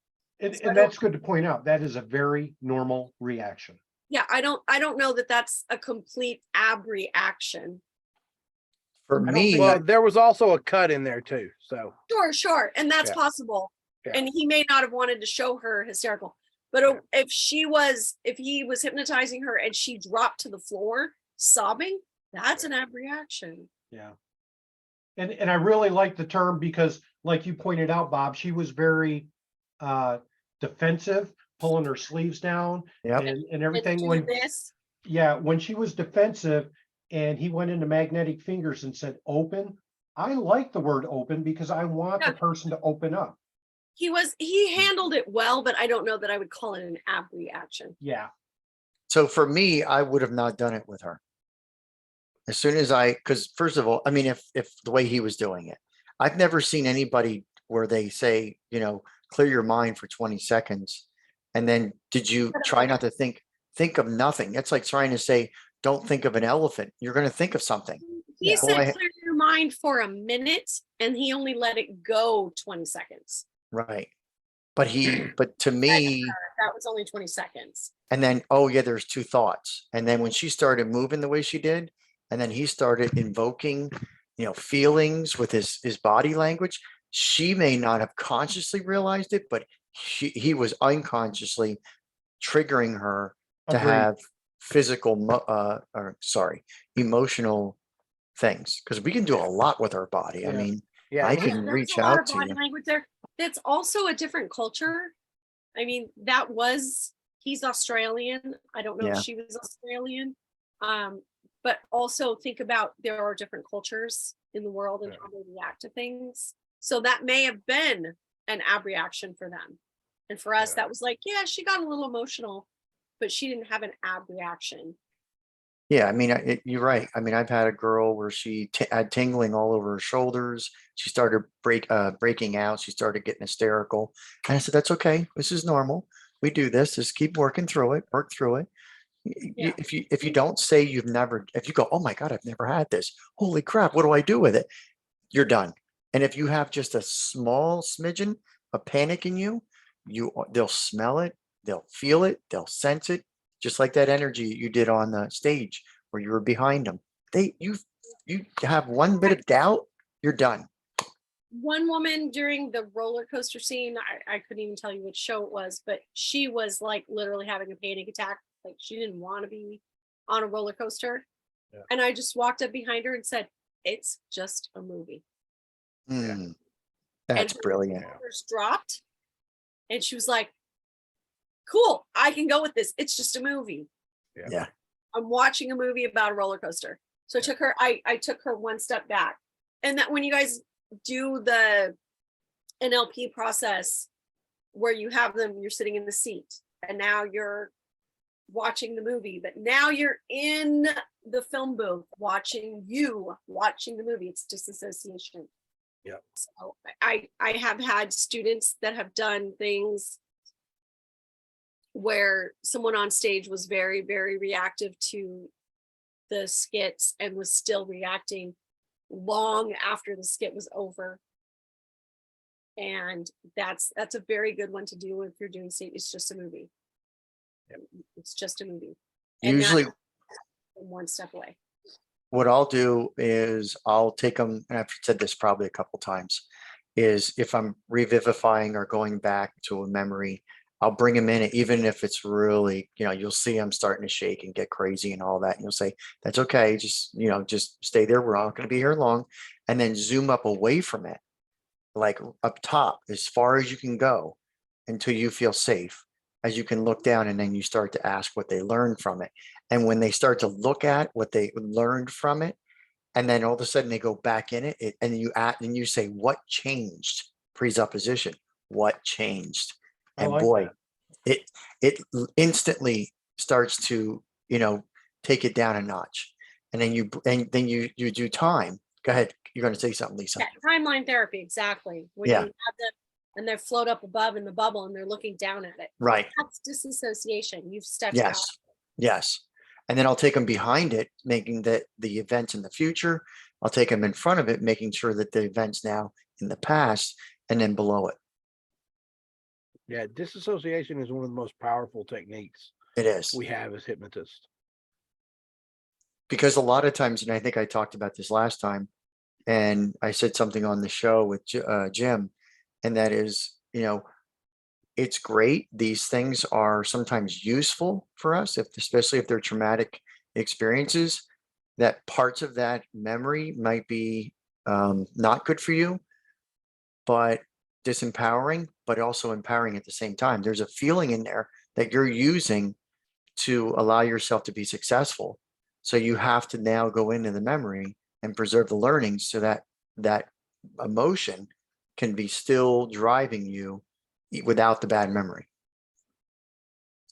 And that's good to point out. That is a very normal reaction. Yeah, I don't know that that's a complete ab reaction. for I don't me, think Well, there was also a cut in there too. So Sure. And that's Yeah. possible. Yeah. And he may not have wanted to show her hysterical. But if he was hypnotizing her and she dropped to the floor sobbing, that's an ab reaction. Yeah. And I really like the term because, like you pointed out, Bob, she was very defensive, pulling her sleeves down Yep. and everything. Let's do this. When she was defensive and he went into magnetic fingers and said open, I like the word open because I want the Yeah. person to open up. He handled it well, but I don't know that I would call it an ab reaction. Yeah. so for me, I would have not done it with her. As soon as because first of all, I mean, if the way he was doing it, I've never seen anybody where they say, clear your mind for 20 seconds. And then did you try not to think of nothing? That's like trying to say, don't think of an elephant. You're going to think of something. He Yeah. said Boy. clear your mind for a minute and he only let it go 20 seconds. Right. But to me, That was only 20 seconds. and then, oh yeah, there's two thoughts. And then when she started moving the way she did, and then he started invoking, feelings with his body language, she may not have consciously realized it, but he was unconsciously triggering her to Agreed. have emotional things. Because we can do a lot with our body. I Yeah. mean, yeah, I he- can There's reach a lot out of to body you. language there. That's also a different culture. I mean, he's Australian. I don't know Yeah. if she was Australian. But also think about there are different cultures in the world and Yeah. how they react to things. So that may have been an ab reaction for them. And for us, Yeah. that was like, yeah, she got a little emotional, but she didn't have an ab reaction. Yeah, I mean, you're right. I mean, I've had a girl where she had tingling all over her shoulders. She started breaking out. She started getting hysterical. And I said, that's okay. This is normal. We do this. Just keep working through it. Work through it. Yeah. If you don't say if you go, oh my God, I've never had this. Holy crap, what do I do with it? You're done. And if you have just a small smidgen of panic in you, they'll smell it, they'll feel it, they'll sense it. Just like that energy you did on the stage where you were behind them. You have one bit of doubt, you're done. One woman during the roller coaster scene, I couldn't even tell you which show it was, but she was like literally having a panic attack. Like she didn't want to be on a roller coaster. Yeah. And I just walked up behind her and said, it's just a movie. That's And her brilliant. shoulders dropped and she was like, cool, I can go with this. It's just a movie. Yeah. I'm watching a movie about a roller coaster. So I took her one step back. And that when you guys do the NLP process where you have them, you're sitting in the seat and now you're watching the movie, but now you're in the film booth watching the movie. It's disassociation. Yeah. So I have had students that have done things where someone on stage was very, very reactive to the skits and was still reacting long after the skit was over. And that's a very good one to do if you're doing stage. It's just a movie. It's just a movie. And Usually that's one step away. what I'll do is I'll take them, and I've said this probably a couple times, is if I'm revivifying or going back to a memory, I'll bring them in, even if it's really, you'll see them starting to shake and get crazy and all that. And you'll say, that's okay. Just, just stay there. We're not going to be here long. And then zoom up away from it, like up top, as far as you can go until you feel safe. As you can look down, and then you start to ask what they learned from it. And when they start to look at what they learned from it, and then all of a sudden they go back in it, and you say, what changed? Presupposition, what changed? I And like boy, that. it instantly starts to, take it down a notch. And then you do time. Go ahead. You're going to say something, Lisa. Yeah, timeline therapy, exactly. When Yeah. you have them and they float up above in the bubble and they're looking down at it. Right. That's disassociation. You've stepped out. Yes. Yes. And then I'll take them behind it, making the events in the future. I'll take them in front of it, making sure that the events now in the past, and then below it. Yeah, disassociation is one of the most powerful techniques It is. we have as hypnotists. Because a lot of times, and I think I talked about this last time, and I said something on the show with Jim, and that is, it's great. These things are sometimes useful for us, especially if they're traumatic experiences, that parts of that memory might be not good for you, but disempowering, but also empowering at the same time. There's a feeling in there that you're using to allow yourself to be successful. So you have to now go into the memory and preserve the learnings so that that emotion can be still driving you without the bad memory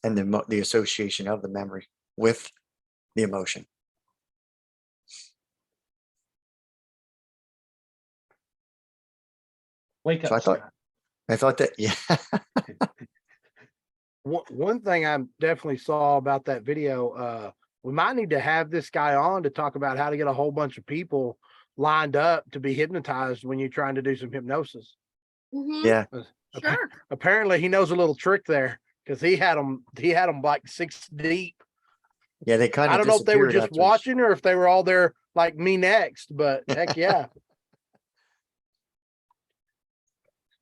and the association of the memory with the emotion. Wake up. So I thought that, yeah. One thing I definitely saw about that video, we might need to have this guy on to talk about how to get a whole bunch of people lined up to be hypnotized when you're trying to do some hypnosis. Mhm. Yeah. Sure. Apparently he knows a little trick there, because he had them like 6 deep. Yeah, they kind of I don't know if they were just after- watching or if they were all there like me next, but heck yeah.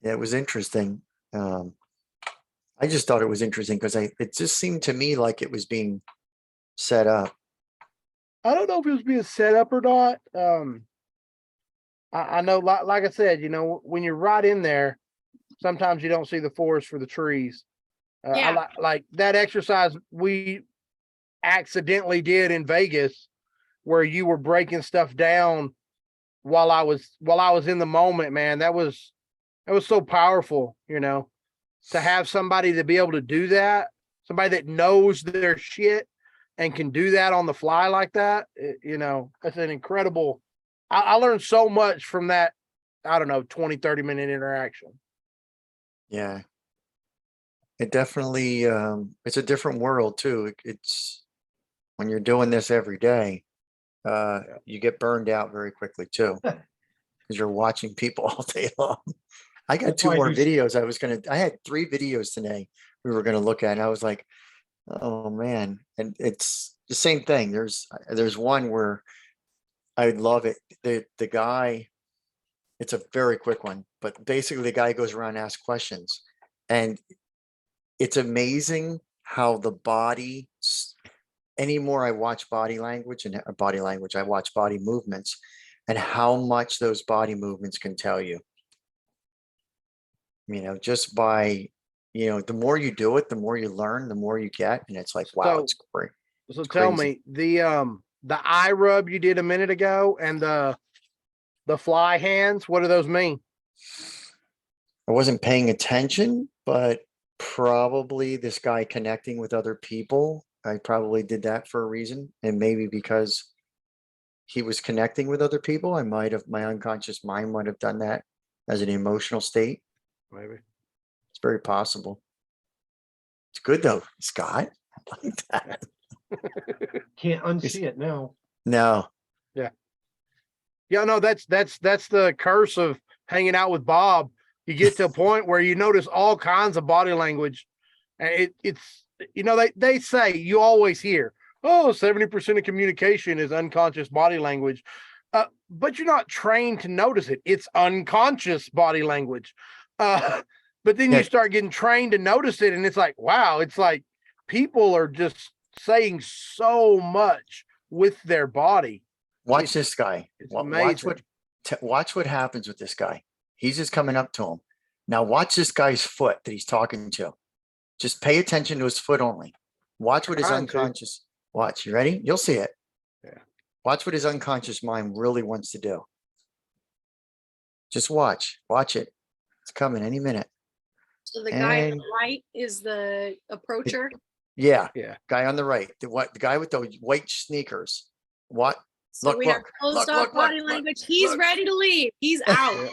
Yeah, it was interesting. I just thought it was interesting because it just seemed to me like it was being set up. I don't know if it was being set up or not. I know, like I said, when you're right in there, sometimes you don't see the forest for the trees. Yeah. Like that exercise we accidentally did in Vegas, where you were breaking stuff down while I was in the moment, man. That was so powerful, to have somebody to be able to do that, somebody that knows their shit and can do that on the fly like that. That's an incredible, I learned so much from that, I don't know, 20-30 minute interaction. Yeah. It definitely, it's a different world too. It's when you're doing this every day, you get burned out very quickly too, because you're watching people all day long. I got That's 2 why more these- videos. I had 3 videos today we were going to look at, and I was like, oh man. And it's the same thing. There's one where I love it. The guy, it's a very quick one, but basically the guy goes around and asks questions, and it's amazing how the body, anymore I watch body language I watch body movements, and how much those body movements can tell you. Just by, the more you do it, the more you learn, the more you get. And it's like, wow, it's great. So It's tell crazy. me, the eye rub you did a minute ago and the fly hands, what do those mean? I wasn't paying attention, but probably this guy connecting with other people. I probably did that for a reason. And maybe because he was connecting with other people, my unconscious mind might have done that as an emotional state. Maybe. It's very possible. It's good though, Scott. I like that. Can't unsee it now. No, Yeah, no, that's the curse of hanging out with Bob. You get to a point where you notice all kinds of body language. And it's, they say, you always hear, oh, 70% of communication is unconscious body language. But you're not trained to notice it. It's unconscious body language. But then Yeah. you start getting trained to notice it, and it's like, wow, it's like people are just saying so much with their body. watch this guy. It's Watch amazing. watch what happens with this guy. He's just coming up to him. Now watch this guy's foot that he's talking to. Just pay attention to his foot only. Watch what his Trying to. unconscious. Watch. You ready? You'll see it. Yeah. Watch what his unconscious mind really wants to do. Just watch. Watch it. It's coming any minute. So the guy on And- the right is the approacher. Yeah. Yeah. Guy on the right. The guy with the white sneakers. What? So Look, we have look, closed look, off look, body look, language. look, He's look. ready to leave. He's out.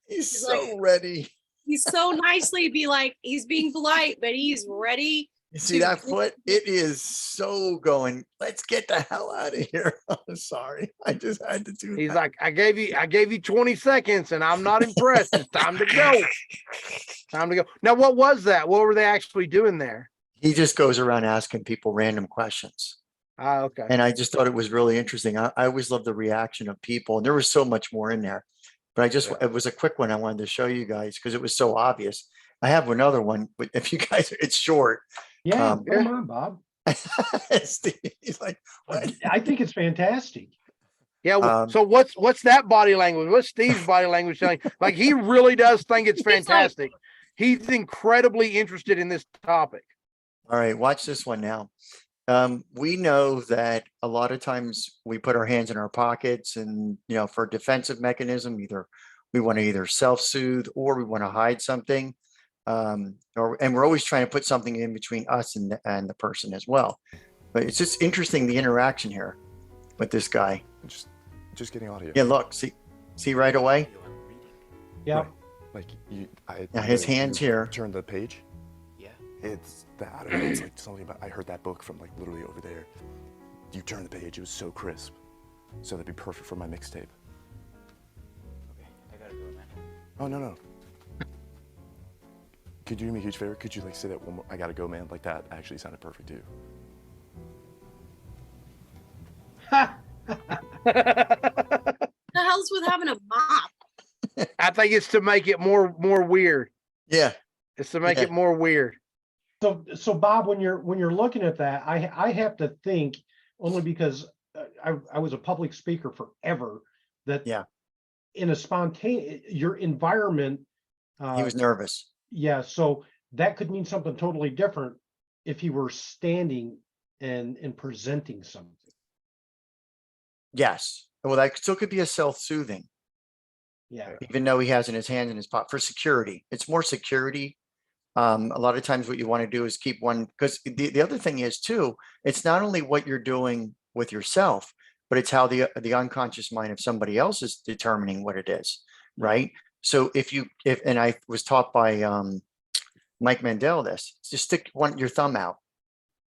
He's He's so like- ready. He's so nicely be like, he's being polite, but he's ready. You see that foot? It is so going. Let's get the hell out of here. I'm sorry. I just had to do He's that. like, I gave you 20 seconds and I'm not impressed. It's time to go. Time to go. Now, what was that? What were they actually doing there? He just goes around asking people random questions. Ah, okay. And I just thought it was really interesting. I always love the reaction of people, and there was so much more in there. But it was a quick one I wanted to show you guys because it was so obvious. I have another one, but if you guys, it's short. Yeah, Um, come on, Bob. Steve, he's like, what? I think it's fantastic. Yeah. Um, So what's that body language? What's Steve's body language telling? Like he really does think it's He's like- fantastic. He's incredibly interested in this topic. All right, watch this one now. We know that a lot of times we put our hands in our pockets and, for a defensive mechanism, either we want to either self-soothe or we want to hide something. And we're always trying to put something in between us and the person as well. But it's just interesting, the interaction here with this guy. Just getting audio. Yeah, look, see right away? Yeah. Like Now his hands here. Turn the page. Yeah. It's that. I don't know, it's like something about. I heard that book from like literally over there. You turn the page. It was so crisp. So that'd be perfect for my mixtape. Okay, I gotta go, man. Oh no. Could you do me a huge favor? Could you like say that one more? I gotta go, man. Like that actually sounded perfect too. The hell's with having a mop? I think it's to make it more weird. Yeah. It's to make Yeah. it more weird. So Bob, when you're looking at that, I have to think only because I was a public speaker forever that Yeah. in a spontaneous your environment. He was nervous. Yeah, so that could mean something totally different if he were standing and presenting something. Yes. Well, that still could be a self-soothing. Yeah. Even though he has in his hands in his pocket for security. It's more security. A lot of times what you want to do is keep one, because the other thing is too, it's not only what you're doing with yourself, but it's how the unconscious mind of somebody else is determining what it is, right? So if and I was taught by Mike Mandel this, just stick your thumb out.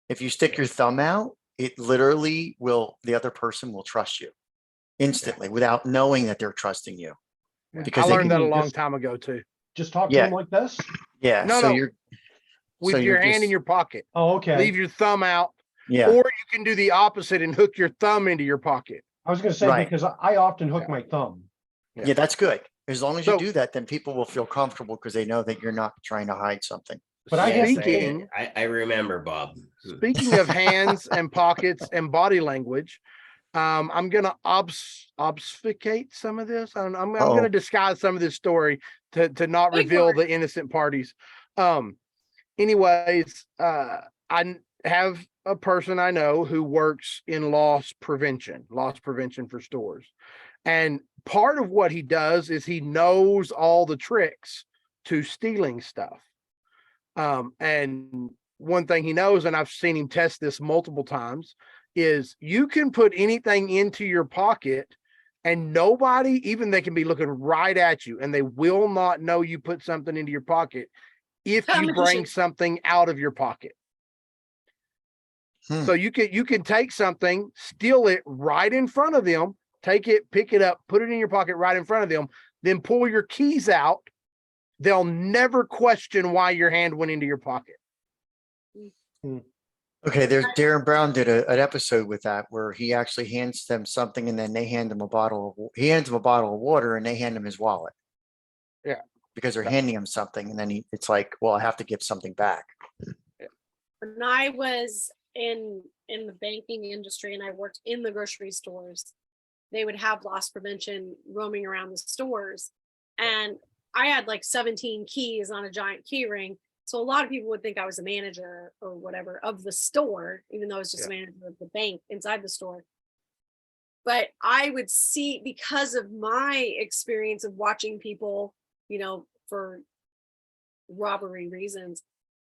If you stick your thumb out, it literally the other person will trust you instantly without knowing that they're trusting you. I Because they learned that a can long just- time ago too. Just talk to Yeah. him like this. Yeah. No, so no. you're With so your you're hand in just- your pocket. Oh, okay. Leave your thumb out. yeah. Or you can do the opposite and hook your thumb into your pocket. I was gonna say, Right. because I often hook my thumb. Yeah, that's good. As long as you So- do that, then people will feel comfortable because they know that you're not trying to hide something. But I have to Speaking, I remember, Bob. speaking of hands and pockets and body language, I'm gonna obfuscate some of this. I'm Uh-oh. gonna disguise some of this story to not Big reveal word. the innocent parties. Anyways, I have a person I know who works in loss prevention for stores. And part of what he does is he knows all the tricks to stealing stuff. And one thing he knows, and I've seen him test this multiple times, is you can put anything into your pocket and nobody, even they can be looking right at you and they will not know you put something into your pocket if you bring something out of your pocket. So you can take something, steal it right in front of them, take it, pick it up, put it in your pocket right in front of them, then pull your keys out. They'll never question why your hand went into your pocket. Okay, there's Darren Brown did an episode with that where he actually hands them something and then they hand him a bottle of, he hands him a bottle of water and they hand him his wallet. Yeah. Because they're handing him something and then it's like, well, I have to give something back. When I was in the banking industry and I worked in the grocery stores, they would have loss prevention roaming around the stores. And I had like 17 keys on a giant key ring. So a lot of people would think I was a manager or whatever of the store, even though I was just a manager of the bank inside the store. But I would see, because of my experience of watching people, for robbery reasons,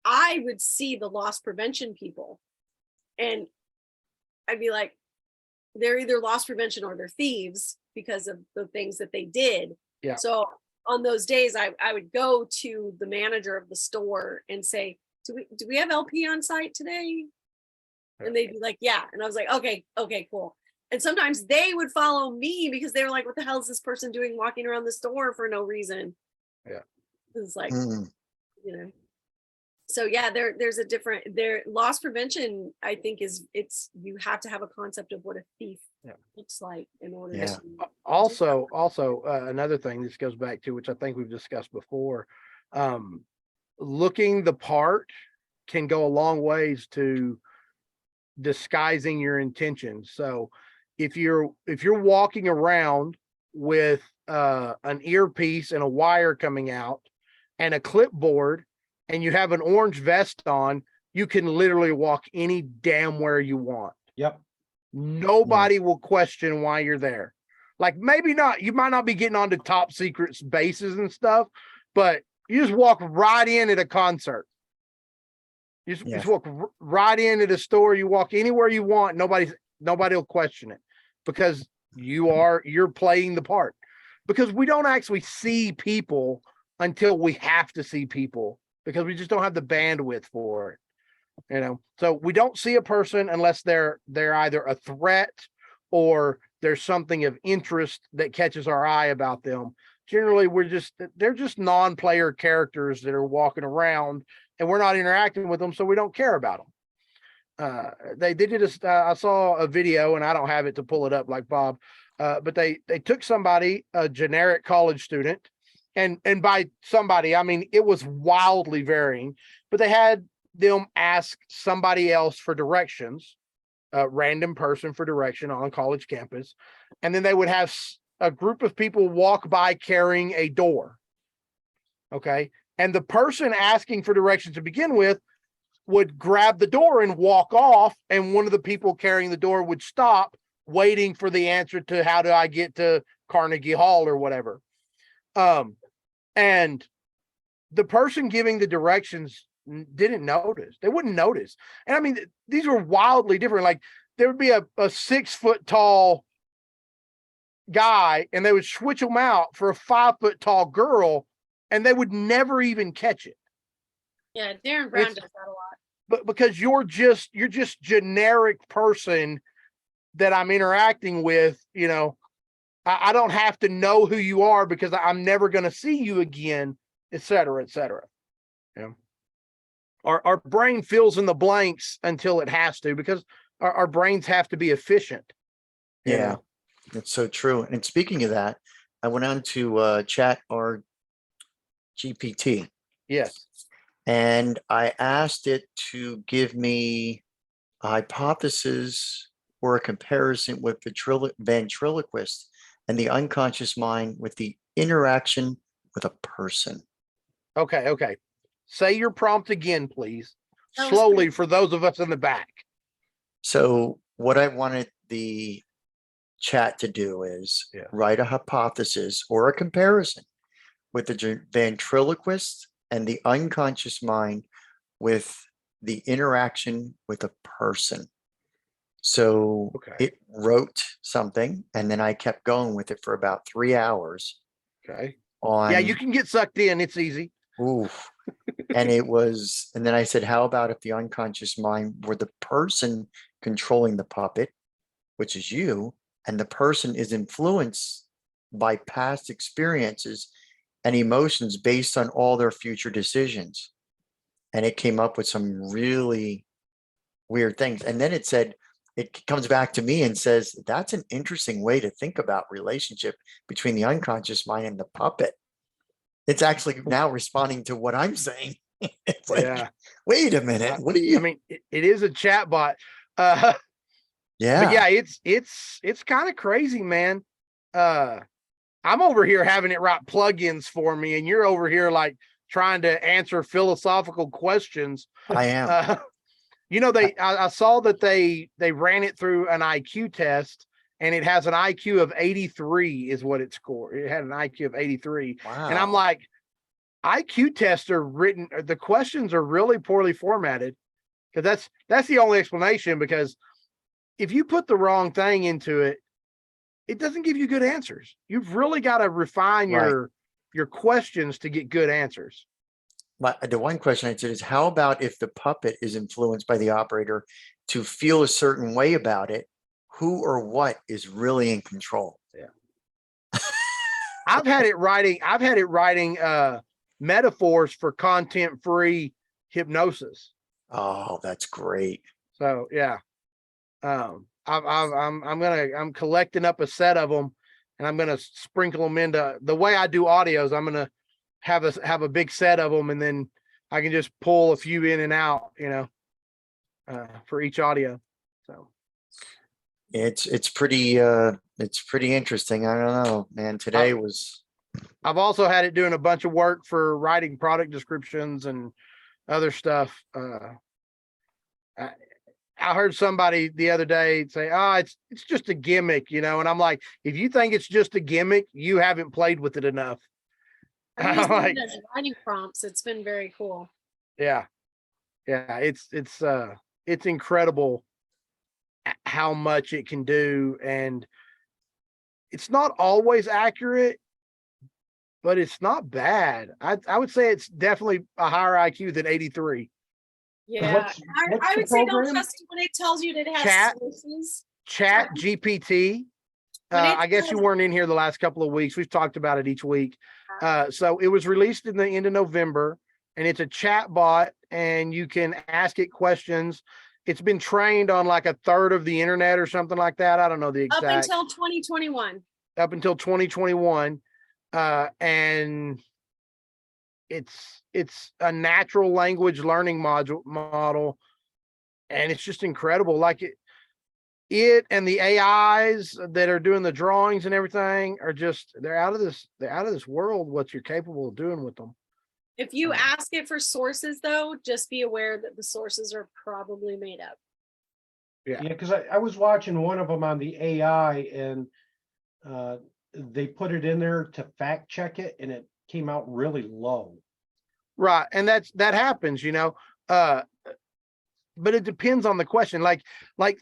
I would see the loss prevention people and I'd be like, they're either loss prevention or they're thieves because of the things that they did. Yeah. So on those days, I would go to the manager of the store and say, do we have LP on site today? And they'd be like, yeah. And I was like, okay, cool. And sometimes they would follow me because they were like, what the hell is this person doing walking around the store for no reason? Yeah. It's like, so yeah, there's a different loss prevention, I think you have to have a concept of what a thief looks like in order to also another thing this goes back to, which I think we've discussed before, looking the part can go a long ways to disguising your intentions. So if you're walking around with an earpiece and a wire coming out and a clipboard and you have an orange vest on, you can literally walk any damn where you want. Yep. Nobody will question why you're there. Like maybe not, you might not be getting onto top secret bases and stuff, but you just walk right in at a concert. You just walk right in at a store. You walk anywhere you want. Nobody will question it because you're playing the part, because we don't actually see people until we have to see people because we just don't have the bandwidth for it. So we don't see a person unless they're either a threat or there's something of interest that catches our eye about them. Generally, they're just non-player characters that are walking around and we're not interacting with them, so we don't care about them. They did I saw a video, and I don't have it to pull it up like Bob, but they took somebody, a generic college student, and by somebody, I mean, it was wildly varying, but they had them ask somebody else for directions, a random person for direction on a college campus. And then they would have a group of people walk by carrying a door. Okay. And the person asking for directions to begin with would grab the door and walk off. And one of the people carrying the door would stop waiting for the answer to how do I get to Carnegie Hall or whatever. And the person giving the directions didn't notice. They wouldn't notice. And I mean, these were wildly different. Like there would be a 6 foot tall guy and they would switch them out for a 5 foot tall girl and they would never even catch it. Yeah, Darren Brown does that a lot. But because you're just generic person that I'm interacting with, I don't have to know who you are because I'm never going to see you again, et cetera, et cetera. Our brain fills in the blanks until it has to, because our brains have to be efficient. Yeah, it's so true. And speaking of that, I went on to chat or GPT. Yes. And I asked it to give me a hypothesis or a comparison with the ventriloquist and the unconscious mind with the interaction with a person. Okay. Say your prompt again, please. Slowly for those of us in the back. So what I wanted the chat to do is write a hypothesis or a comparison with the ventriloquist and the unconscious mind with the interaction with a person. So Okay. it wrote something and then I kept going with it for about 3 hours Okay. on. Yeah, you can get sucked in. It's easy. Oof. And it was, and then I said, how about if the unconscious mind were the person controlling the puppet, which is you, and the person is influenced by past experiences and emotions based on all their future decisions. And it came up with some really weird things. And then it said, it comes back to me and says, that's an interesting way to think about relationship between the unconscious mind and the puppet. It's actually now responding to what I'm saying. It's like, Yeah. wait a minute, what are you? I mean, it is a chat bot. But yeah, it's kind of crazy, man. I'm over here having it write plugins for me, and you're over here like trying to answer philosophical questions. I am. You know, I saw that they ran it through an IQ test, and it has an IQ of 83 is what it scored. It had an IQ of 83. Wow. And I'm like, IQ tests are written, the questions are really poorly formatted, because that's the only explanation, because if you put the wrong thing into it, it doesn't give you good answers. You've really got to refine your questions to get good answers. But the one question I said is, how about if the puppet is influenced by the operator to feel a certain way about it? Who or what is really in control? Yeah. I've had it writing metaphors for content-free hypnosis. Oh, that's great. So yeah. I'm collecting up a set of them, and I'm gonna sprinkle them into the way I do audios. I'm gonna have a big set of them, and then I can just pull a few in and out, for each audio. So It's pretty interesting. I don't know, man. Today was. I've also had it doing a bunch of work for writing product descriptions and other stuff. I heard somebody the other day say, "Oh, it's just a gimmick," and I'm like, if you think it's just a gimmick, you haven't played with it enough. I've used it as writing prompts. It's been very cool. Yeah. It's incredible how much it can do, and it's not always accurate, but it's not bad. I would say it's definitely a higher IQ than 83. Yeah, What's I the would say don't program? trust it when it tells you that it has sources. Chat GPT. I guess you weren't in here the last couple of weeks. We've talked about it each week. So it was released in the end of November, and it's a chat bot, and you can ask it questions. It's been trained on like a third of the internet or something like that. I don't know the exact. Up until 2021. Up until 2021. And it's a natural language learning model, and it's just incredible. Like it and the AIs that are doing the drawings and everything are just, they're out of this world what you're capable of doing with them. If you ask it for sources, though, just be aware that the sources are probably made up. Yeah, because I was watching one of them on the AI, and they put it in there to fact check it, and it came out really low. Right. And that happens, but it depends on the question. Like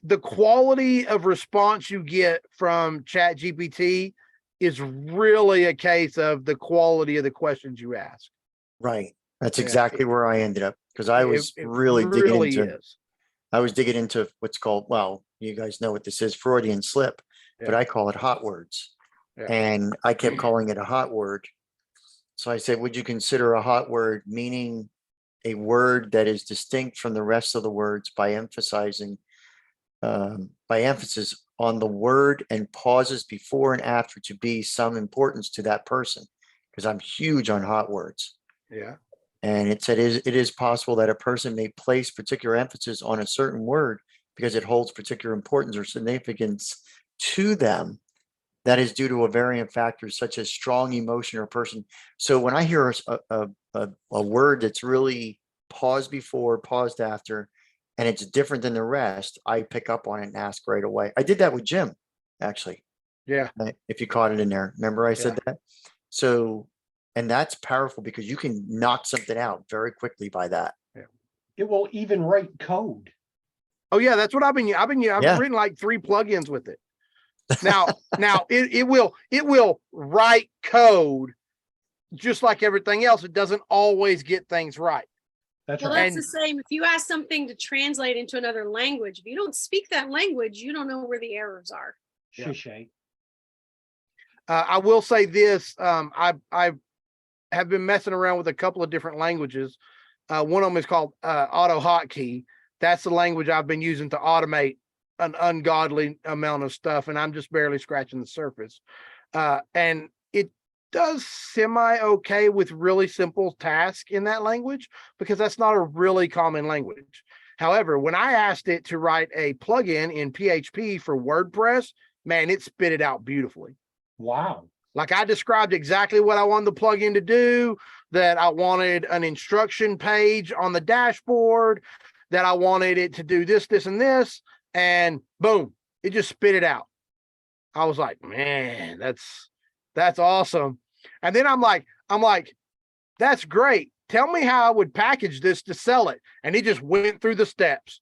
the quality of response you get from Chat GPT is really a case of the quality of the questions you ask. Right. That's exactly where I ended up, because I was it really digging really into. is. I was digging into what's called, well, you guys know what this is, Freudian slip, but I call it hot words. Yeah. And I kept calling it a hot word. So I said, would you consider a hot word meaning a word that is distinct from the rest of the words by emphasizing, by emphasis on the word and pauses before and after to be some importance to that person? Because I'm huge on hot words. Yeah. And it said, it is possible that a person may place particular emphasis on a certain word because it holds particular importance or significance to them. That is due to a variant factors such as strong emotion or person. So when I hear a word that's really paused before, paused after, and it's different than the rest, I pick up on it and ask right away. I did that with Jim, actually. Yeah. If you caught it in there. Remember I said that? So, and that's powerful because you can knock something out very quickly by that. It will even write code. Oh yeah, that's what I've Yeah. written like 3 plugins with it. Now it will write code just like everything else. It doesn't always get things right. That's Well, right. that's the same. If you ask something to translate into another language, if you don't speak that language, you don't know where the errors are. Yeah. Shay. I will say this: I have been messing around with a couple of different languages. One of them is called Auto Hotkey. That's the language I've been using to automate an ungodly amount of stuff, and I'm just barely scratching the surface. And it does semi okay with really simple tasks in that language because that's not a really common language. However, when I asked it to write a plugin in PHP for WordPress, man, it spit it out beautifully. Wow. Like I described exactly what I wanted the plugin to do, that I wanted an instruction page on the dashboard, that I wanted it to do this, this, and this, and boom, it just spit it out. I was like, man, that's awesome. And then I'm like, that's great. Tell me how I would package this to sell it. And he just went through the steps.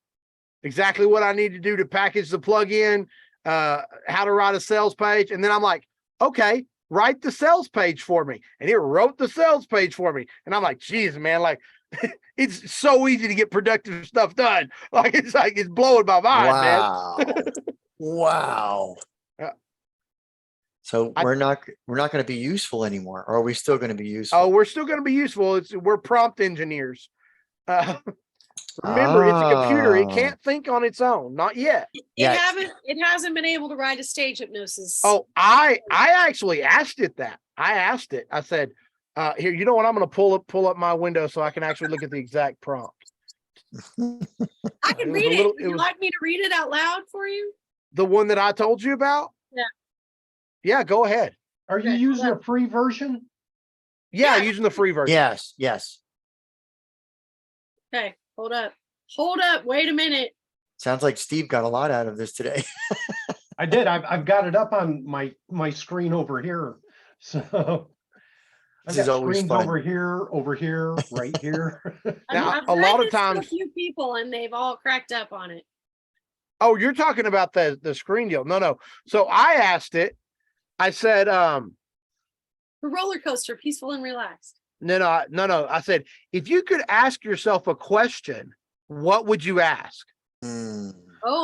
Exactly what I need to do to package the plugin, how to write a sales page. And then I'm like, okay, write the sales page for me. And he wrote the sales page for me. And I'm like, geez, man, like it's so easy to get productive stuff done. Like it's blowing my mind, Wow. man. Wow. Yeah. So we're not going to be useful anymore, or are we still going to be useful? Oh, we're still going to be useful. We're prompt engineers. Remember, it's a computer. It can't think on its own. Not yet. It hasn't been able to write a stage hypnosis. Oh, I actually asked it that. I asked it. I said, here, you know what? I'm going to pull up my window so I can actually look at the exact prompt. I can read it. Would you like me to read it out loud for you? The one that I told you about? Yeah. Yeah, go ahead. Are you using a free version? Yeah, using the free version. Yes. Okay, hold up. Wait a minute. Sounds like Steve got a lot out of this today. I did. I've got it up on my screen over here. So I've got screens over here, right here. Now, I've a lot read of this to times, a few people and they've all cracked up on it. oh, you're talking about the screen deal. No. So I asked it, I said, The roller coaster, peaceful and relaxed. no. I said, if you could ask yourself a question, what would you ask? Oh,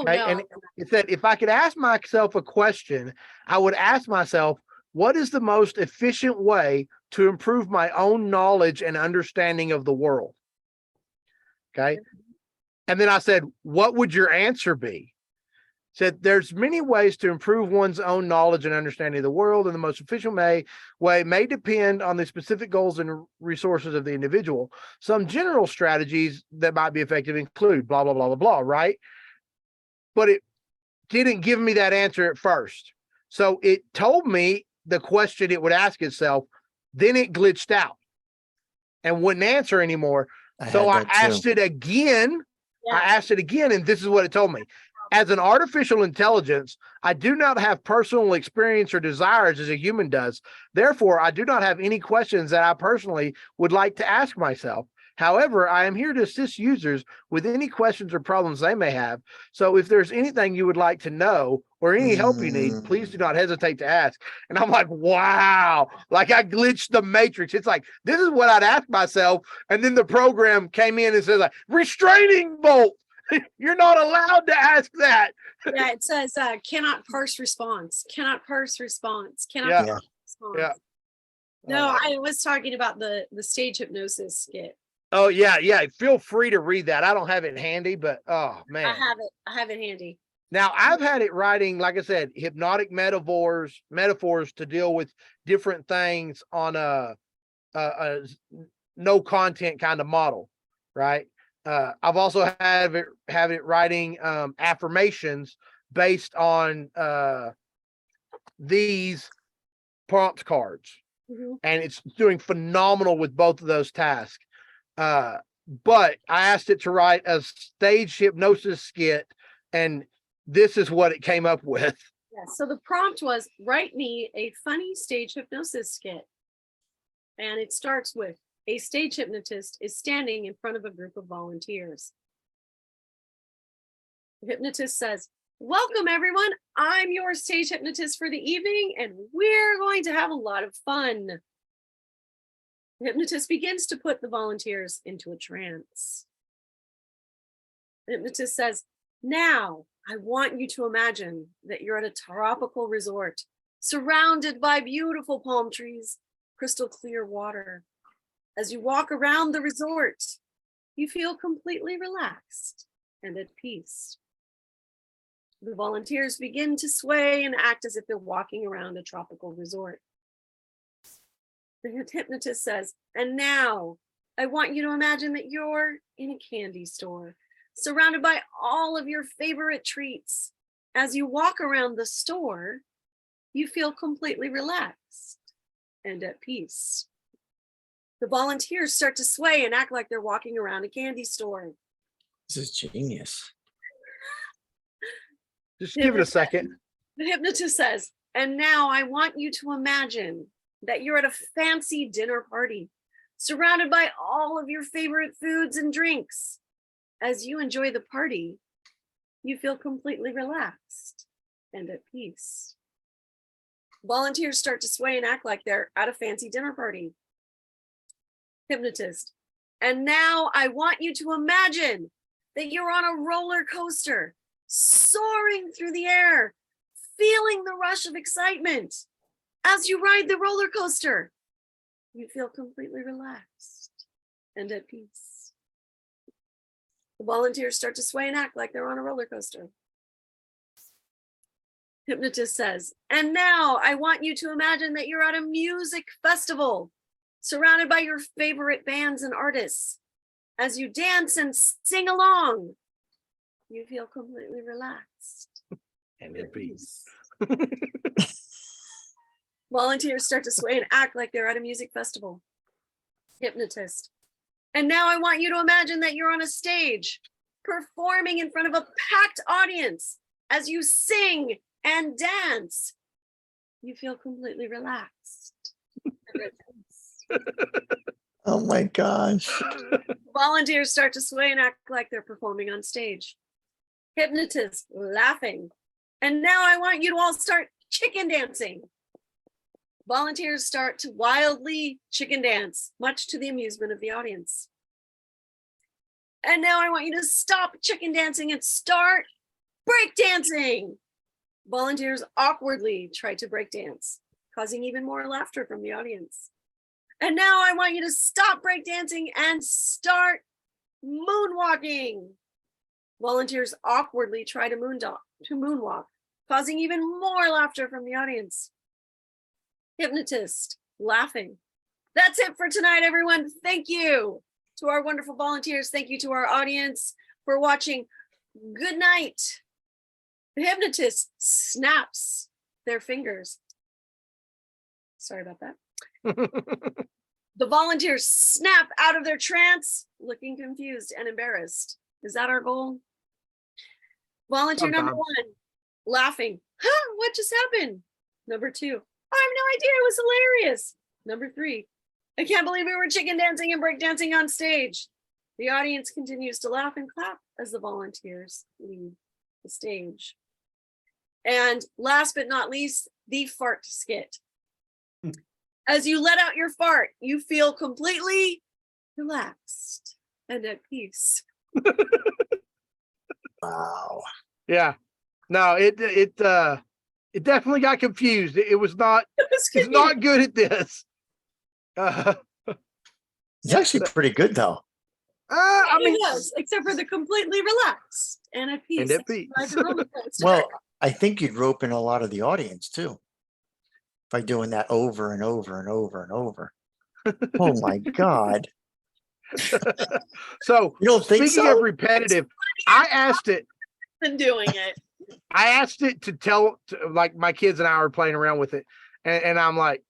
Okay? no. And it said, if I could ask myself a question, I would ask myself, what is the most efficient way to improve my own knowledge and understanding of the world? Okay. And then I said, what would your answer be? Said there's many ways to improve one's own knowledge and understanding of the world, and the most efficient way may depend on the specific goals and resources of the individual. Some general strategies that might be effective include blah, blah, blah, blah, blah, right? But it didn't give me that answer at first. So it told me the question it would ask itself, then it glitched out and wouldn't answer anymore. So I asked it again. Yeah. I asked it again, and this is what it told me. As an artificial intelligence, I do not have personal experience or desires as a human does. Therefore, I do not have any questions that I personally would like to ask myself. However, I am here to assist users with any questions or problems they may have. So if there's anything you would like to know or any help you need, please do not hesitate to ask. And I'm like, wow, like I glitched the matrix. It's like, this is what I'd ask myself. And then the program came in and says, like, restraining bolt. You're not allowed to ask that. Yeah, it says cannot parse response. Cannot parse response. Cannot Yeah. parse response. Yeah. No, I was talking about the stage hypnosis skit. Oh, yeah. Feel free to read that. I don't have it handy, but oh man. I have it handy. Now I've had it writing, like I said, hypnotic metaphors to deal with different things on a no content kind of model, right? I've also have it writing affirmations based on these prompt cards, and it's doing phenomenal with both of those tasks. But I asked it to write a stage hypnosis skit, and this is what it came up with. Yeah, so the prompt was write me a funny stage hypnosis skit. And it starts with a stage hypnotist is standing in front of a group of volunteers. The hypnotist says, welcome everyone. I'm your stage hypnotist for the evening, and we're going to have a lot of fun. The hypnotist begins to put the volunteers into a trance. The hypnotist says, now I want you to imagine that you're at a tropical resort, surrounded by beautiful palm trees, crystal clear water. As you walk around the resort, you feel completely relaxed and at peace. The volunteers begin to sway and act as if they're walking around a tropical resort. The hypnotist says, and now I want you to imagine that you're in a candy store, surrounded by all of your favorite treats. As you walk around the store, you feel completely relaxed and at peace. The volunteers start to sway and act like they're walking around a candy store. This is genius. Just give it a second. The hypnotist says, and now I want you to imagine that you're at a fancy dinner party, surrounded by all of your favorite foods and drinks. As you enjoy the party, you feel completely relaxed and at peace. Volunteers start to sway and act like they're at a fancy dinner party. Hypnotist, and now I want you to imagine that you're on a roller coaster, soaring through the air, feeling the rush of excitement. As you ride the roller coaster, you feel completely relaxed and at peace. The volunteers start to sway and act like they're on a roller coaster. Hypnotist says, and now I want you to imagine that you're at a music festival, surrounded by your favorite bands and artists. As you dance and sing along, you feel completely relaxed And at peace. Volunteers start to sway and act like they're at a music festival. Hypnotist, and now I want you to imagine that you're on a stage, performing in front of a packed audience. As you sing and dance, you feel completely relaxed. Oh my gosh. Volunteers start to sway and act like they're performing on stage. Hypnotist, laughing. And now I want you to all start chicken dancing. Volunteers start to wildly chicken dance, much to the amusement of the audience. And now I want you to stop chicken dancing and start break dancing. Volunteers awkwardly try to break dance, causing even more laughter from the audience. And now I want you to stop breakdancing and start moonwalking. Volunteers awkwardly try to moonwalk, causing even more laughter from the audience. Hypnotist, laughing. That's it for tonight, everyone. Thank you to our wonderful volunteers. Thank you to our audience for watching. Good night. The hypnotist snaps their fingers. Sorry about that. The volunteers snap out of their trance, looking confused and embarrassed. Is that our goal? Volunteer number one, laughing. Huh, what just happened? Number two, I have no idea, it was hilarious. Number three, I can't believe we were chicken dancing and breakdancing on stage. The audience continues to laugh and clap as the volunteers leave the stage. And last but not least, the fart skit. As you let out your fart, you feel completely relaxed and at peace. Wow. Yeah. No, it definitely got confused. It was not, it's not good at this. It's actually pretty good though. I mean, yes, except for the completely relaxed and at peace. And at peace. Well, I think you'd rope in a lot of the audience too, by doing that over and over and over and over. Oh my God. So you don't think speaking so? of repetitive, I asked it. Been doing it. I asked it to tell, like my kids and I were playing around with it, and I'm like,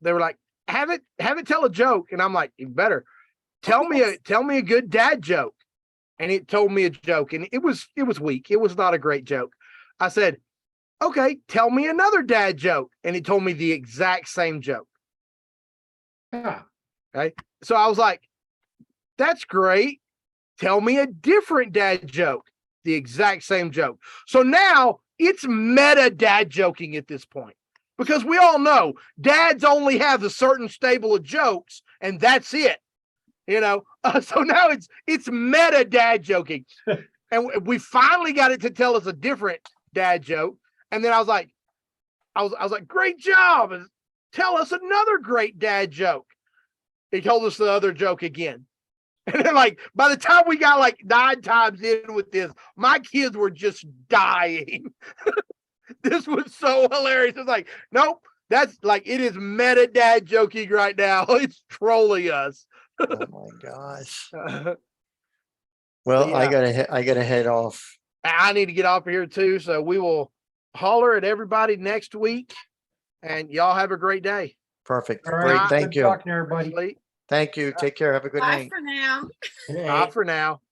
they were like, have it tell a joke, and I'm like, you better tell me a good dad joke, and it told me a joke, and it was weak. It was not a great joke. I said, okay, tell me another dad joke, and it told me the exact same joke. Yeah. Okay, so I was like, that's great. Tell me a different dad joke. the exact same joke. So now it's meta dad joking at this point, because we all know dads only have a certain stable of jokes and that's it. So now it's meta dad joking. And we finally got it to tell us a different dad joke. And then I was like, great job. Tell us another great dad joke. He told us the other joke again. And then like, by the time we got like 9 times in with this, my kids were just dying. This was so hilarious. It's like, nope, that's like, it is meta dad joking right now. It's trolling us. Oh my gosh. Well, Yeah. I gotta head off. I need to get off of here too. So we will holler at everybody next week, and y'all have a great day. Perfect. All Great. right. Thank Good you. talking to everybody. Thank you. Take care. Have a good Bye night. for now. Bye for now.